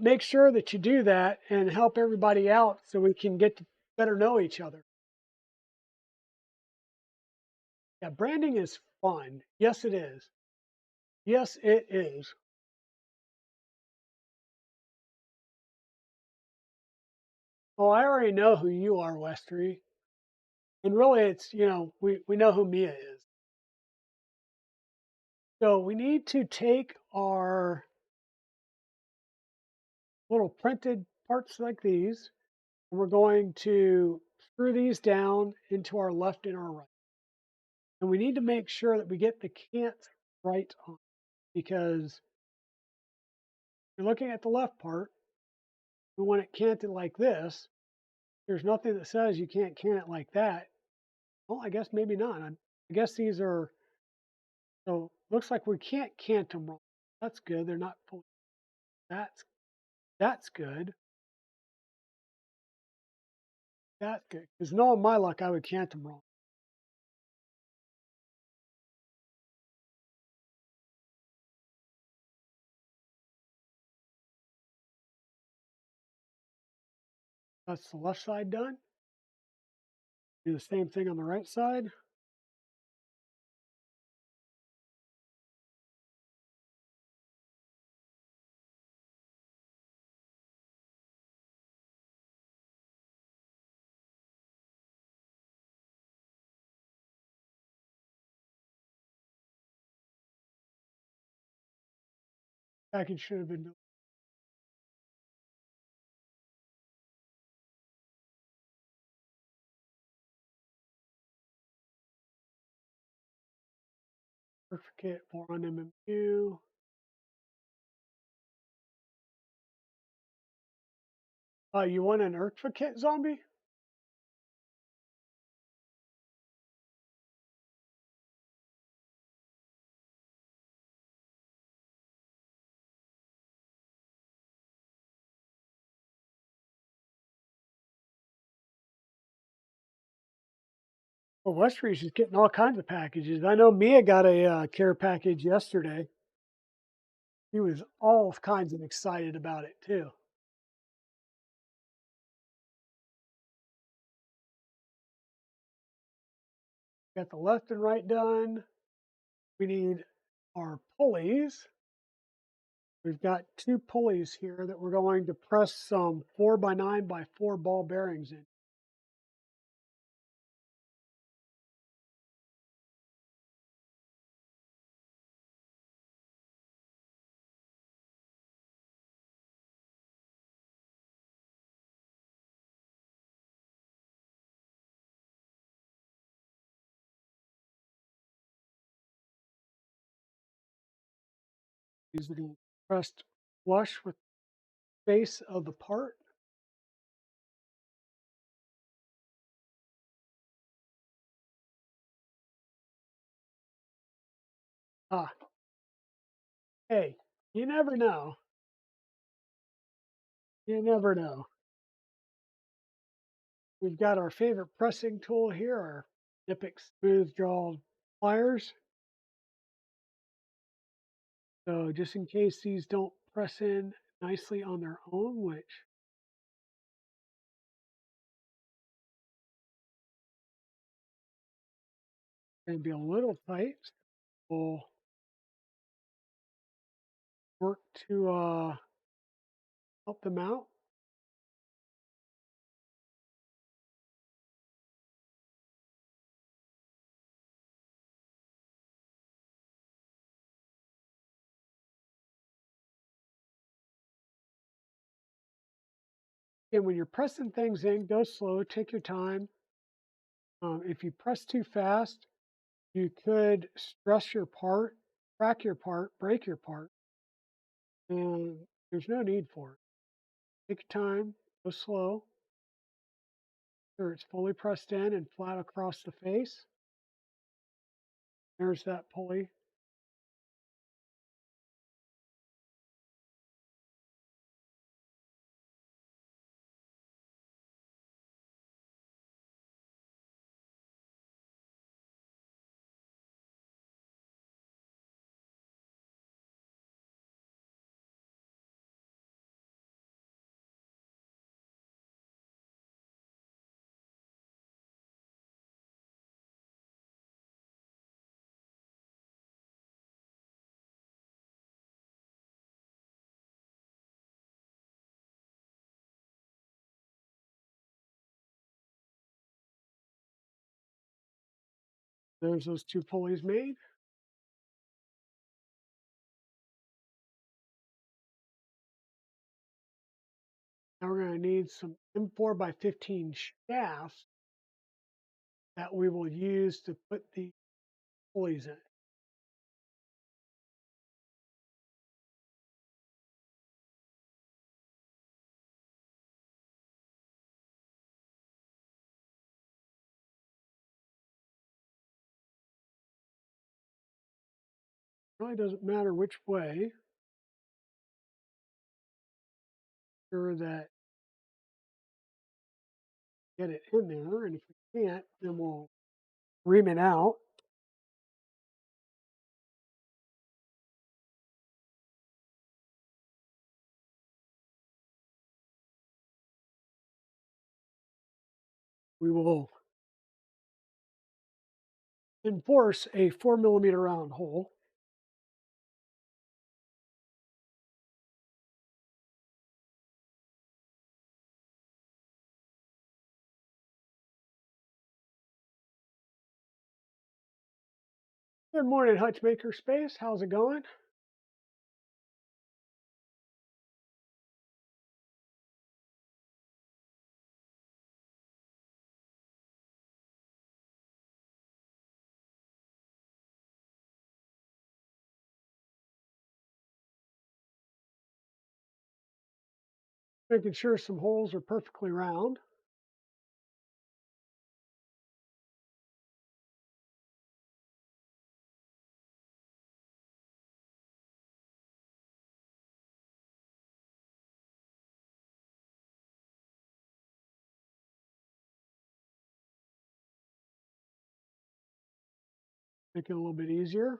make sure that you do that and help everybody out so we can get to better know each other. Yeah, branding is fun. Yes, it is. Yes, it is. Oh, I already know who you are, Westry. And really, it's, we know who Mia is. So we need to take our little printed parts like these, and we're going to screw these down into our left and our right. And we need to make sure that we get the cant right on, because you're looking at the left part, we want it canted like this. There's nothing that says you can't cant it like that. Well, I guess maybe not. I guess these are, so looks like we can't cant them wrong. That's good. They're not full. That's that's good. That's good. Because knowing my luck, I would cant them wrong. That's the left side done. Do the same thing on the right side. Package should have been certificate for on MMU. You want an certificate, zombie? Well, Westreach is getting all kinds of packages. I know Mia got a care package yesterday. He was all kinds of excited about it too. Got the left and right done. We need our pulleys. We've got two pulleys here that we're going to press some 4x9x4 ball bearings in. These are going to be pressed flush with the base of the part. Ah, hey, you never know. You never know. We've got our favorite pressing tool here, our Nipic smooth jaw pliers. So just in case these don't press in nicely on their own, which can be a little tight, we'll work to help them out. And when you're pressing things in, go slow, take your time. If you press too fast, you could stress your part, crack your part, break your part, and there's no need for it. Take your time, go slow. Sure, it's fully pressed in and flat across the face. There's that pulley. There's those two pulleys made. Now we're going to need some M4 by 15 shafts that we will use to put the pulleys in. It really doesn't matter which way. Sure that get it in there, and if we can't, then we'll ream it out. We will enforce a 4 mm round hole. Good morning, Hutch Makerspace. How's it going? Making sure some holes are perfectly round. Make it a little bit easier.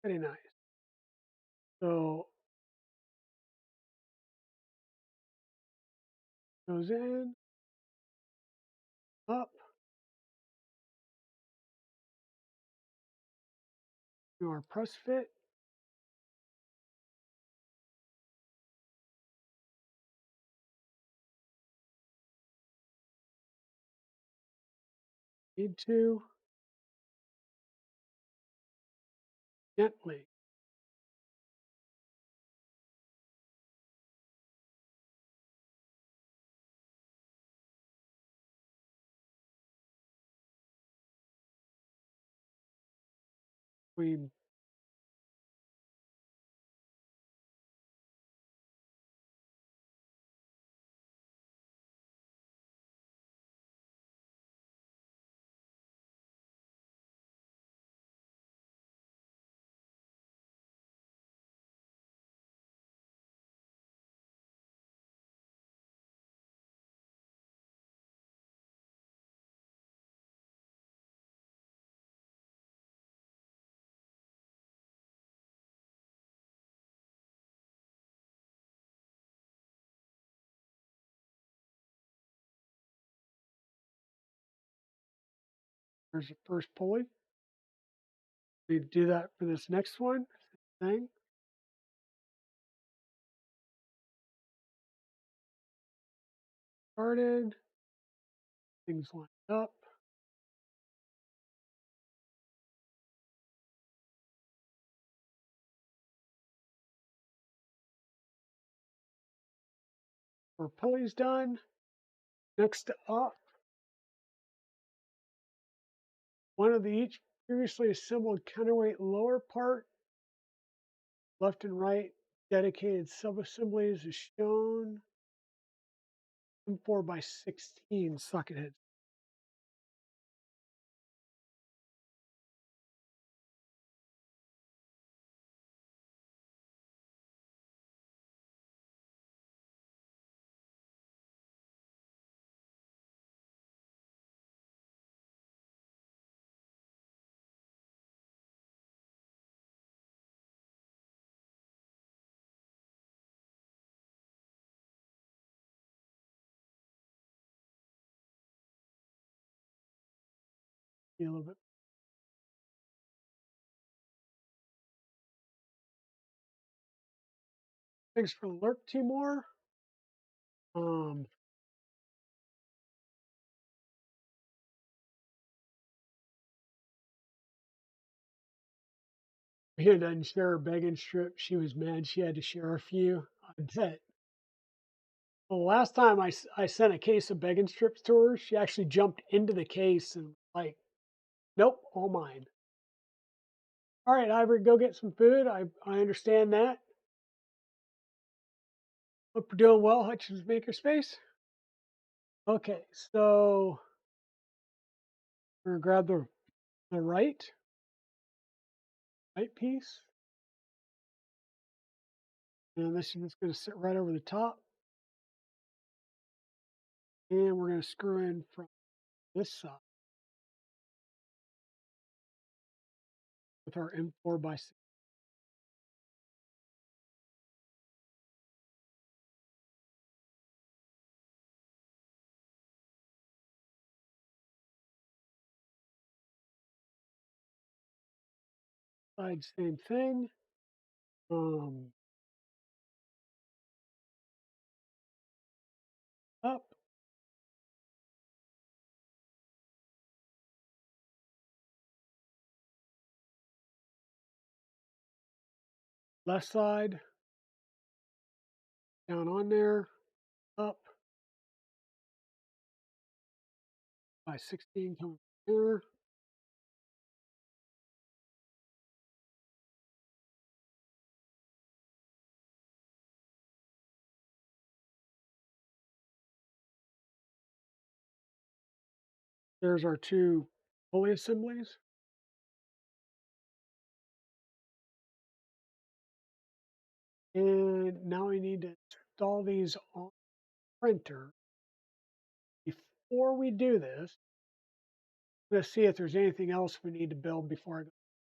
Very nice. So goes in, up, do our press fit. Need to gently. We There's the first pulley. We do that for this next one. Thing. Started. Things lined up. Our pulley's done. Next up, one of the each previously assembled counterweight lower part, left and right dedicated sub-assemblies is shown. M4 by 16 socket heads. A little bit. Thanks for the alert, Timor. Here doesn't share her begging strip. She was mad she had to share a few. I bet. Well, the last time I sent a case of begging strips to her, she actually jumped into the case and like, nope, all mine. All right, Ivory, go get some food. I understand that. Hope you're doing well, Hutchins Makerspace. Okay, so we're gonna grab the right piece, and this is just gonna sit right over the top, and we're gonna screw in from this side with our M4 by 6 side, same thing. Um, Up, left side, down on there, up by 16 coming from there. There's our two pulley assemblies. And now we need to install these on the printer. Before we do this, let's see if there's anything else we need to build before I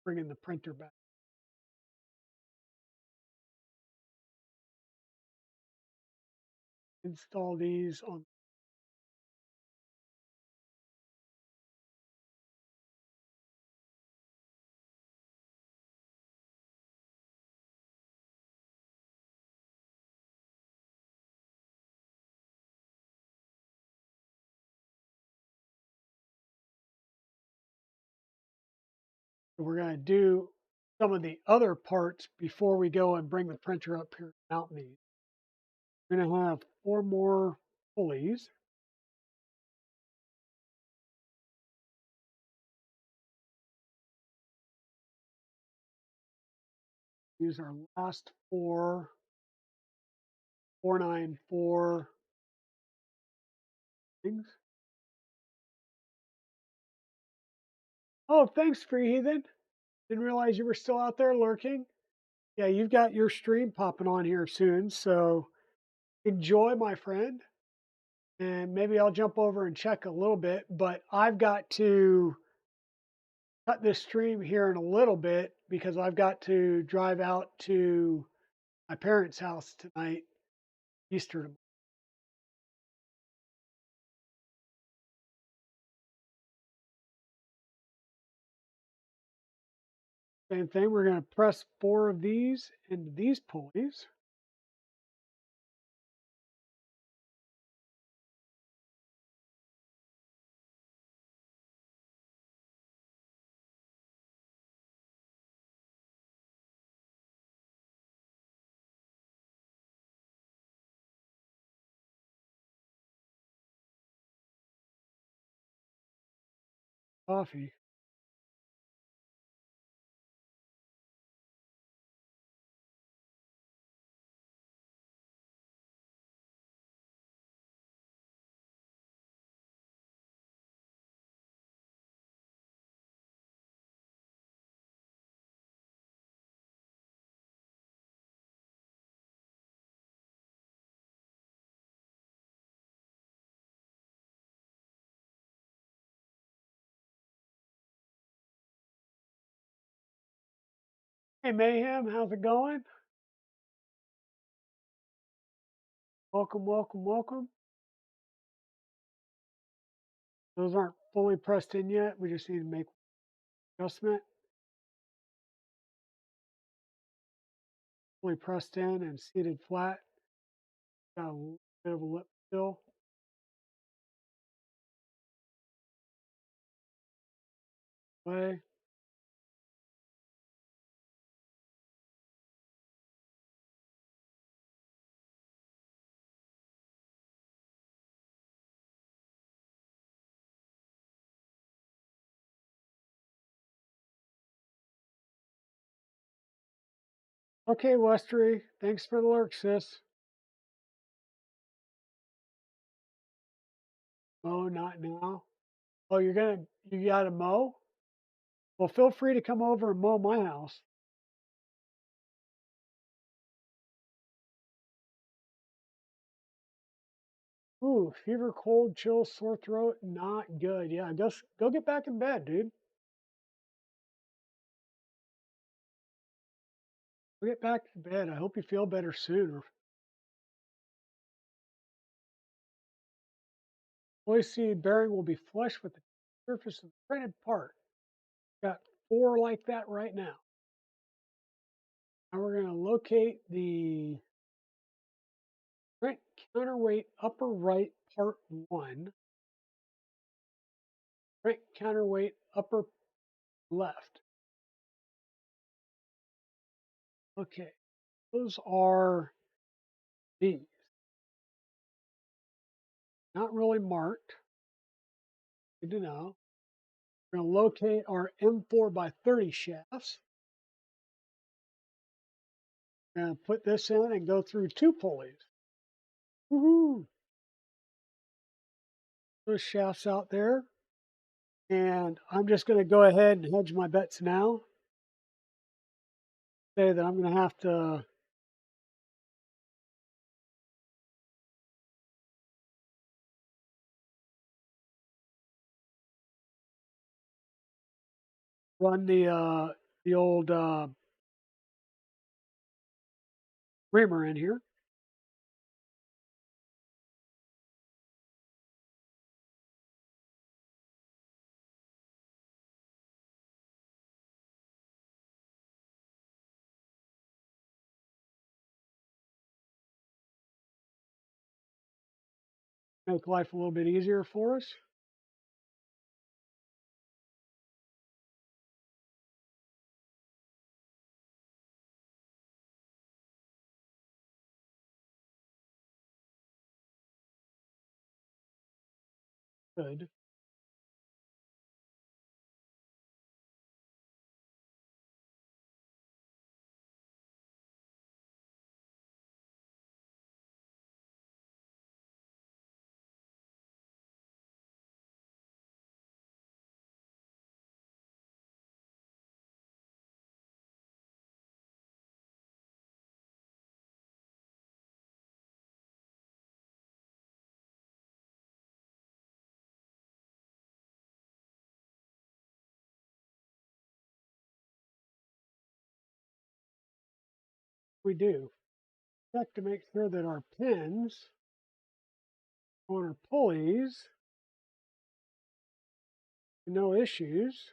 bring in the printer back. Install these on. We're going to do some of the other parts before we go and bring the printer up here and mount these. We're going to have 4 more pulleys. Use our last 4, 494 things. Oh, thanks, Free Heathen. Didn't realize you were still out there lurking. Yeah, you've got your stream popping on here soon, so enjoy, my friend. And maybe I'll jump over and check a little bit, but I've got to cut this stream here in a little bit because I've got to drive out to my parents' house tonight, Easter. Same thing, we're going to press 4 of these into these pulleys. Coffee. Hey, Mayhem, how's it going? Welcome, welcome, welcome. Those aren't fully pressed in yet. We just need to make adjustment. Fully pressed in and seated flat. Got a little bit of a lip still. Way. Okay, Westery, thanks for the lurk, sis. Oh, not now. Oh, you got to mow? Well, feel free to come over and mow my house. Ooh, fever, cold, chill, sore throat, not good. Yeah, just go get back in bed, dude. Go get back to bed. I hope you feel better sooner. OC bearing will be flush with the surface of the printed part. Got 4 like that right now. Now we're going to locate the print counterweight upper right part 1, print counterweight upper left. Okay, those are these. Not really marked. Good to know. We're going to locate our M4 by 30 shafts. We're going to put this in and go through 2 pulleys. Woohoo! Those shafts out there. And I'm just going to go ahead and hedge my bets now. Say that I'm going to have to run the old reamer in here. Make life a little bit easier for us. Good. We do. Check to make sure that our pins on our pulleys, no issues.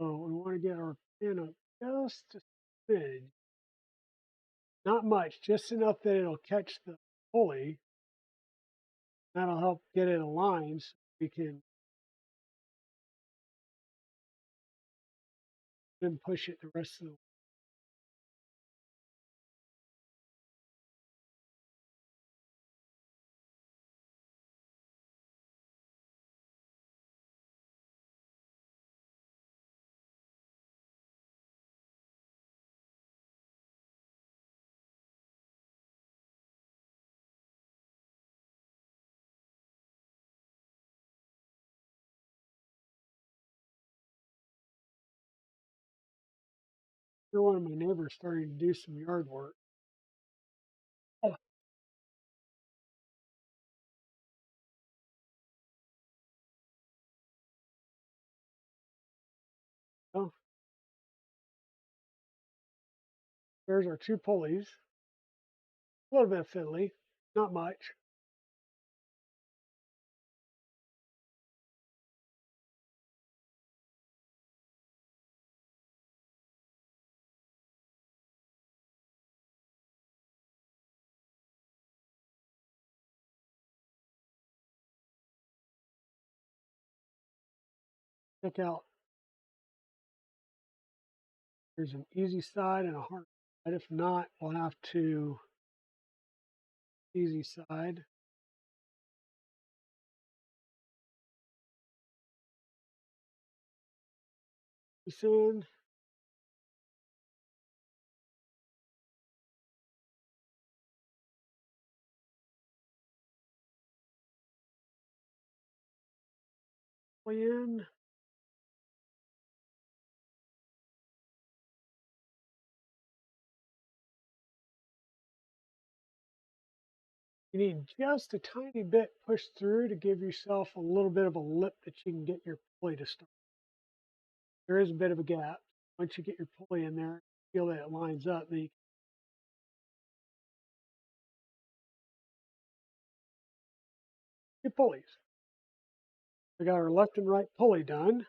So we want to get our pin up just a smidge. Not much, just enough that it'll catch the pulley. That'll help get it aligned so we can then push it the rest of the way. Here, one of my neighbors starting to do some yard work. Oh, well, there's our 2 pulleys. A little bit of fiddly, not much. check out. There's an easy side and a hard side. If not, we'll have to easy side. This in. In. You need just a tiny bit pushed through to give yourself a little bit of a lip that you can get your pulley to start. There is a bit of a gap. Once you get your pulley in there, feel that it lines up, then you get pulleys. We got our left and right pulley done.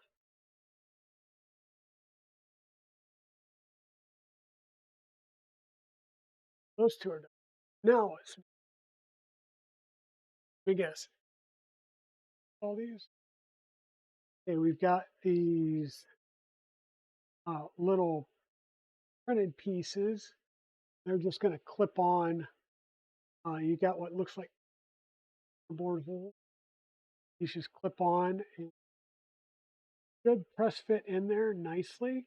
Those two are done. Now let's let me guess. All these. Okay, we've got these little printed pieces. They're just going to clip on. You got what looks like a board hole. These just clip on and good press fit in there nicely.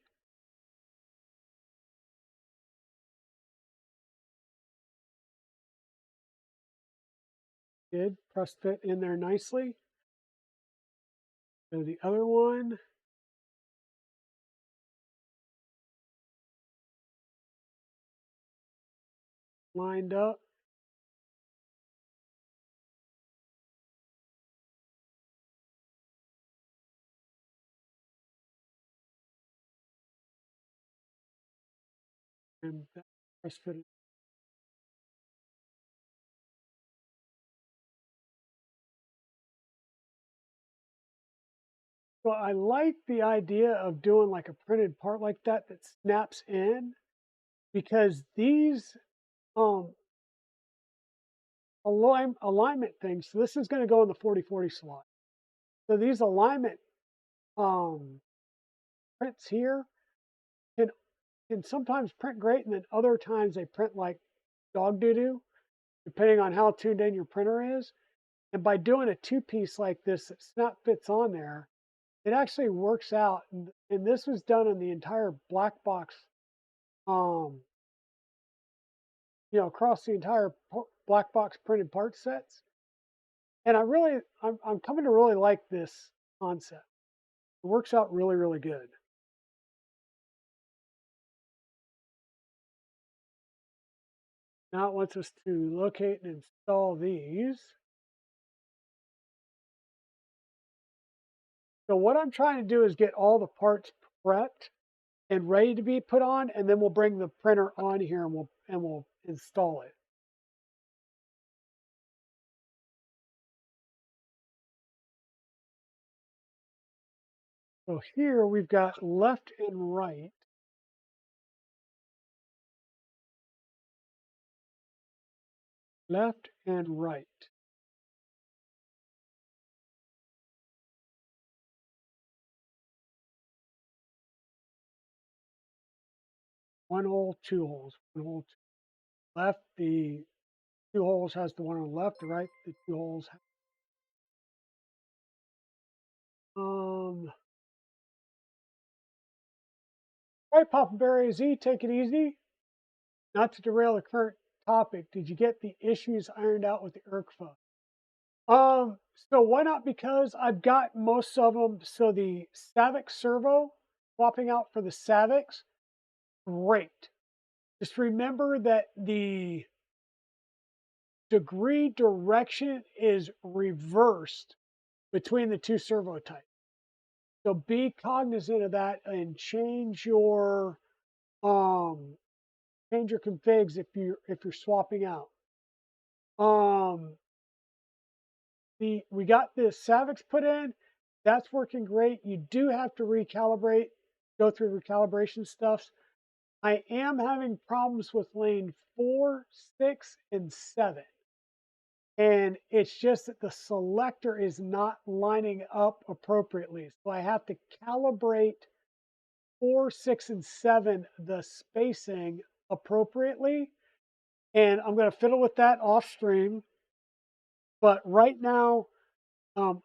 Good press fit in there nicely. So the other one. Lined up. And that press fit. So I like the idea of doing like a printed part like that that snaps in, because these um, alignment things, so this is going to go in the 40/40 slot. So these alignment um, prints here can sometimes print great, and then other times they print like dog doo-doo, depending on how tuned in your printer is. And by doing a two-piece like this that snap fits on there, it actually works out. And this was done in the entire Blackbox, um, across the entire Blackbox printed part sets. And I'm coming to really like this concept. It works out really, really good. Now it wants us to locate and install these. So what I'm trying to do is get all the parts prepped and ready to be put on, and then we'll bring the printer on here and we'll install it. So here we've got left and right. Left and right. One hole, two holes, one hole, two. Left, the two holes has the one on the left, the right, the two holes. Right, Papa Bear Z, take it easy. Not to derail the current topic, did you get the issues ironed out with the IRCFA? So why not? Because I've got most of them. So the Savix servo, swapping out for the Savix, great. Just remember that the degree direction is reversed between the two servo types. So be cognizant of that and change your configs if you're swapping out. We got the Savix put in. That's working great. You do have to recalibrate, go through recalibration stuff. I am having problems with lane 4, 6, and 7. and it's just that the selector is not lining up appropriately. So I have to calibrate 4, 6, and 7, the spacing appropriately. And I'm going to fiddle with that off stream. But right now,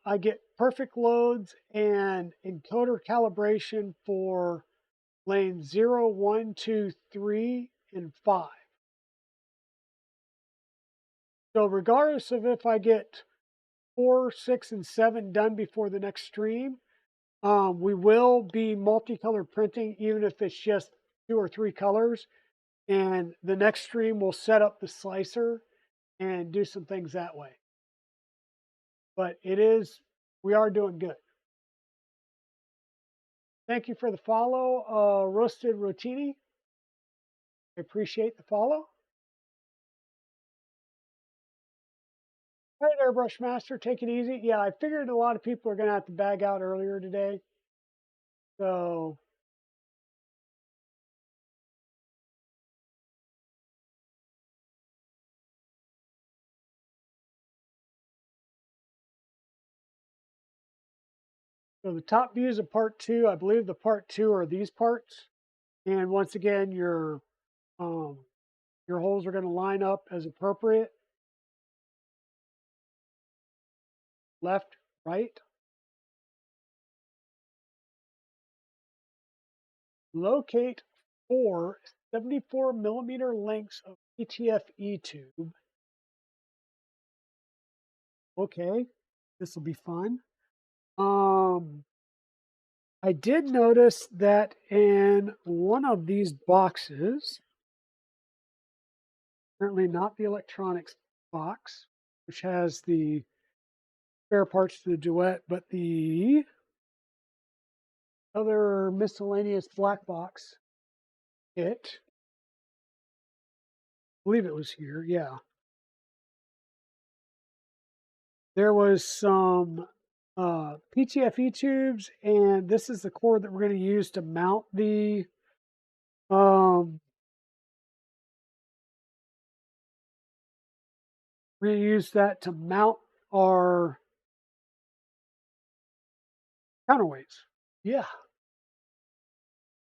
I get perfect loads and encoder calibration for lane 0, 1, 2, 3, and 5. So regardless of if I get 4, 6, and 7 done before the next stream, we will be multicolor printing, even if it's just 2 or 3 colors. And the next stream will set up the slicer and do some things that way. But we are doing good. Thank you for the follow, Roasted Rotini. I appreciate the follow. All right, Airbrush Master, take it easy. Yeah, I figured a lot of people are going to have to bag out earlier today. So the top views of part 2, I believe the part 2 are these parts. And once again, your holes are going to line up as appropriate. Left, right. Locate 4 74 millimeter lengths of PTFE tube. Okay, this will be fun. I did notice that in one of these boxes, certainly not the electronics box, which has the spare parts to the Duet, but the other miscellaneous black box kit, I believe it was here, yeah. There was some PTFE tubes, and this is the cord that we're going to use to mount the we're going to use that to mount our counterweights. Yeah.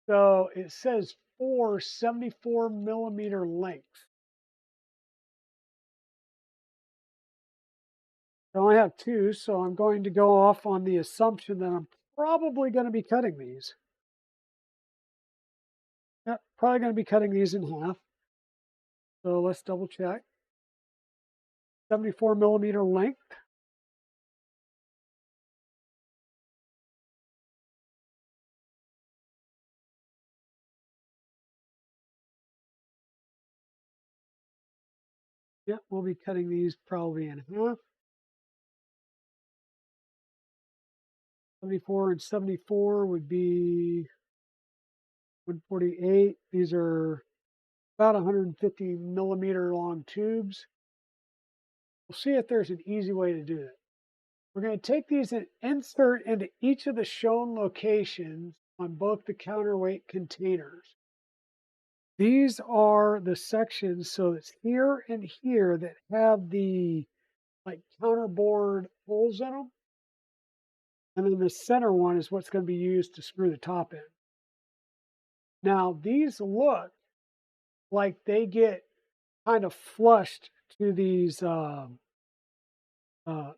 So it says 4 74 millimeter lengths. I only have 2, so I'm going to go off on the assumption that I'm probably going to be cutting these. Yeah, probably going to be cutting these in half. So let's double check. 74 millimeter length. Yeah, we'll be cutting these probably in half. 74 and 74 would be 148. These are about 150 millimeter long tubes. We'll see if there's an easy way to do it. We're going to take these and insert into each of the shown locations on both the counterweight containers. These are the sections, so it's here and here, that have the like counterboard holes in them. And then the center one is what's going to be used to screw the top in. Now, these look like they get kind of flushed to these the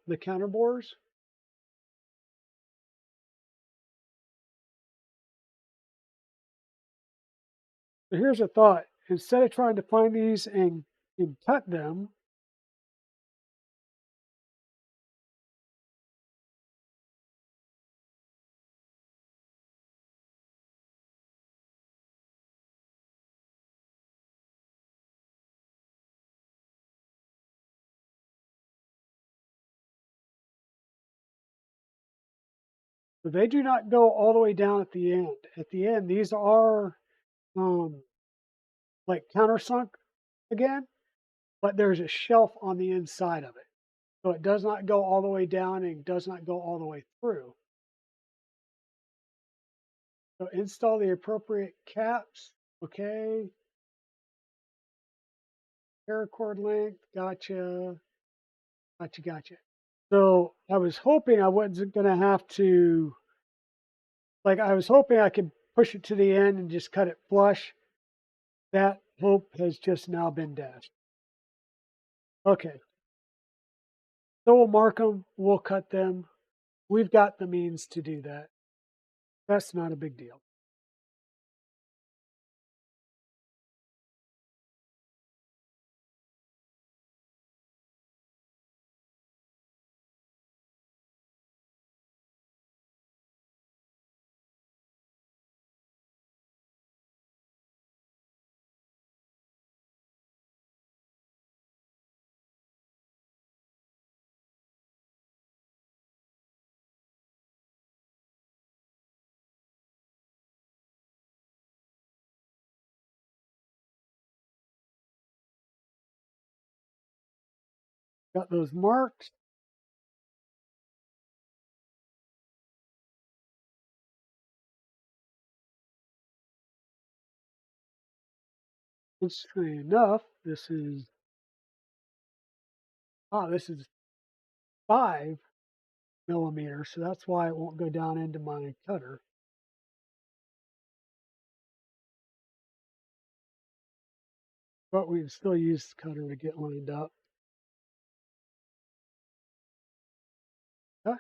counterbores. So here's a thought. Instead of trying to find these and cut them, so they do not go all the way down at the end. At the end, these are like countersunk again, but there's a shelf on the inside of it. So it does not go all the way down and does not go all the way through. So install the appropriate caps. Okay. Paracord length, gotcha. Gotcha, gotcha. So I was hoping I wasn't going to have to, like, I was hoping I could push it to the end and just cut it flush. That hope has just now been dashed. Okay, so we'll mark them, we'll cut them. We've got the means to do that. That's not a big deal. Got those marked. Interestingly enough, this is 5 millimeters, so that's why it won't go down into my cutter. But we can still use the cutter to get lined up. Okay,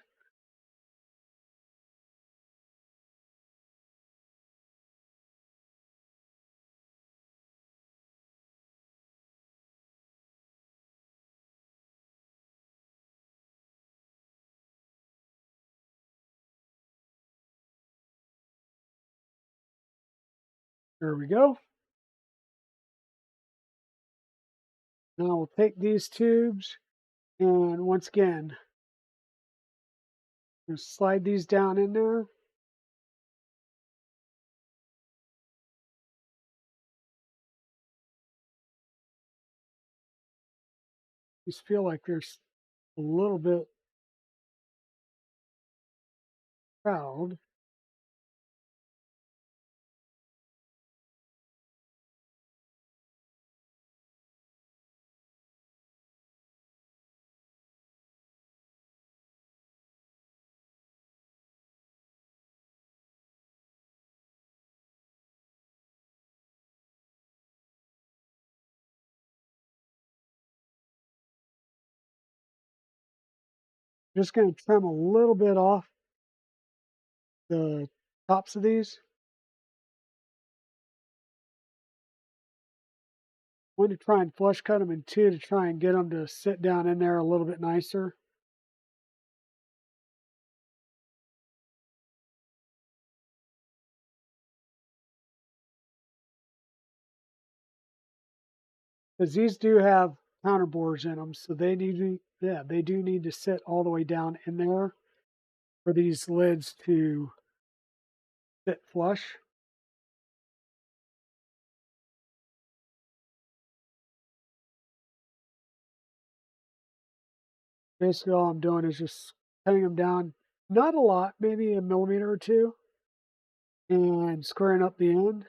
there we go. Now we'll take these tubes and once again, just slide these down in there. Just feel like there's a little bit proud. Just going to trim a little bit off the tops of these. One to try and flush cut them, and two to try and get them to sit down in there a little bit nicer. Because these do have counter bores in them, so they do need to sit all the way down in there for these lids to sit flush. Basically, all I'm doing is just cutting them down, not a lot, maybe a millimeter or two, and squaring up the end.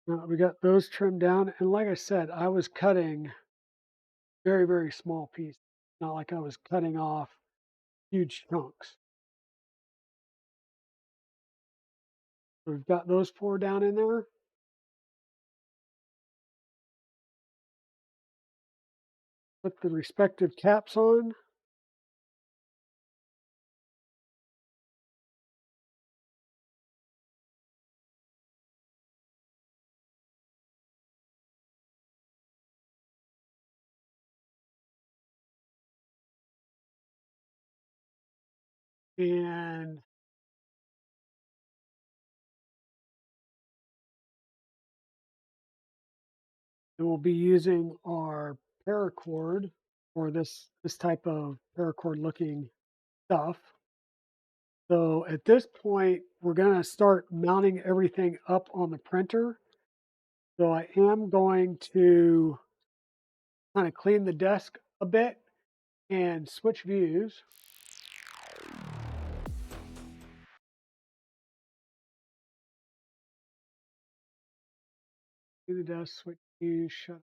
Now we got those trimmed down, and like I said, I was cutting very, very small pieces, not like I was cutting off huge chunks. So we've got those 4 down in there. Put the respective caps on. And then we'll be using our paracord for this type of paracord looking stuff. So at this point, we're going to start mounting everything up on the printer. So I am going to kind of clean the desk a bit and switch views. Do the desk, switch views, shut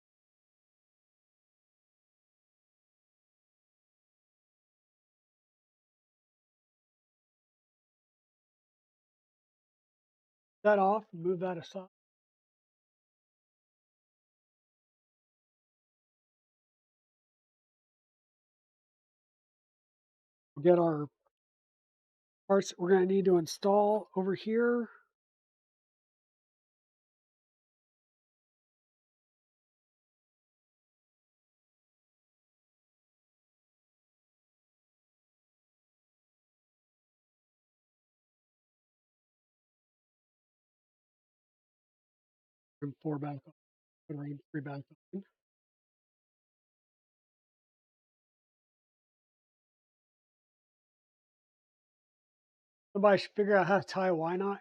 that off, move that aside. We'll get our parts that we're going to need to install over here. And 4 back up, put range 3 back up. Somebody should figure out how to tie a Y knot.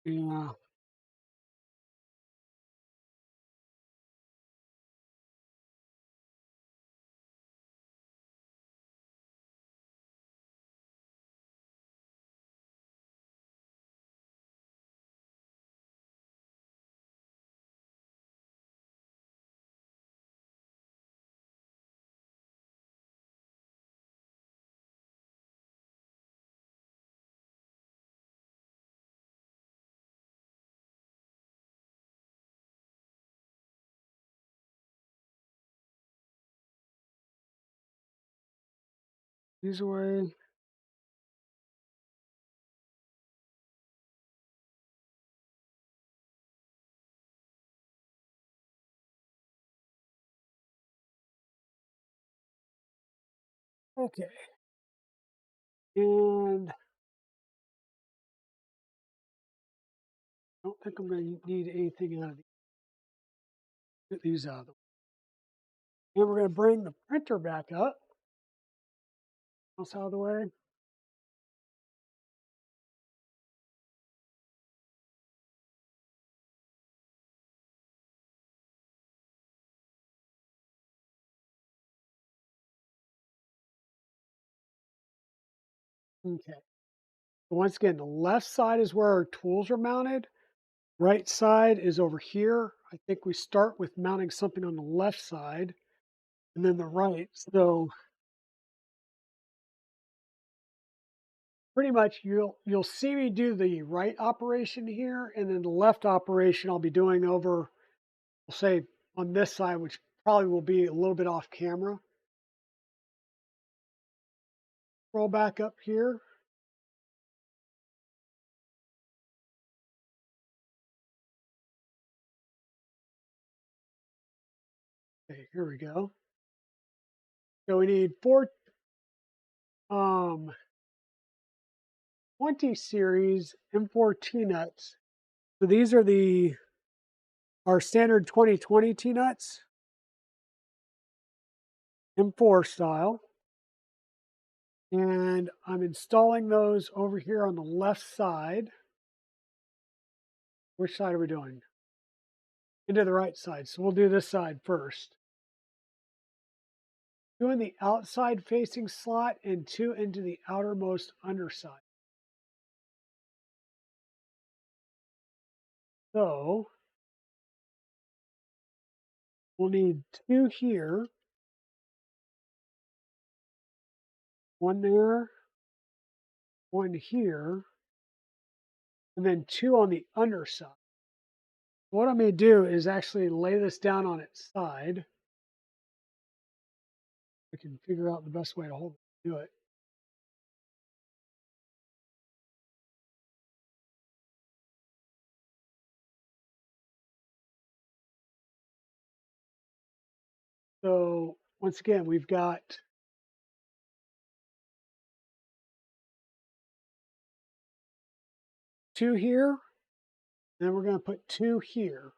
Yeah. These away. Okay. And I don't think I'm going to need anything out of these. Get these out of the way. And we're going to bring the printer back up. Mouse out of the way. Okay. Once again, the left side is where our tools are mounted. Right side is over here. I think we start with mounting something on the left side and then the right. So pretty much you'll see me do the right operation here, and then the left operation I'll be doing over, we'll say on this side, which probably will be a little bit off camera. Roll back up here. Okay, here we go. So we need 4 20 series M4 T-nuts. So these are our standard 2020 T-nuts, M4 style. And I'm installing those over here on the left side. Which side are we doing? Into the right side. So we'll do this side first. 2 in the outside facing slot and 2 into the outermost underside. So we'll need 2 here, 1 there, one here, and then 2 on the underside. What I'm going to do is actually lay this down on its side. I can figure out the best way to do it. So once again, we've got 2 here, and then we're going to put 2 here.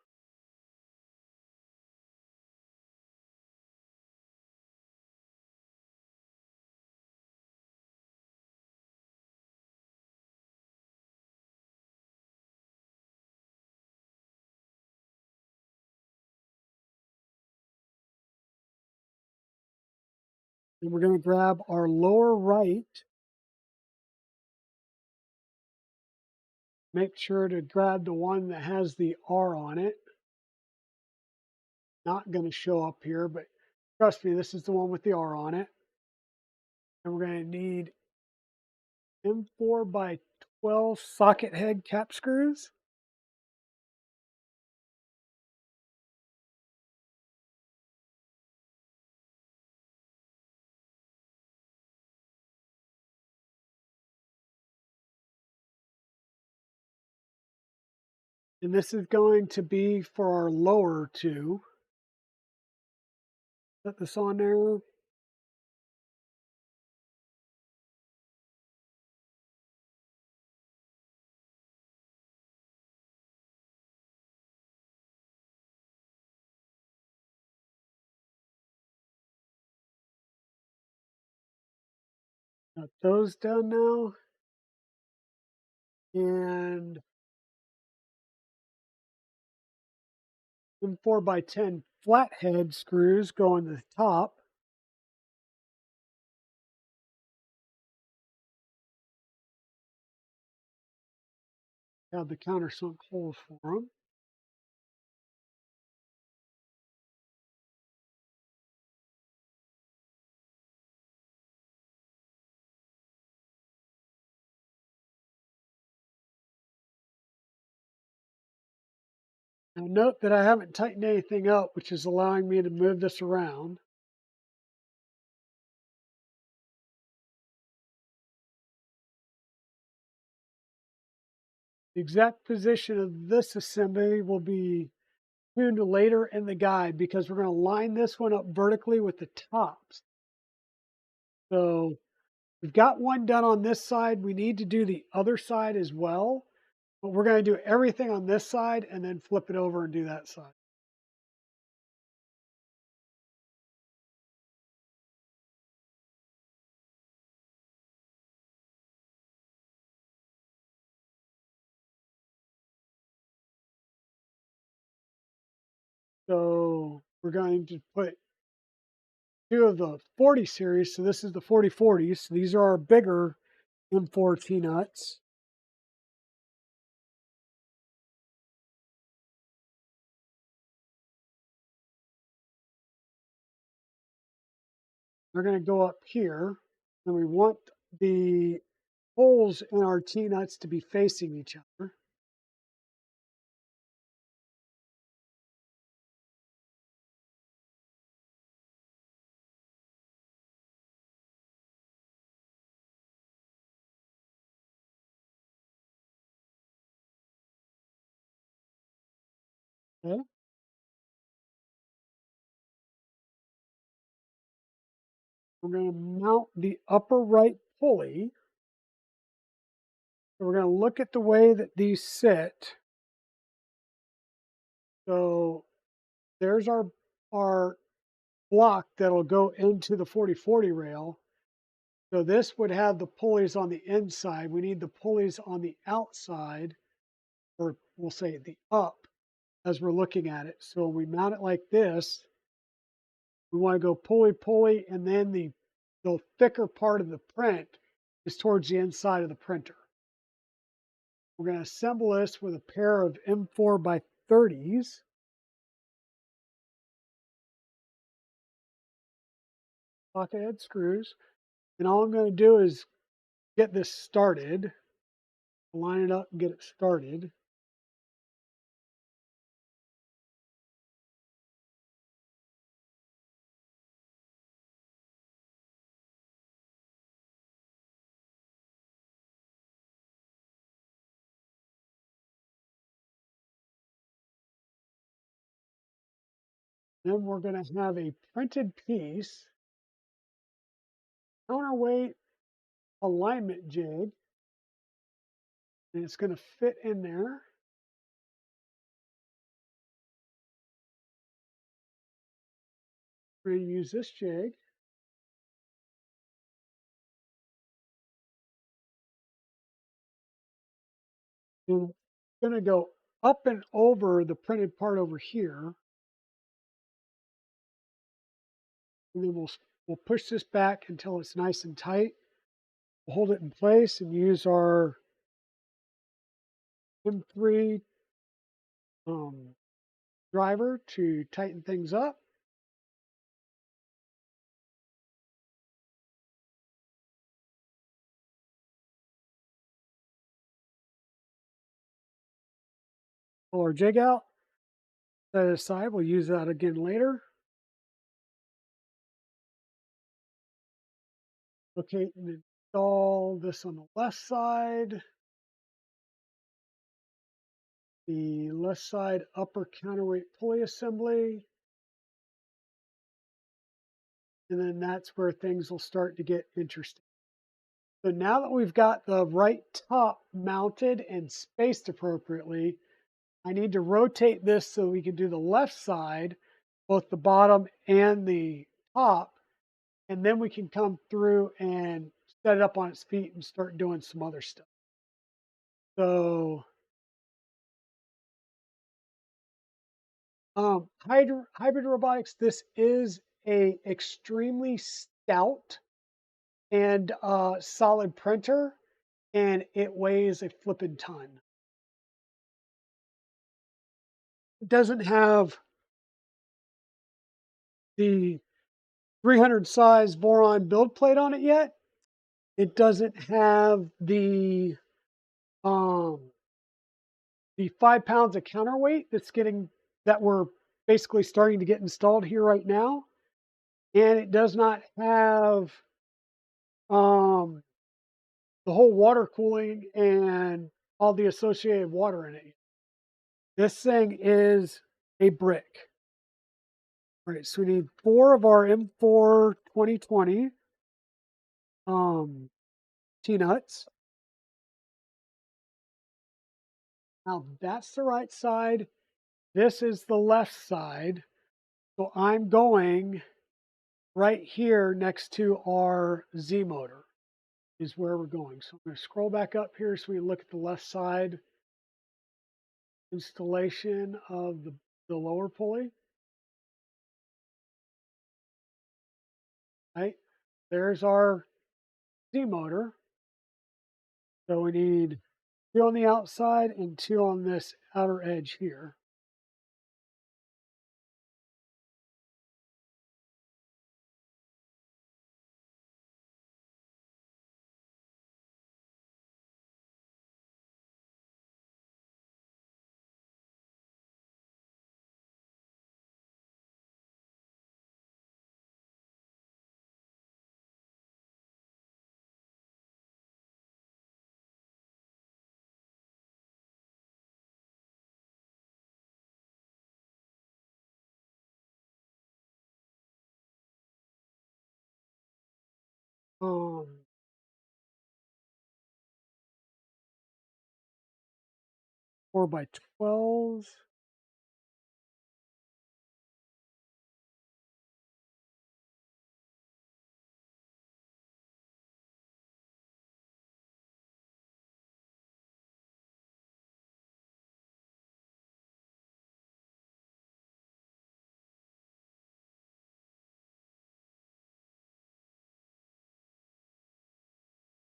And we're going to grab our lower right. Make sure to grab the one that has the R on it. Not going to show up here, but trust me, this is the one with the R on it. And we're going to need M4 by 12 socket head cap screws. And this is going to be for our lower 2. Set this on there. Got those done now. And some 4x10 flathead screws go on the top. Have the countersunk holes for them. Now note that I haven't tightened anything up, which is allowing me to move this around. The exact position of this assembly will be tuned later in the guide because we're going to line this one up vertically with the tops. So we've got one done on this side. We need to do the other side as well, but we're going to do everything on this side and then flip it over and do that side. So we're going to put 2 of the 40 series. So this is the 4040s. So these are our bigger M4 T-nuts. They're going to go up here, and we want the holes in our T-nuts to be facing each other. Okay. We're going to mount the upper right pulley. So we're going to look at the way that these sit. So there's our block that'll go into the 4040 rail. So this would have the pulleys on the inside. We need the pulleys on the outside, or we'll say the up, as we're looking at it. So when we mount it like this, we want to go pulley, pulley, and then the thicker part of the print is towards the inside of the printer. We're going to assemble this with a pair of M4 by 30s. Pocket head screws. And all I'm going to do is get this started, line it up and get it started. Then we're going to have a printed piece, counterweight alignment jig, and it's going to fit in there. We're going to use this jig. And it's going to go up and over the printed part over here. And then we'll push this back until it's nice and tight. We'll hold it in place and use our M3 driver to tighten things up. Pull our jig out, set it aside. We'll use that again later. Okay, and install this on the left side. The left side upper counterweight pulley assembly. And then that's where things will start to get interesting. So now that we've got the right top mounted and spaced appropriately, I need to rotate this so we can do the left side, both the bottom and the top, and then we can come through and set it up on its feet and start doing some other stuff. So hybrid robotics, this is a extremely stout and solid printer, and it weighs a flippin' ton. It doesn't have the 300 size boron build plate on it yet. It doesn't have the 5 pounds of counterweight that we're basically starting to get installed here right now. And it does not have the whole water cooling and all the associated water in it. This thing is a brick. All right, so we need 4 of our M4 2020 T-nuts. Now that's the right side. This is the left side. So I'm going right here next to our Z motor is where we're going. So I'm going to scroll back up here so we can look at the left side installation of the lower pulley. Right, there's our Z motor. So we need 2 on the outside and 2 on this outer edge here. Um, 4x12s.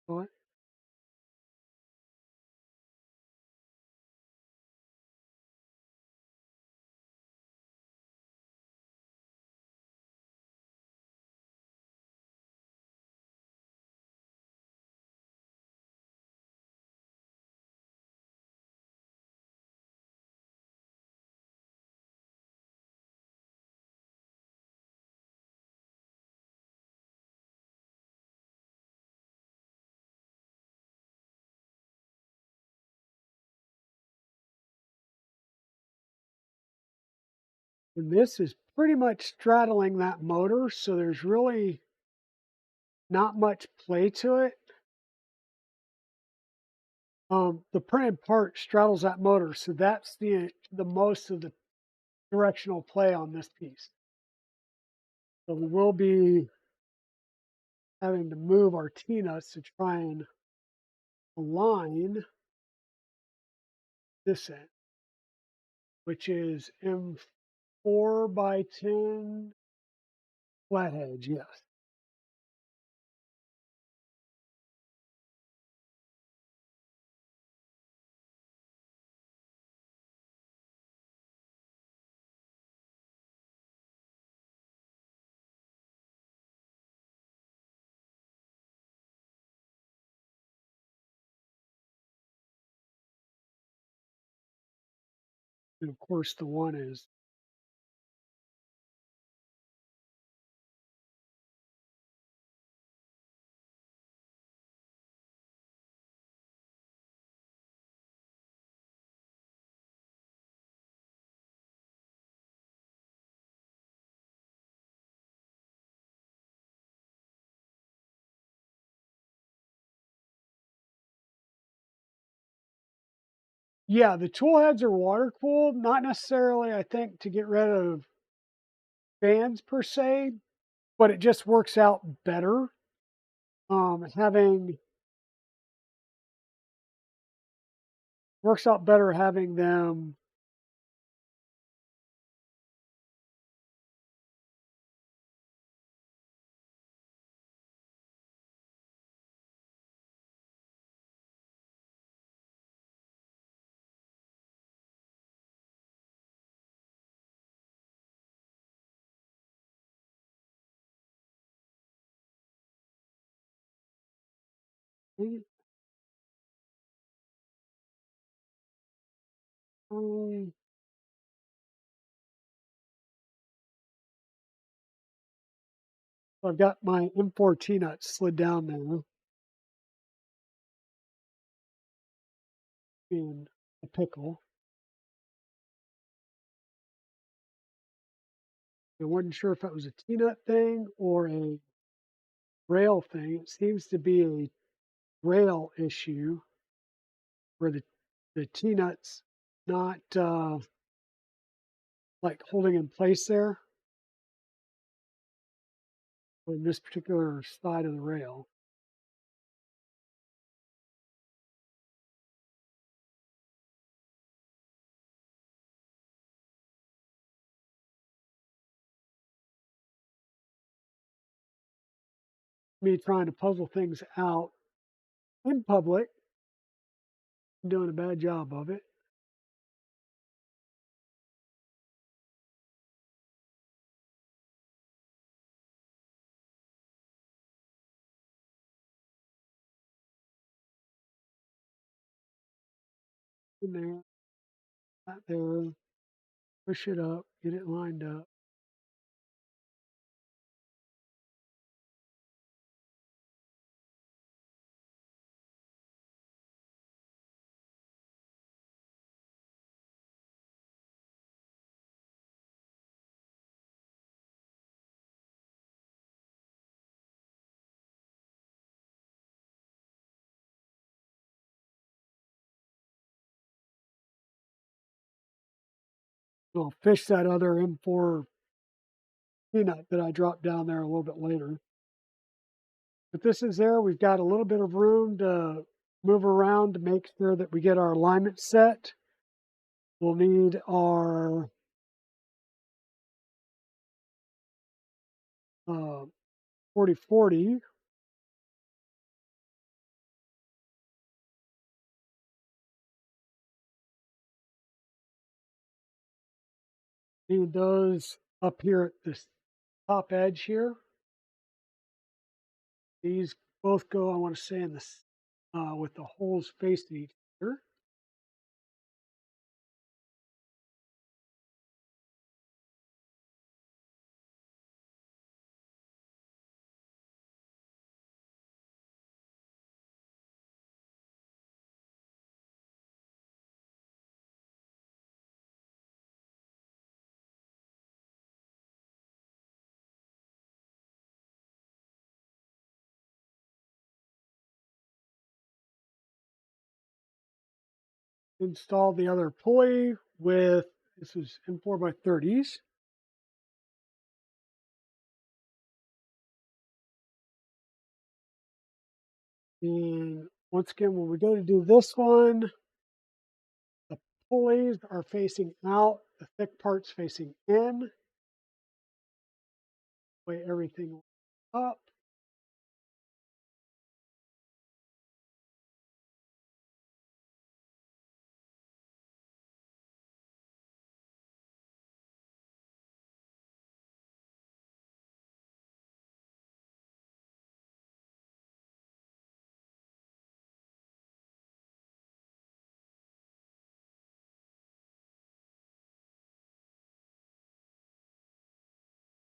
What? And this is pretty much straddling that motor, so there's really not much play to it. The printed part straddles that motor, so that's the most of the directional play on this piece. So we will be having to move our T-nuts to try and align this end, which is M4 by 10 flathead, yes. And of course, the one is yeah, the tool heads are water cooled, not necessarily, I think, to get rid of fans per se, but it just works out better. Having works out better having them um, I've got my M4 T-nut slid down there, being a pickle. I wasn't sure if it was a T-nut thing or a rail thing. It seems to be a rail issue where the T-nuts not like holding in place there on this particular side of the rail. Me trying to puzzle things out in public, doing a bad job of it. In there, not there, push it up, get it lined up. I'll fish that other M4 peanut that I dropped down there a little bit later. But this is there. We've got a little bit of room to move around to make sure that we get our alignment set. We'll need our 40/40. Need those up here at this top edge here. These both go, I want to say, in this with the holes facing each other. Install the other pulley with, this is M4x30s. And once again, when we go to do this one, the pulleys are facing out, the thick part's facing in. Way everything up.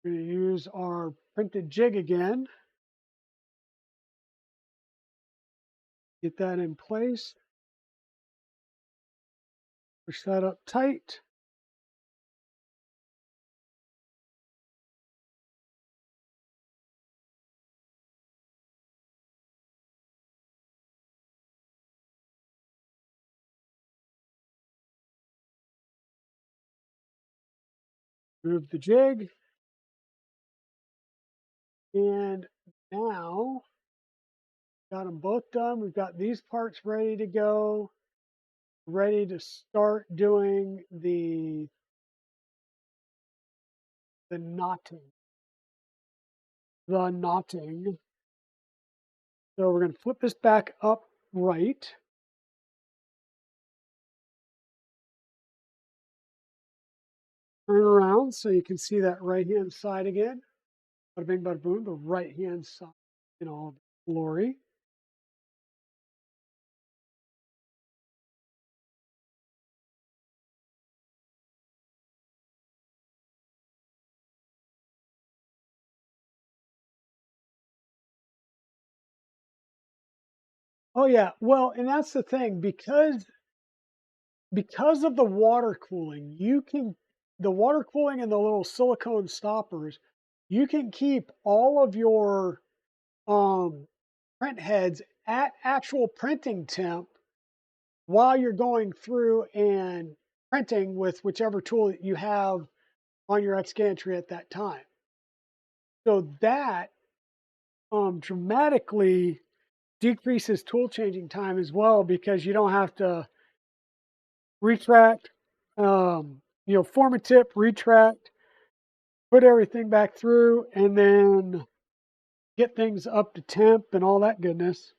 We're going to use our printed jig again. Get that in place. Push that up tight. Move the jig. And now, got them both done. We've got these parts ready to go. Ready to start doing the knotting. The knotting. So we're going to flip this back up right. Turn around so you can see that right hand side again. Bada bing, bada boom, the right hand side in all glory. Oh yeah, well, and that's the thing, because of the water cooling, the water cooling and the little silicone stoppers, you can keep all of your print heads at actual printing temp while you're going through and printing with whichever tool that you have on your excantry at that time. So that dramatically decreases tool changing time as well, because you don't have to retract, form a tip, retract, put everything back through, and then get things up to temp and all that goodness.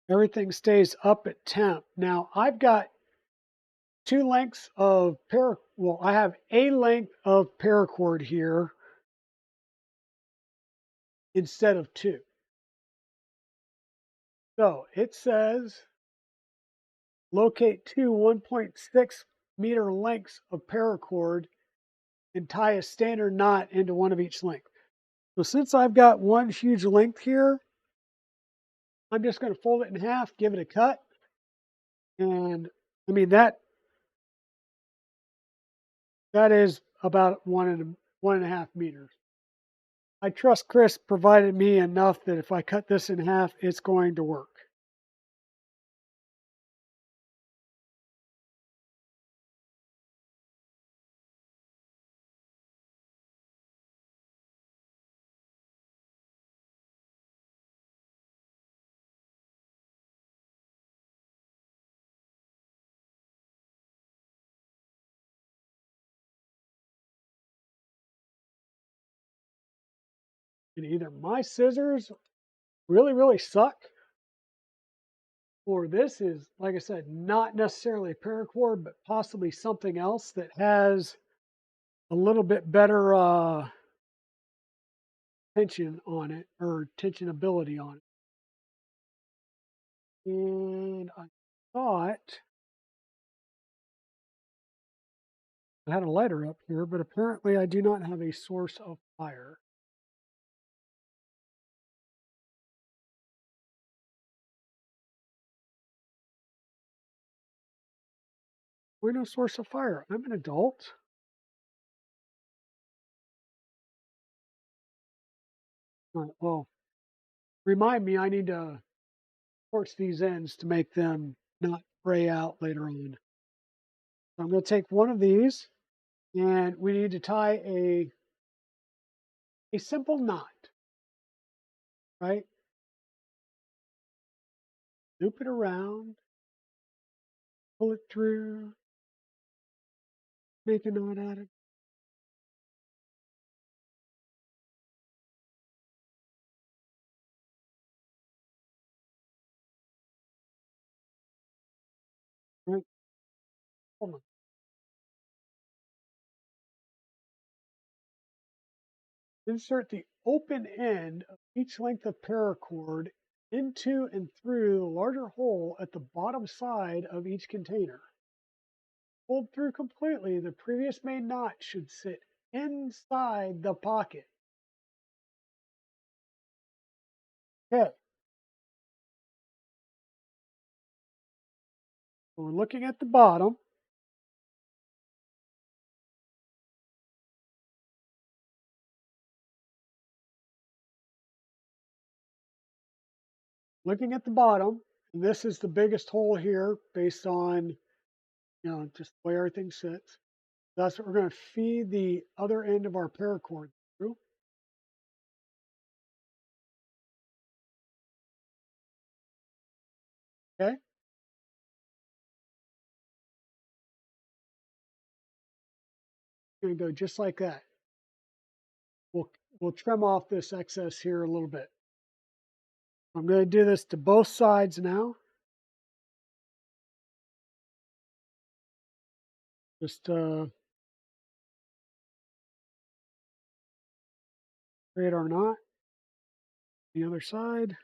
Everything stays up at temp. Now I've got two lengths of I have a length of paracord here instead of two. So it says locate two 1.6 meter lengths of paracord and tie a standard knot into one of each length. So since I've got one huge length here, I'm just going to fold it in half, give it a cut. And I mean, that is about 1.5 meters. I trust Chris provided me enough that if I cut this in half, it's going to work. And either my scissors really, really suck, or this is, like I said, not necessarily paracord, but possibly something else that has a little bit better tension on it, or tensionability on it. And I thought I had a lighter up here, but apparently I do not have a source of fire. Where's no source of fire? I'm an adult. All right, well, remind me, I need to reinforce these ends to make them not fray out later on. So I'm going to take one of these, and we need to tie a simple knot, right? Loop it around, pull it through, make a knot out of it. Right? Hold on. Insert the open end of each length of paracord into and through the larger hole at the bottom side of each container. Pulled through completely, the previous made knot should sit inside the pocket. Okay, so we're looking at the bottom. Looking at the bottom, and this is the biggest hole here based on, just the way everything sits. That's what we're going to feed the other end of our paracord through. Okay, going to go just like that. We'll, we'll trim off this excess here a little bit. I'm going to do this to both sides now. Just create our knot. The other side.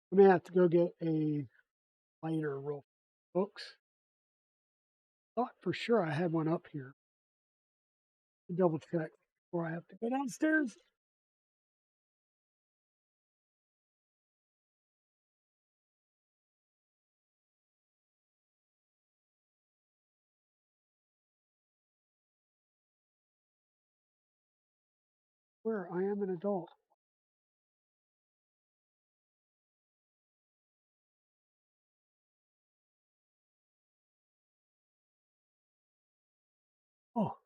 I may have to go get a lighter real folks. Thought for sure I had one up here. Double check before I have to go downstairs. Where I am an adult. Oh,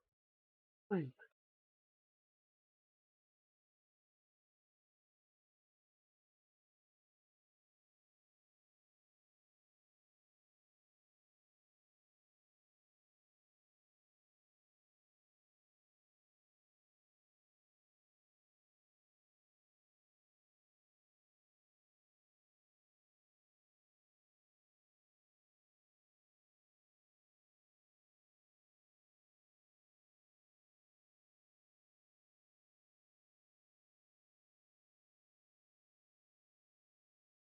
fine.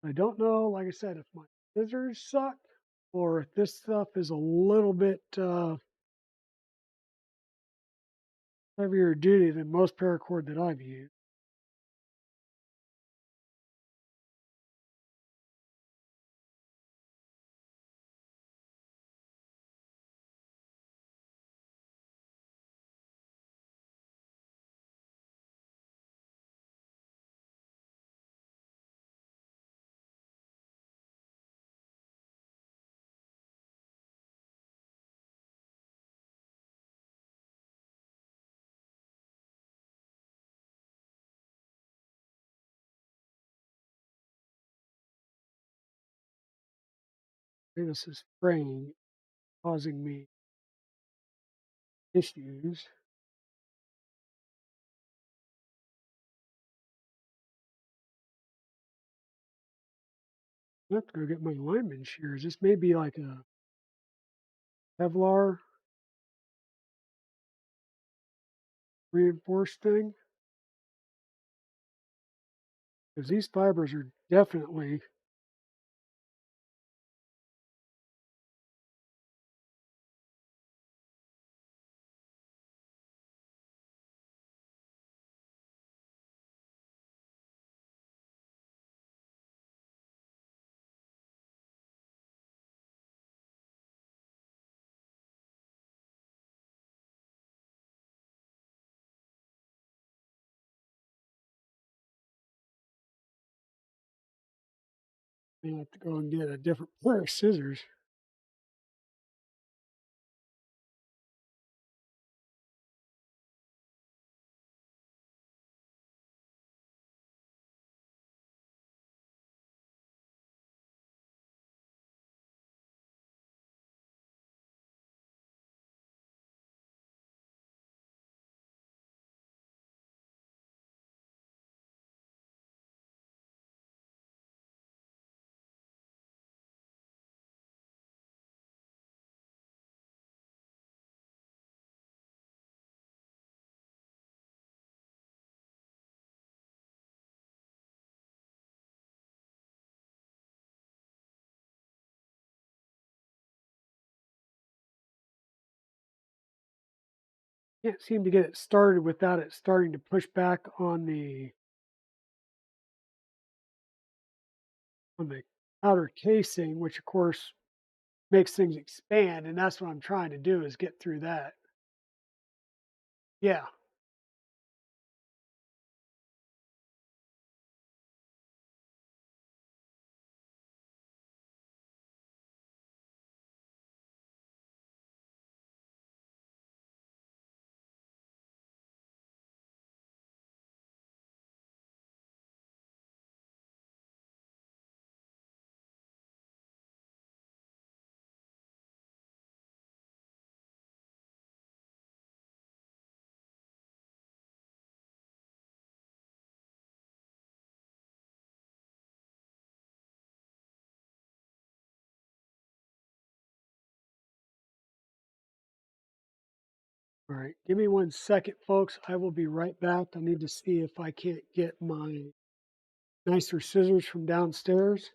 I don't know, like I said, if my scissors suck or if this stuff is a little bit heavier duty than most paracord that I've used. This is fraying, causing me issues. I have to go get my lineman shears. This may be like a Kevlar reinforced thing. Because these fibers are definitely I have to go and get a different pair of scissors. Can't seem to get it started without it starting to push back on the outer casing, which of course makes things expand, and that's what I'm trying to do is get through that. Yeah. All right. Give me 1 second, folks. I will be right back. I need to see if I can't get my nicer scissors from downstairs.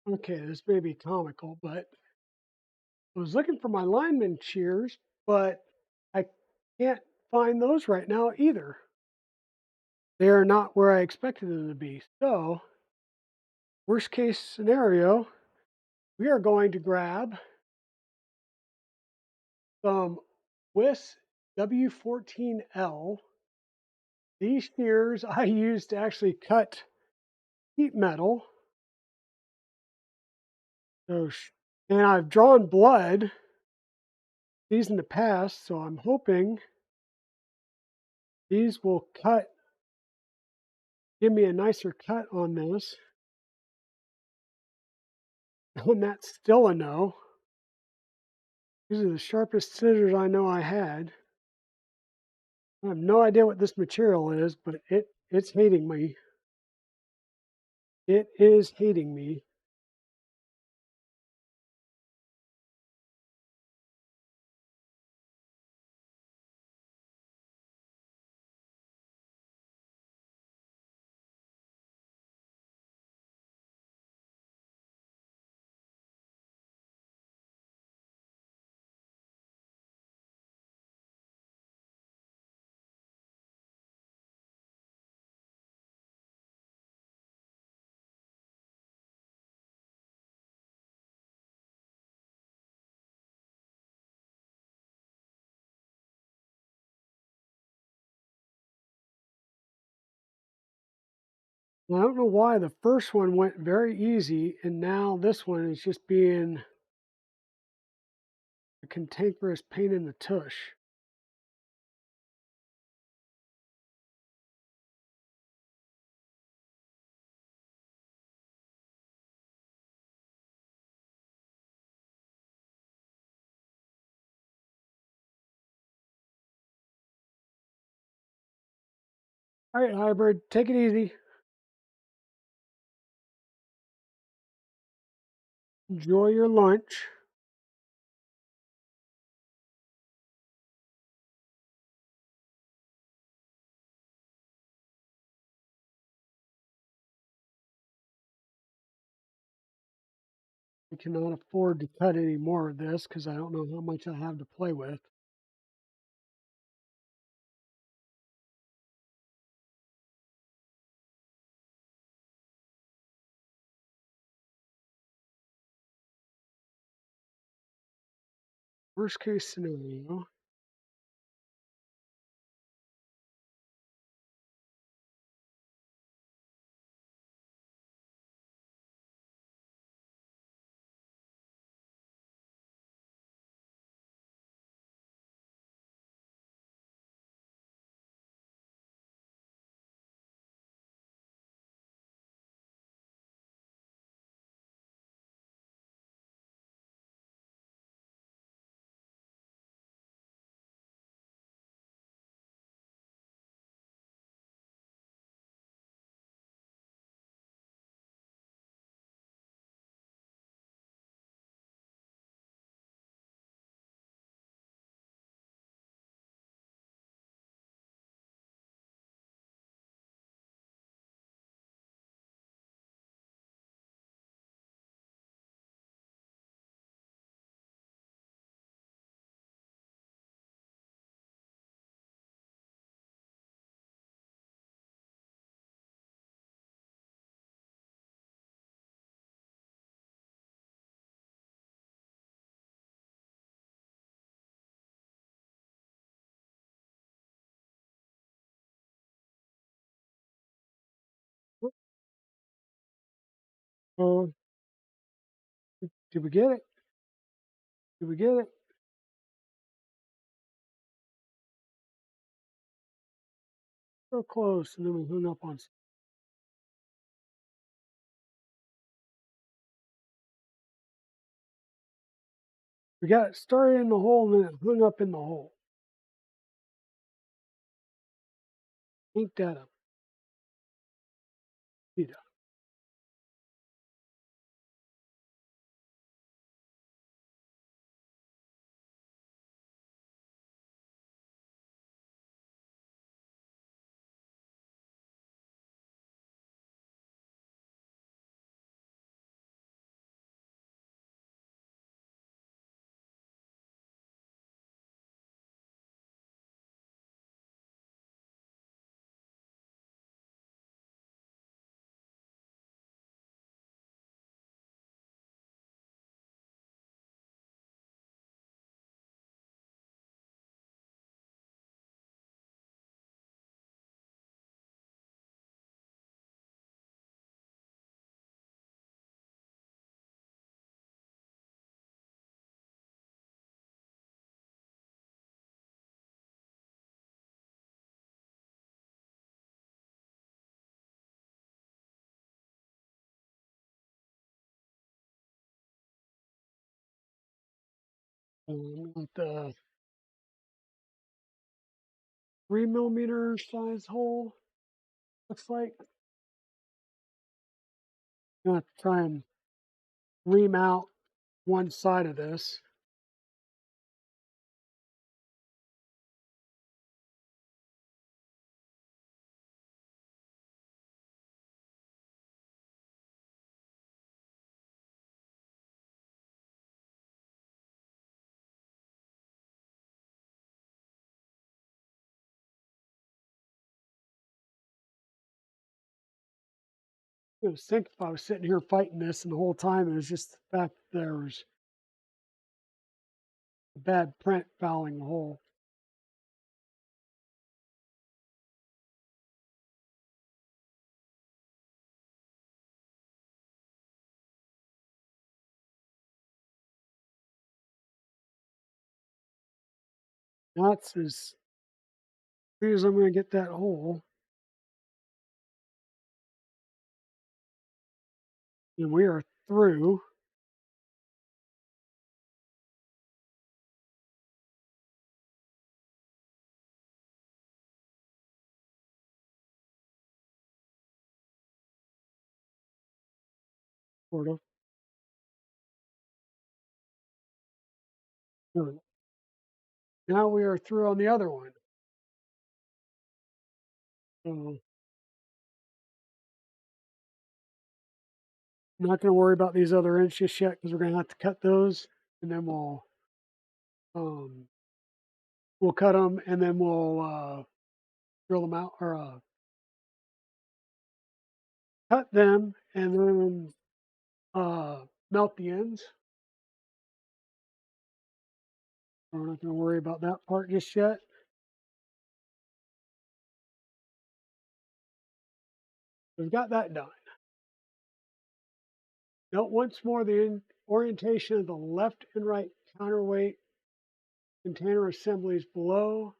Okay, this may be comical, but I was looking for my lineman shears, but I can't find those right now either. They are not where I expected them to be. So, worst case scenario, we are going to grab some WIS W14L. These shears I use to actually cut sheet metal. So, and I've drawn blood these in the past, so I'm hoping these will give me a nicer cut on this. And that's still a no. These are the sharpest scissors I know I had. I have no idea what this material is, but it's hating me. It is hating me. I don't know why the first one went very easy, and now this one is just being a cantankerous pain in the tush. All right, hybrid, take it easy. Enjoy your lunch. I cannot afford to cut any more of this because I don't know how much I have to play with. Worst case scenario. Oh, did we get it? Did we get it? So close, and then we hung up on. We got it started in the hole, and then it hung up in the hole. Ain't that a beat up? With the 3 millimeter size hole, looks like. I'm gonna have to try and ream out one side of this. I was thinking if I was sitting here fighting this, and the whole time it was just the fact that there was a bad print fouling the hole. That's as soon as I'm going to get that hole. And we are through. Sort of. No. Now we are through on the other one. So I'm not going to worry about these other ends just yet because we're going to have to cut those, and then um, we'll cut them, and then we'll drill them out or cut them, and then melt the ends. We're not going to worry about that part just yet. We've got that done. Note once more the orientation of the left and right counterweight container assemblies below.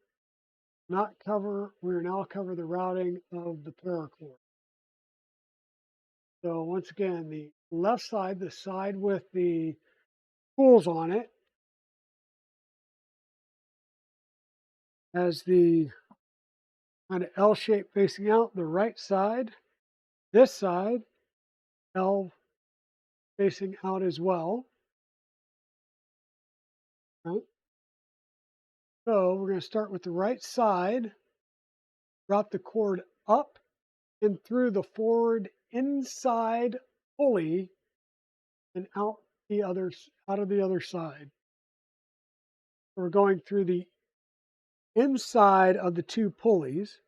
We will now cover the routing of the paracord. So once again, the left side, the side with the tools on it, has the kind of L shape facing out. The right side, this side, L facing out as well. Right? So we're going to start with the right side, route the cord up and through the forward inside pulley and out of the other side. We're going through the inside of the two pulleys.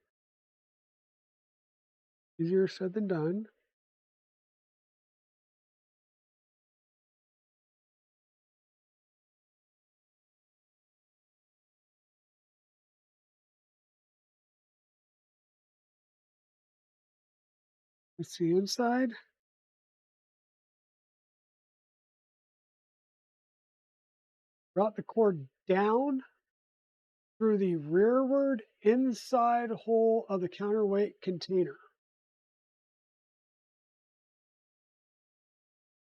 Easier said than done. It's the inside. Route the cord down through the rearward inside hole of the counterweight container.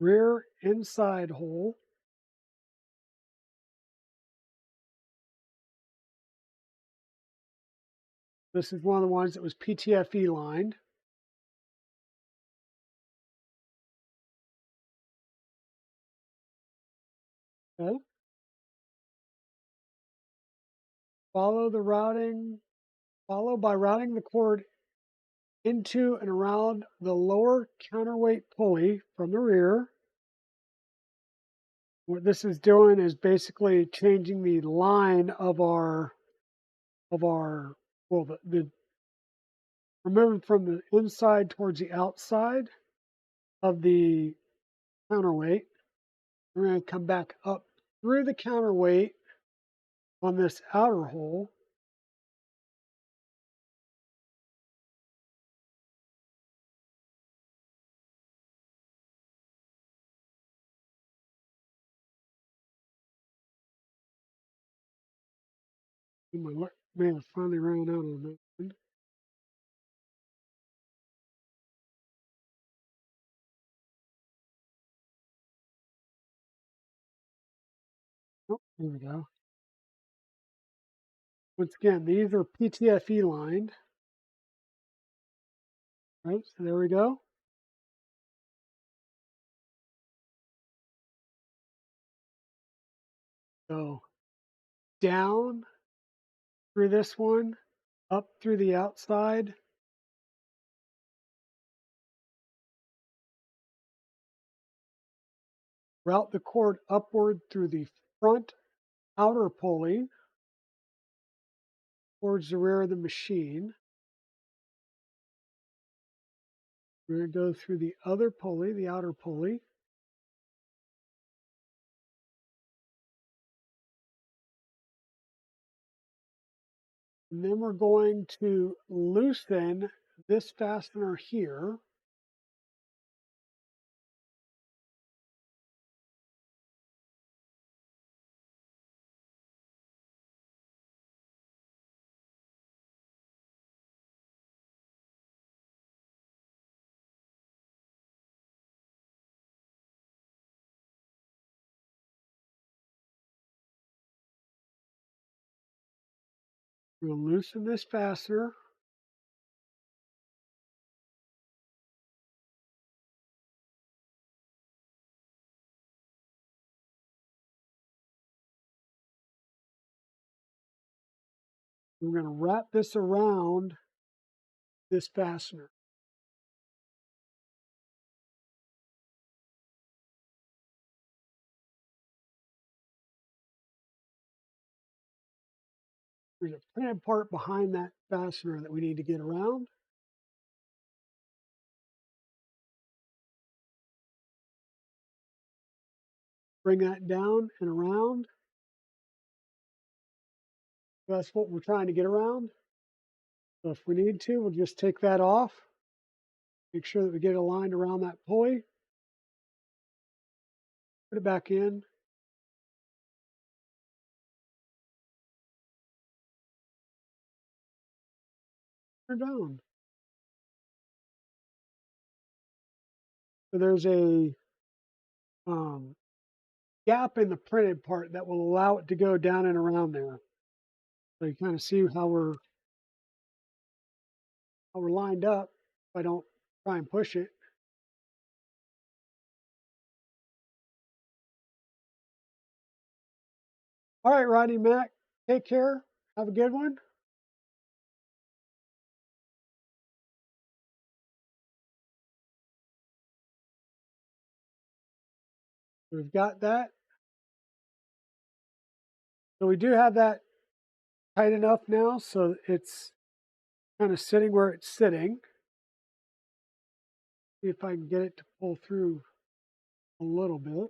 Rear inside hole. This is one of the ones that was PTFE lined. Okay. Follow by routing the cord into and around the lower counterweight pulley from the rear. What this is doing is basically changing the line of our well the we're moving from the inside towards the outside of the counterweight. We're going to come back up through the counterweight on this outer hole. My luck may have finally ran out on that one. Oh, there we go. Once again, these are PTFE lined. Right, so there we go. So down through this one, up through the outside. Route the cord upward through the front outer pulley towards the rear of the machine. We're going to go through the other pulley, the outer pulley. And then we're going to loosen this fastener here. We'll loosen this fastener. We're going to wrap this around this fastener. There's a printed part behind that fastener that we need to get around. Bring that down and around. That's what we're trying to get around. So if we need to, we'll just take that off. Make sure that we get it aligned around that pulley. Put it back in. Turn down. So there's a gap in the printed part that will allow it to go down and around there. So you kind of see how we're lined up. If I don't try and push it. All right, Rodney Mac, take care. Have a good one. We've got that. So we do have that tight enough now, so it's kind of sitting where it's sitting. See if I can get it to pull through a little bit.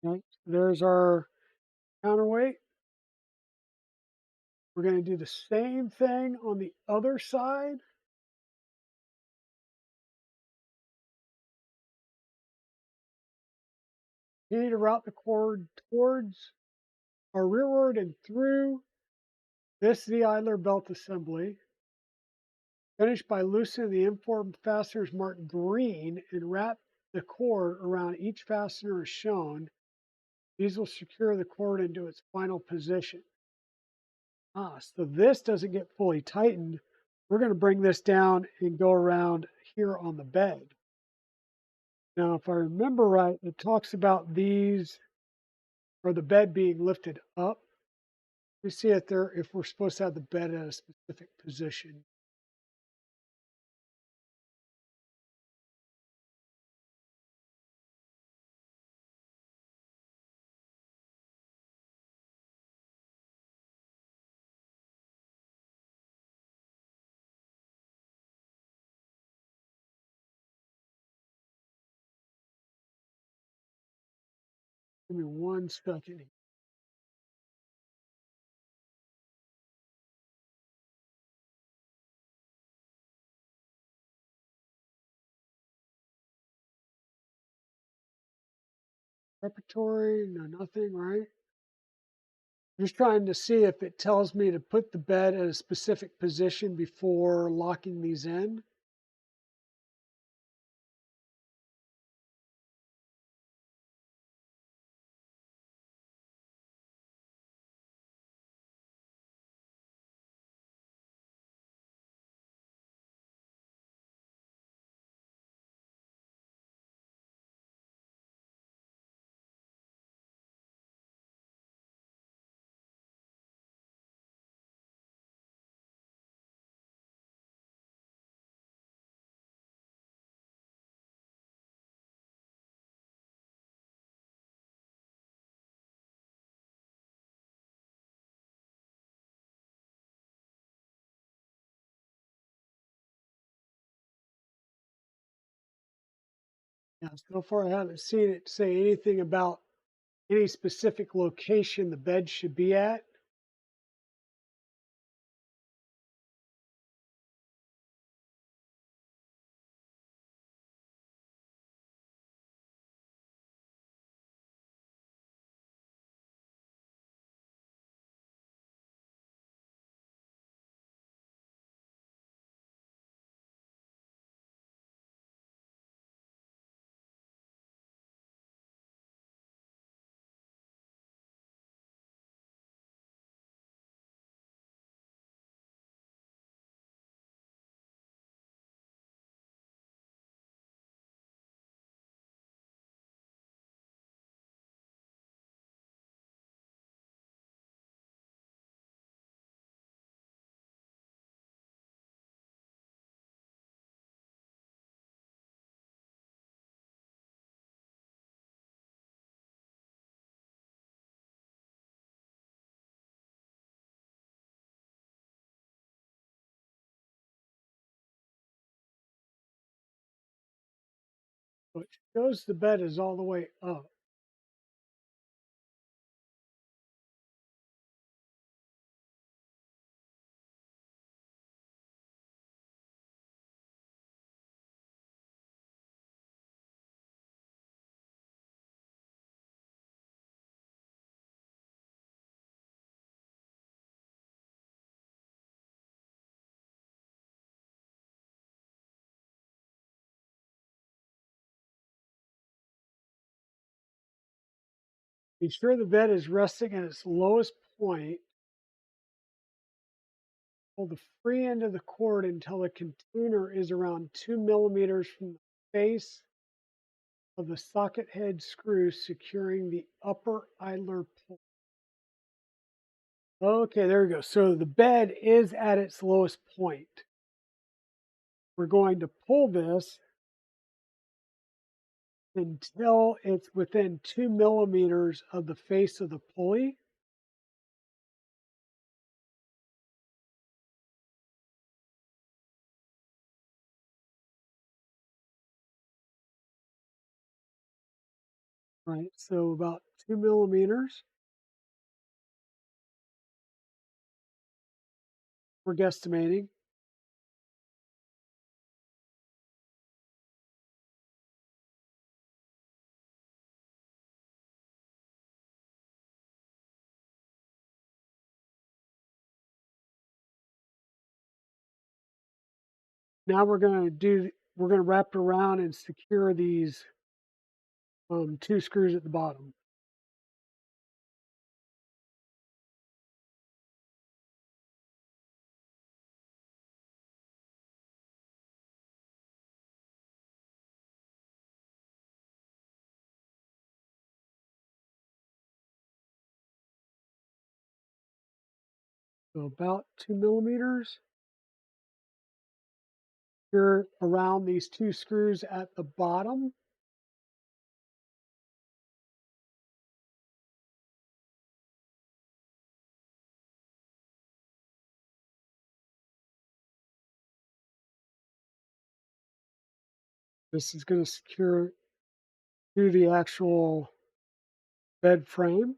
Okay, there's our counterweight. We're going to do the same thing on the other side. You need to route the cord towards our rearward and through this Z idler belt assembly. Finish by loosening the informed fasteners marked green and wrap the cord around each fastener as shown. These will secure the cord into its final position. So this doesn't get fully tightened. We're going to bring this down and go around here on the bed. Now, if I remember right, it talks about these or the bed being lifted up. We see it there if we're supposed to have the bed at a specific position. Give me 1 second. Preparatory, no, nothing, right? Just trying to see if it tells me to put the bed at a specific position before locking these in. Yeah, so far I haven't seen it say anything about any specific location the bed should be at. So it shows the bed is all the way up. Be sure the bed is resting at its lowest point. Pull the free end of the cord until the container is around 2 millimeters from the face of the socket head screw securing the upper idler pull. Okay, there we go. So the bed is at its lowest point. We're going to pull this until it's within 2 millimeters of the face of the pulley. Right, so about 2 millimeters, we're guesstimating. Now we're going to wrap it around and secure these two screws at the bottom. So about 2 millimeters. Here around these two screws at the bottom. This is going to secure to the actual bed frame.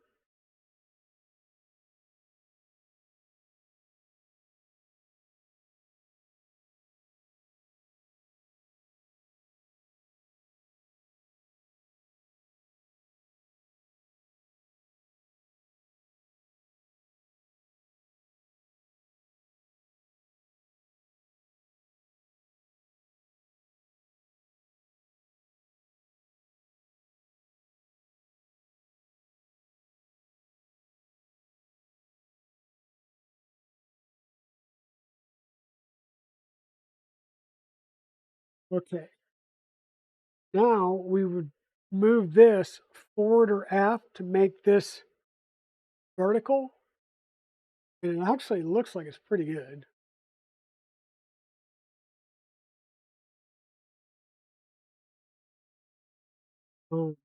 Okay. Now we would move this forward or aft to make this vertical. And it actually looks like it's pretty good. Um,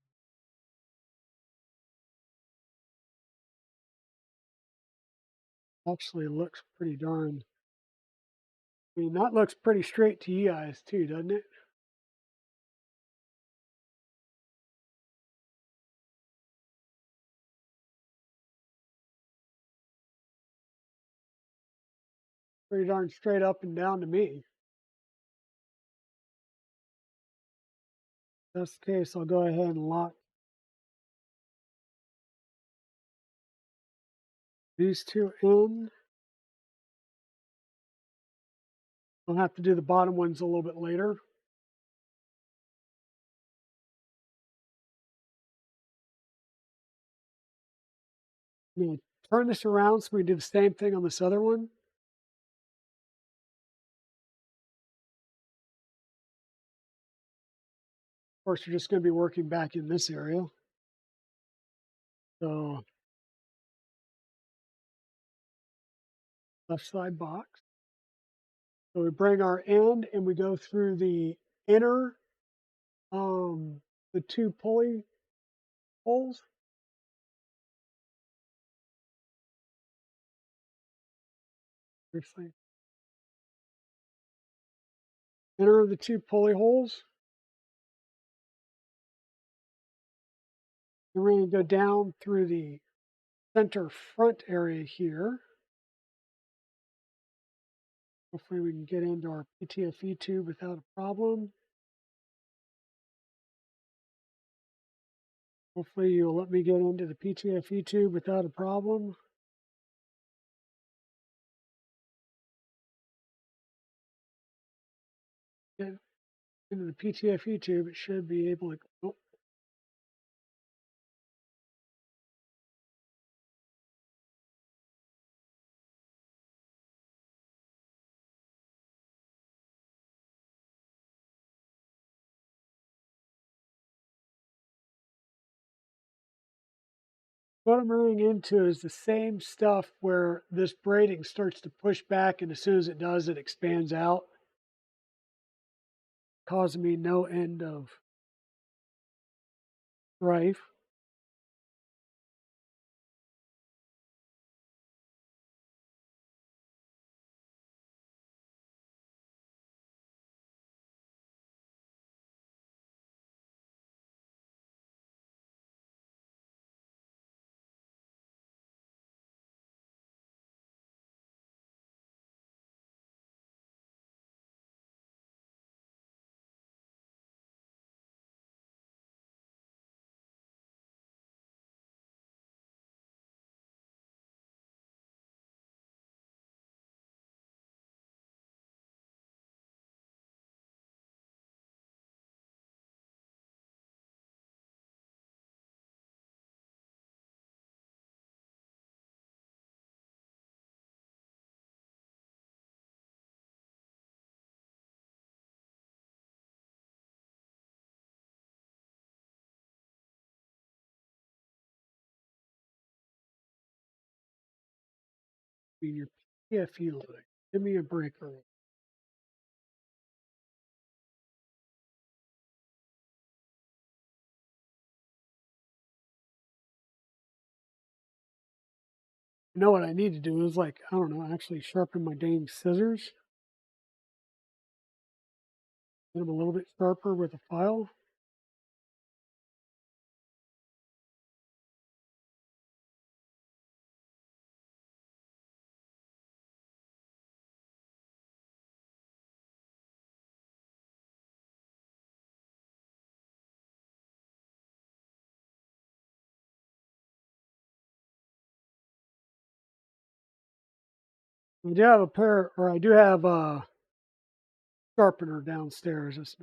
Actually looks pretty darn. I mean, that looks pretty straight to you guys too, doesn't it? Pretty darn straight up and down to me. If that's the case, I'll go ahead and lock these two in. I'll have to do the bottom ones a little bit later. I'm going to turn this around so we do the same thing on this other one. Of course, you're just going to be working back in this area. So left side box. So we bring our end and we go through the inner, the two pulley holes. Seriously. Inner of the two pulley holes. Then we're going to go down through the center front area here. Hopefully we can get into our PTFE tube without a problem. Hopefully you'll let me get into the PTFE tube without a problem. Get into the PTFE tube, it should be able to. Oh. What I'm running into is the same stuff where this braiding starts to push back, and as soon as it does, it expands out, causing me no end of strife. I mean, your PTFE line. Give me a break early. You know what I need to do is, like, I don't know, actually sharpen my dang scissors. Get them a little bit sharper with a file. I do have a pair, or I do have a sharpener downstairs. It's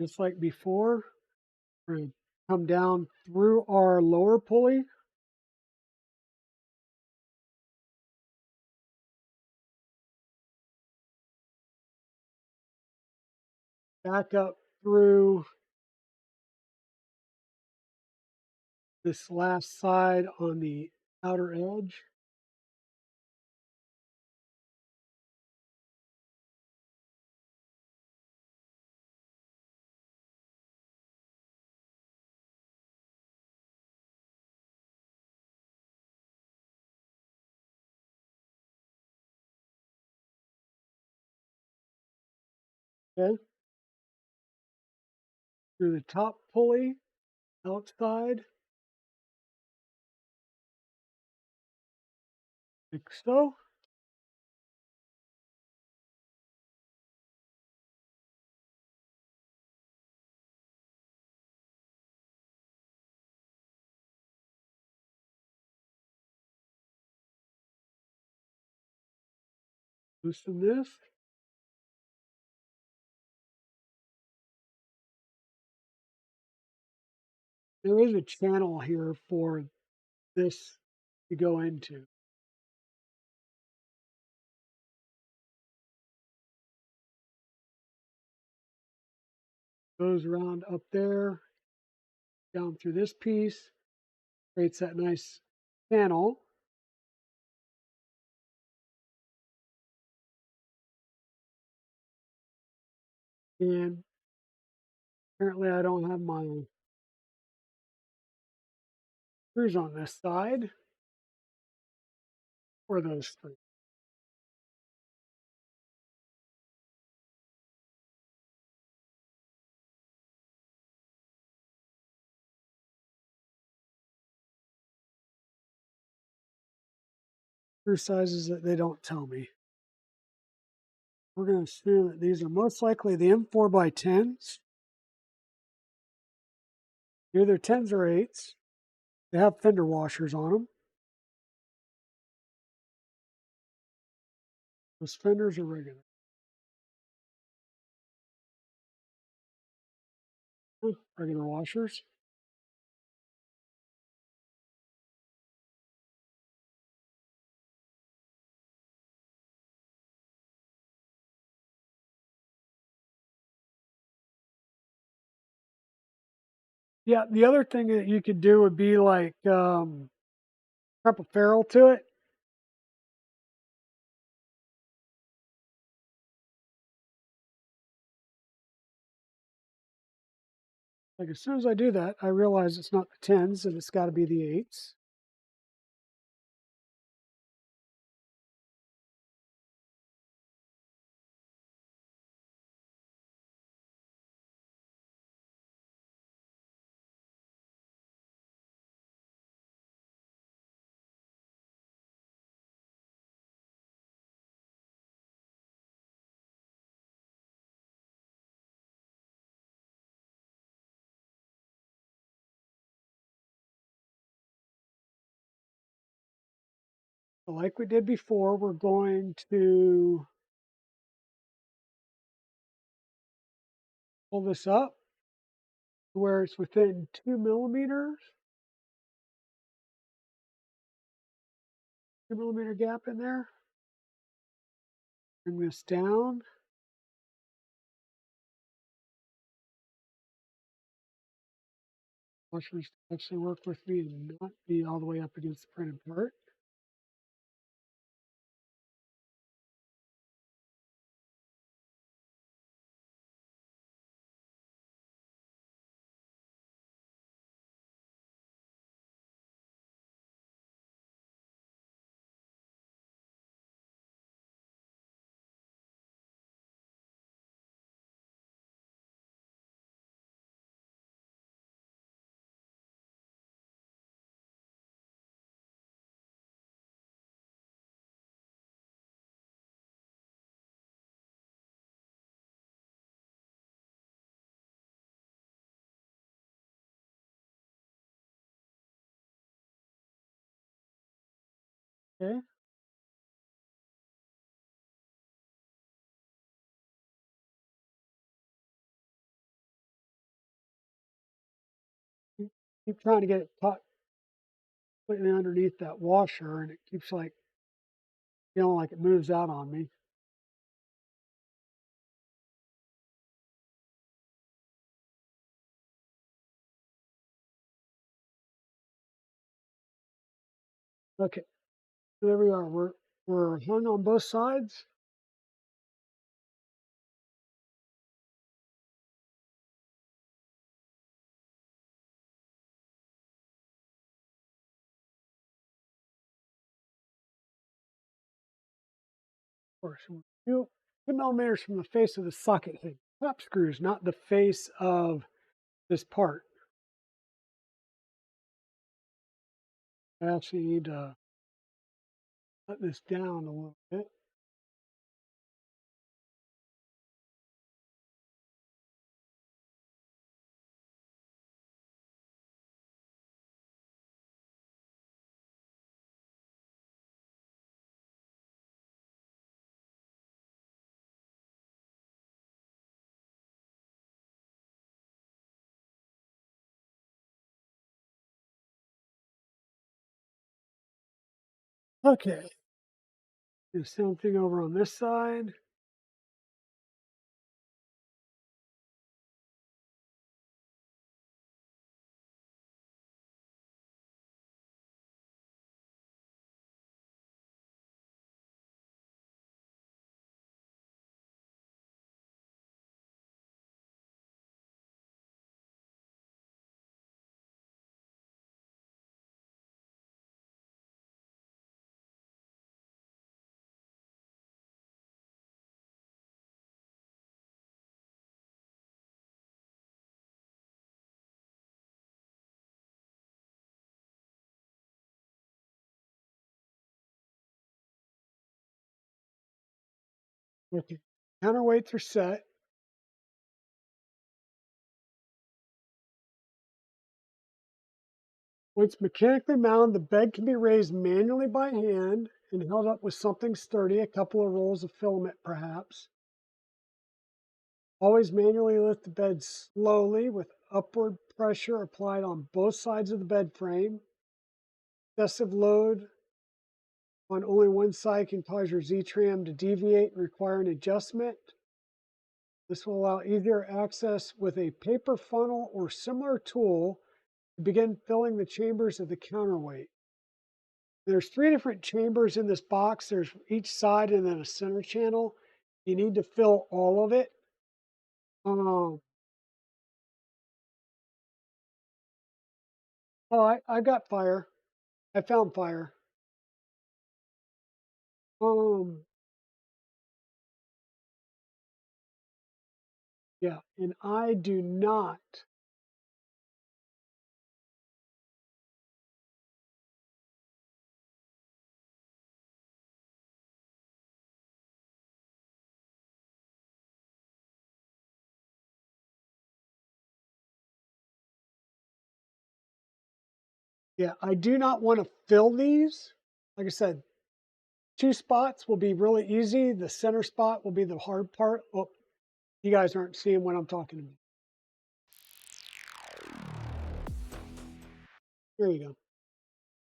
just like before. We're going to come down through our lower pulley. Back up through this last side on the outer edge. Okay. Through the top pulley, outside, like so. Loosen this. There is a channel here for this to go into. Goes around up there, down through this piece, creates that nice channel. And apparently I don't have my screws on this side, or those three. Screw sizes that they don't tell me. We're going to assume that these are most likely the M4x10s. Either 10s or 8s. They have fender washers on them. Those fenders are regular. Regular washers. Yeah, the other thing that you could do would be like strap a ferrule to it. Like as soon as I do that, I realize it's not the 10s and it's got to be the 8s. Like we did before, we're going to pull this up to where it's within 2 millimeters. 2 millimeter gap in there. Bring this down. Washers actually work with me and not be all the way up against the printed part. Okay. Keep trying to get it caught completely underneath that washer, and it keeps like feeling like it moves out on me. Okay, so there we are. We're hung on both sides. Of course, 2 millimeters from the face of the socket head top screws, not the face of this part. I actually need to let this down a little bit. Okay. The same thing over on this side. Okay. Counterweights are set. Once mechanically mounted, the bed can be raised manually by hand and held up with something sturdy, a couple of rolls of filament perhaps. Always manually lift the bed slowly with upward pressure applied on both sides of the bed frame. Excessive load on only one side can cause your Z-tram to deviate and require an adjustment. This will allow easier access with a paper funnel or similar tool to begin filling the chambers of the counterweight. There's 3 different chambers in this box. There's each side and then a center channel. You need to fill all of it. Um, I got fire. I found fire. Um, yeah, and I do not. Yeah, I do not want to fill these. Like I said, 2 spots will be really easy. The center spot will be the hard part. Oh, you guys aren't seeing what I'm talking about. There you go.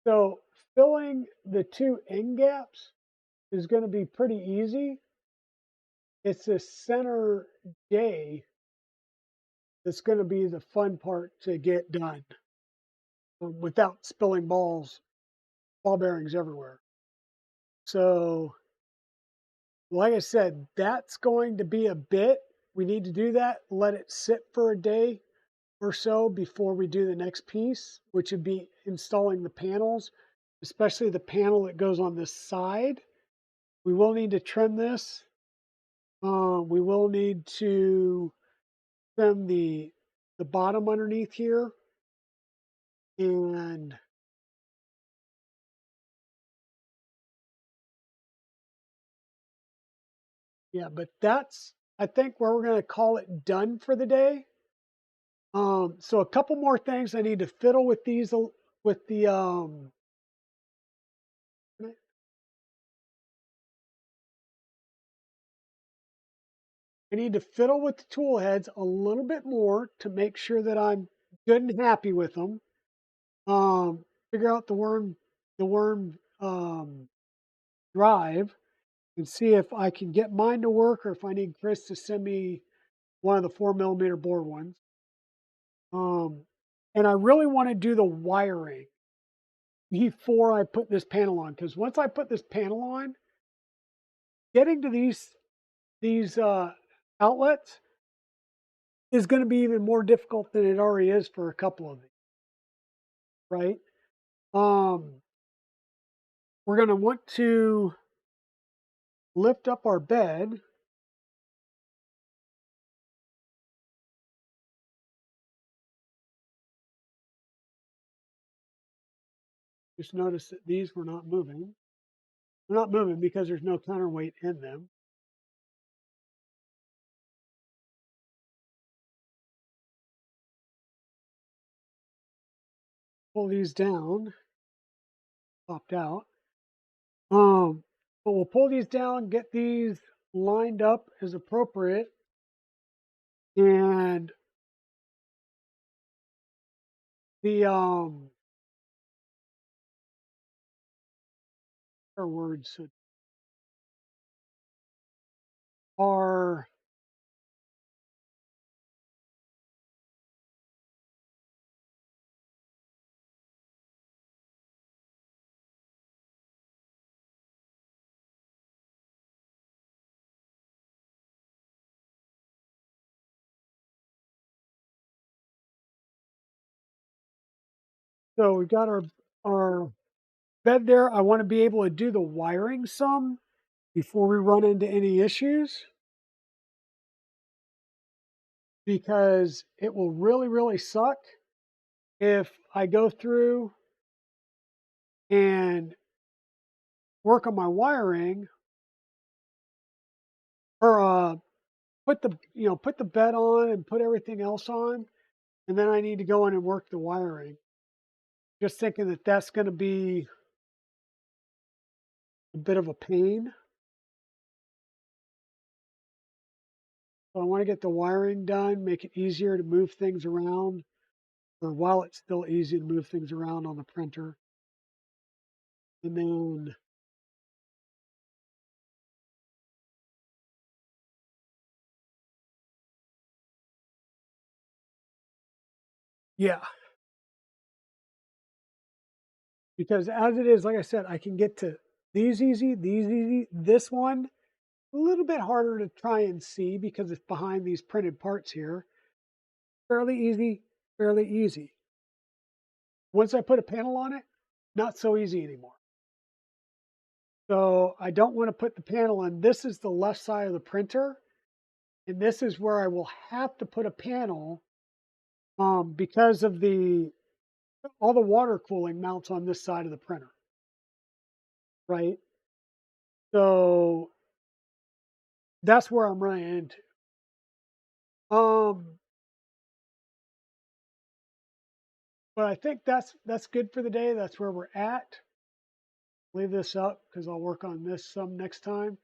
So filling the 2 end gaps is going to be pretty easy. It's the center J that's going to be the fun part to get done without spilling ball bearings everywhere. So, like I said, that's going to be a bit. We need to do that, let it sit for a day or so before we do the next piece, which would be installing the panels, especially the panel that goes on this side. We will need to trim this. We will need to trim the bottom underneath here. And yeah, but that's, I think, where we're going to call it done for the day. So a couple more things I need to fiddle with these, with the, I need to fiddle with the tool heads a little bit more to make sure that I'm good and happy with them. Figure out the worm drive and see if I can get mine to work or if I need Chris to send me one of the 4mm bore ones. And I really want to do the wiring before I put this panel on, because once I put this panel on, getting to these outlets is going to be even more difficult than it already is for a couple of these, right? Um, we're going to want to lift up our bed. Just notice that these were not moving. They're not moving because there's no counterweight in them. Pull these down, popped out. But we'll pull these down, get these lined up as appropriate, and the our words are so we've got our bed there. I want to be able to do the wiring some before we run into any issues because it will really, really suck if I go through and work on my wiring or put the bed on and put everything else on, and then I need to go in and work the wiring. Just thinking that that's going to be a bit of a pain. So I want to get the wiring done, make it easier to move things around, or while it's still easy to move things around on the printer. And then, yeah, because as it is, like I said, I can get to these easy. This one, a little bit harder to try and see because it's behind these printed parts here. Fairly easy, fairly easy. Once I put a panel on it, not so easy anymore. So I don't want to put the panel in. This is the left side of the printer. And this is where I will have to put a panel because of all the water cooling mounts on this side of the printer, right? So that's where I'm running into. Um, but I think that's good for the day. That's where we're at. Leave this up because I'll work on this some next time.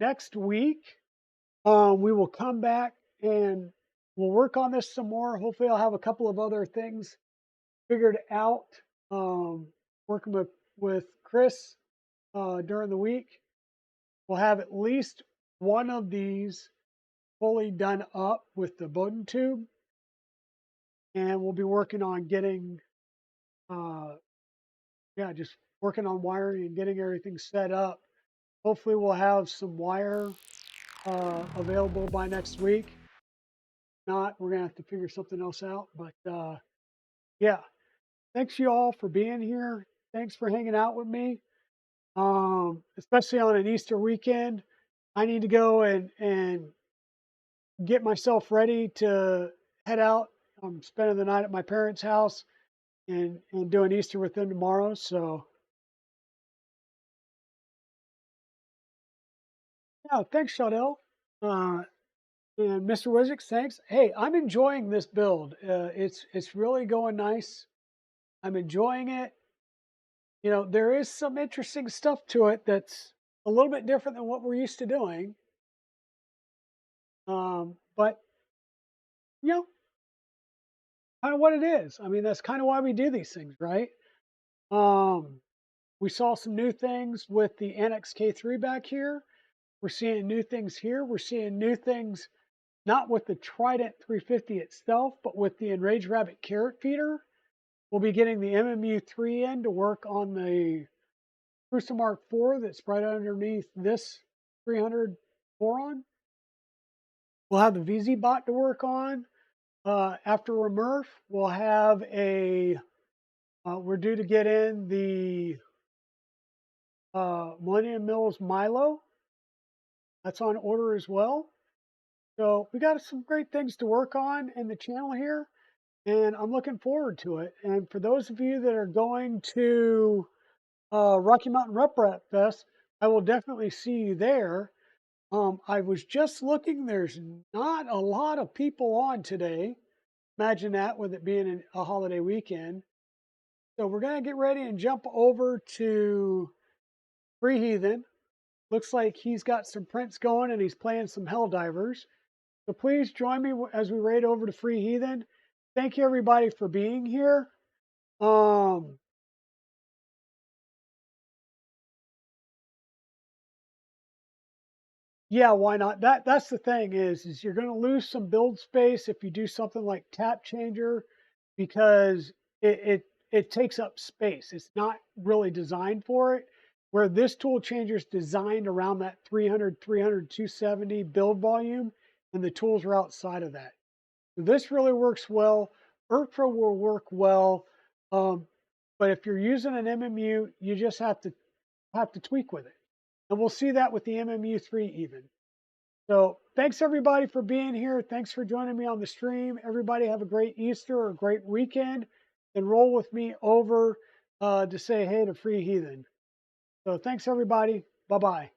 Next week, we will come back and we'll work on this some more. Hopefully, I'll have a couple of other things figured out. Working with Chris during the week. We'll have at least one of these fully done up with the Bowden tube, and we'll be working on getting, just working on wiring and getting everything set up. Hopefully, we'll have some wire available by next week. If not, we're gonna have to figure something else out. But yeah, thanks you all for being here. Thanks for hanging out with me, especially on an Easter weekend. I need to go and get myself ready to head out. I'm spending the night at my parents' house and doing Easter with them tomorrow. So yeah, thanks, Shadell. Uh, and Mr. Wizix, thanks. Hey, I'm enjoying this build. It's really going nice. I'm enjoying it. You know, there is some interesting stuff to it that's a little bit different than what we're used to doing. But you know, kind of what it is. I mean, that's kind of why we do these things, right? Um, we saw some new things with the Annex K3 back here. We're seeing new things here. We're seeing new things not with the Trident 350 itself, but with the Enraged Rabbit carrot feeder. We'll be getting the MMU3 in to work on the Crusoe Mark IV that's right underneath this 300 boron. We'll have the VZ bot to work on. After Remurf, we'll have we're due to get in the Millennium Mills Milo. That's on order as well. So we got some great things to work on in the channel here, and I'm looking forward to it. And for those of you that are going to Rocky Mountain Rep Rap Fest, I will definitely see you there. I was just looking, there's not a lot of people on today. Imagine that with it being a holiday weekend. So we're going to get ready and jump over to Free Heathen. Looks like he's got some prints going and he's playing some Helldivers. So please join me as we raid over to Free Heathen. Thank you everybody for being here. Yeah, why not? That's the thing is you're going to lose some build space if you do something like tap changer because it takes up space. It's not really designed for it. Where this tool changer is designed around that 300, 300, 270 build volume, and the tools are outside of that. So this really works well. Pro will work well, um, but if you're using an MMU, you just have to tweak with it, and we'll see that with the MMU3 even. So thanks everybody for being here. Thanks for joining me on the stream. Everybody have a great Easter or a great weekend, and roll with me over to say hey to Free Heathen. So thanks everybody. Bye bye.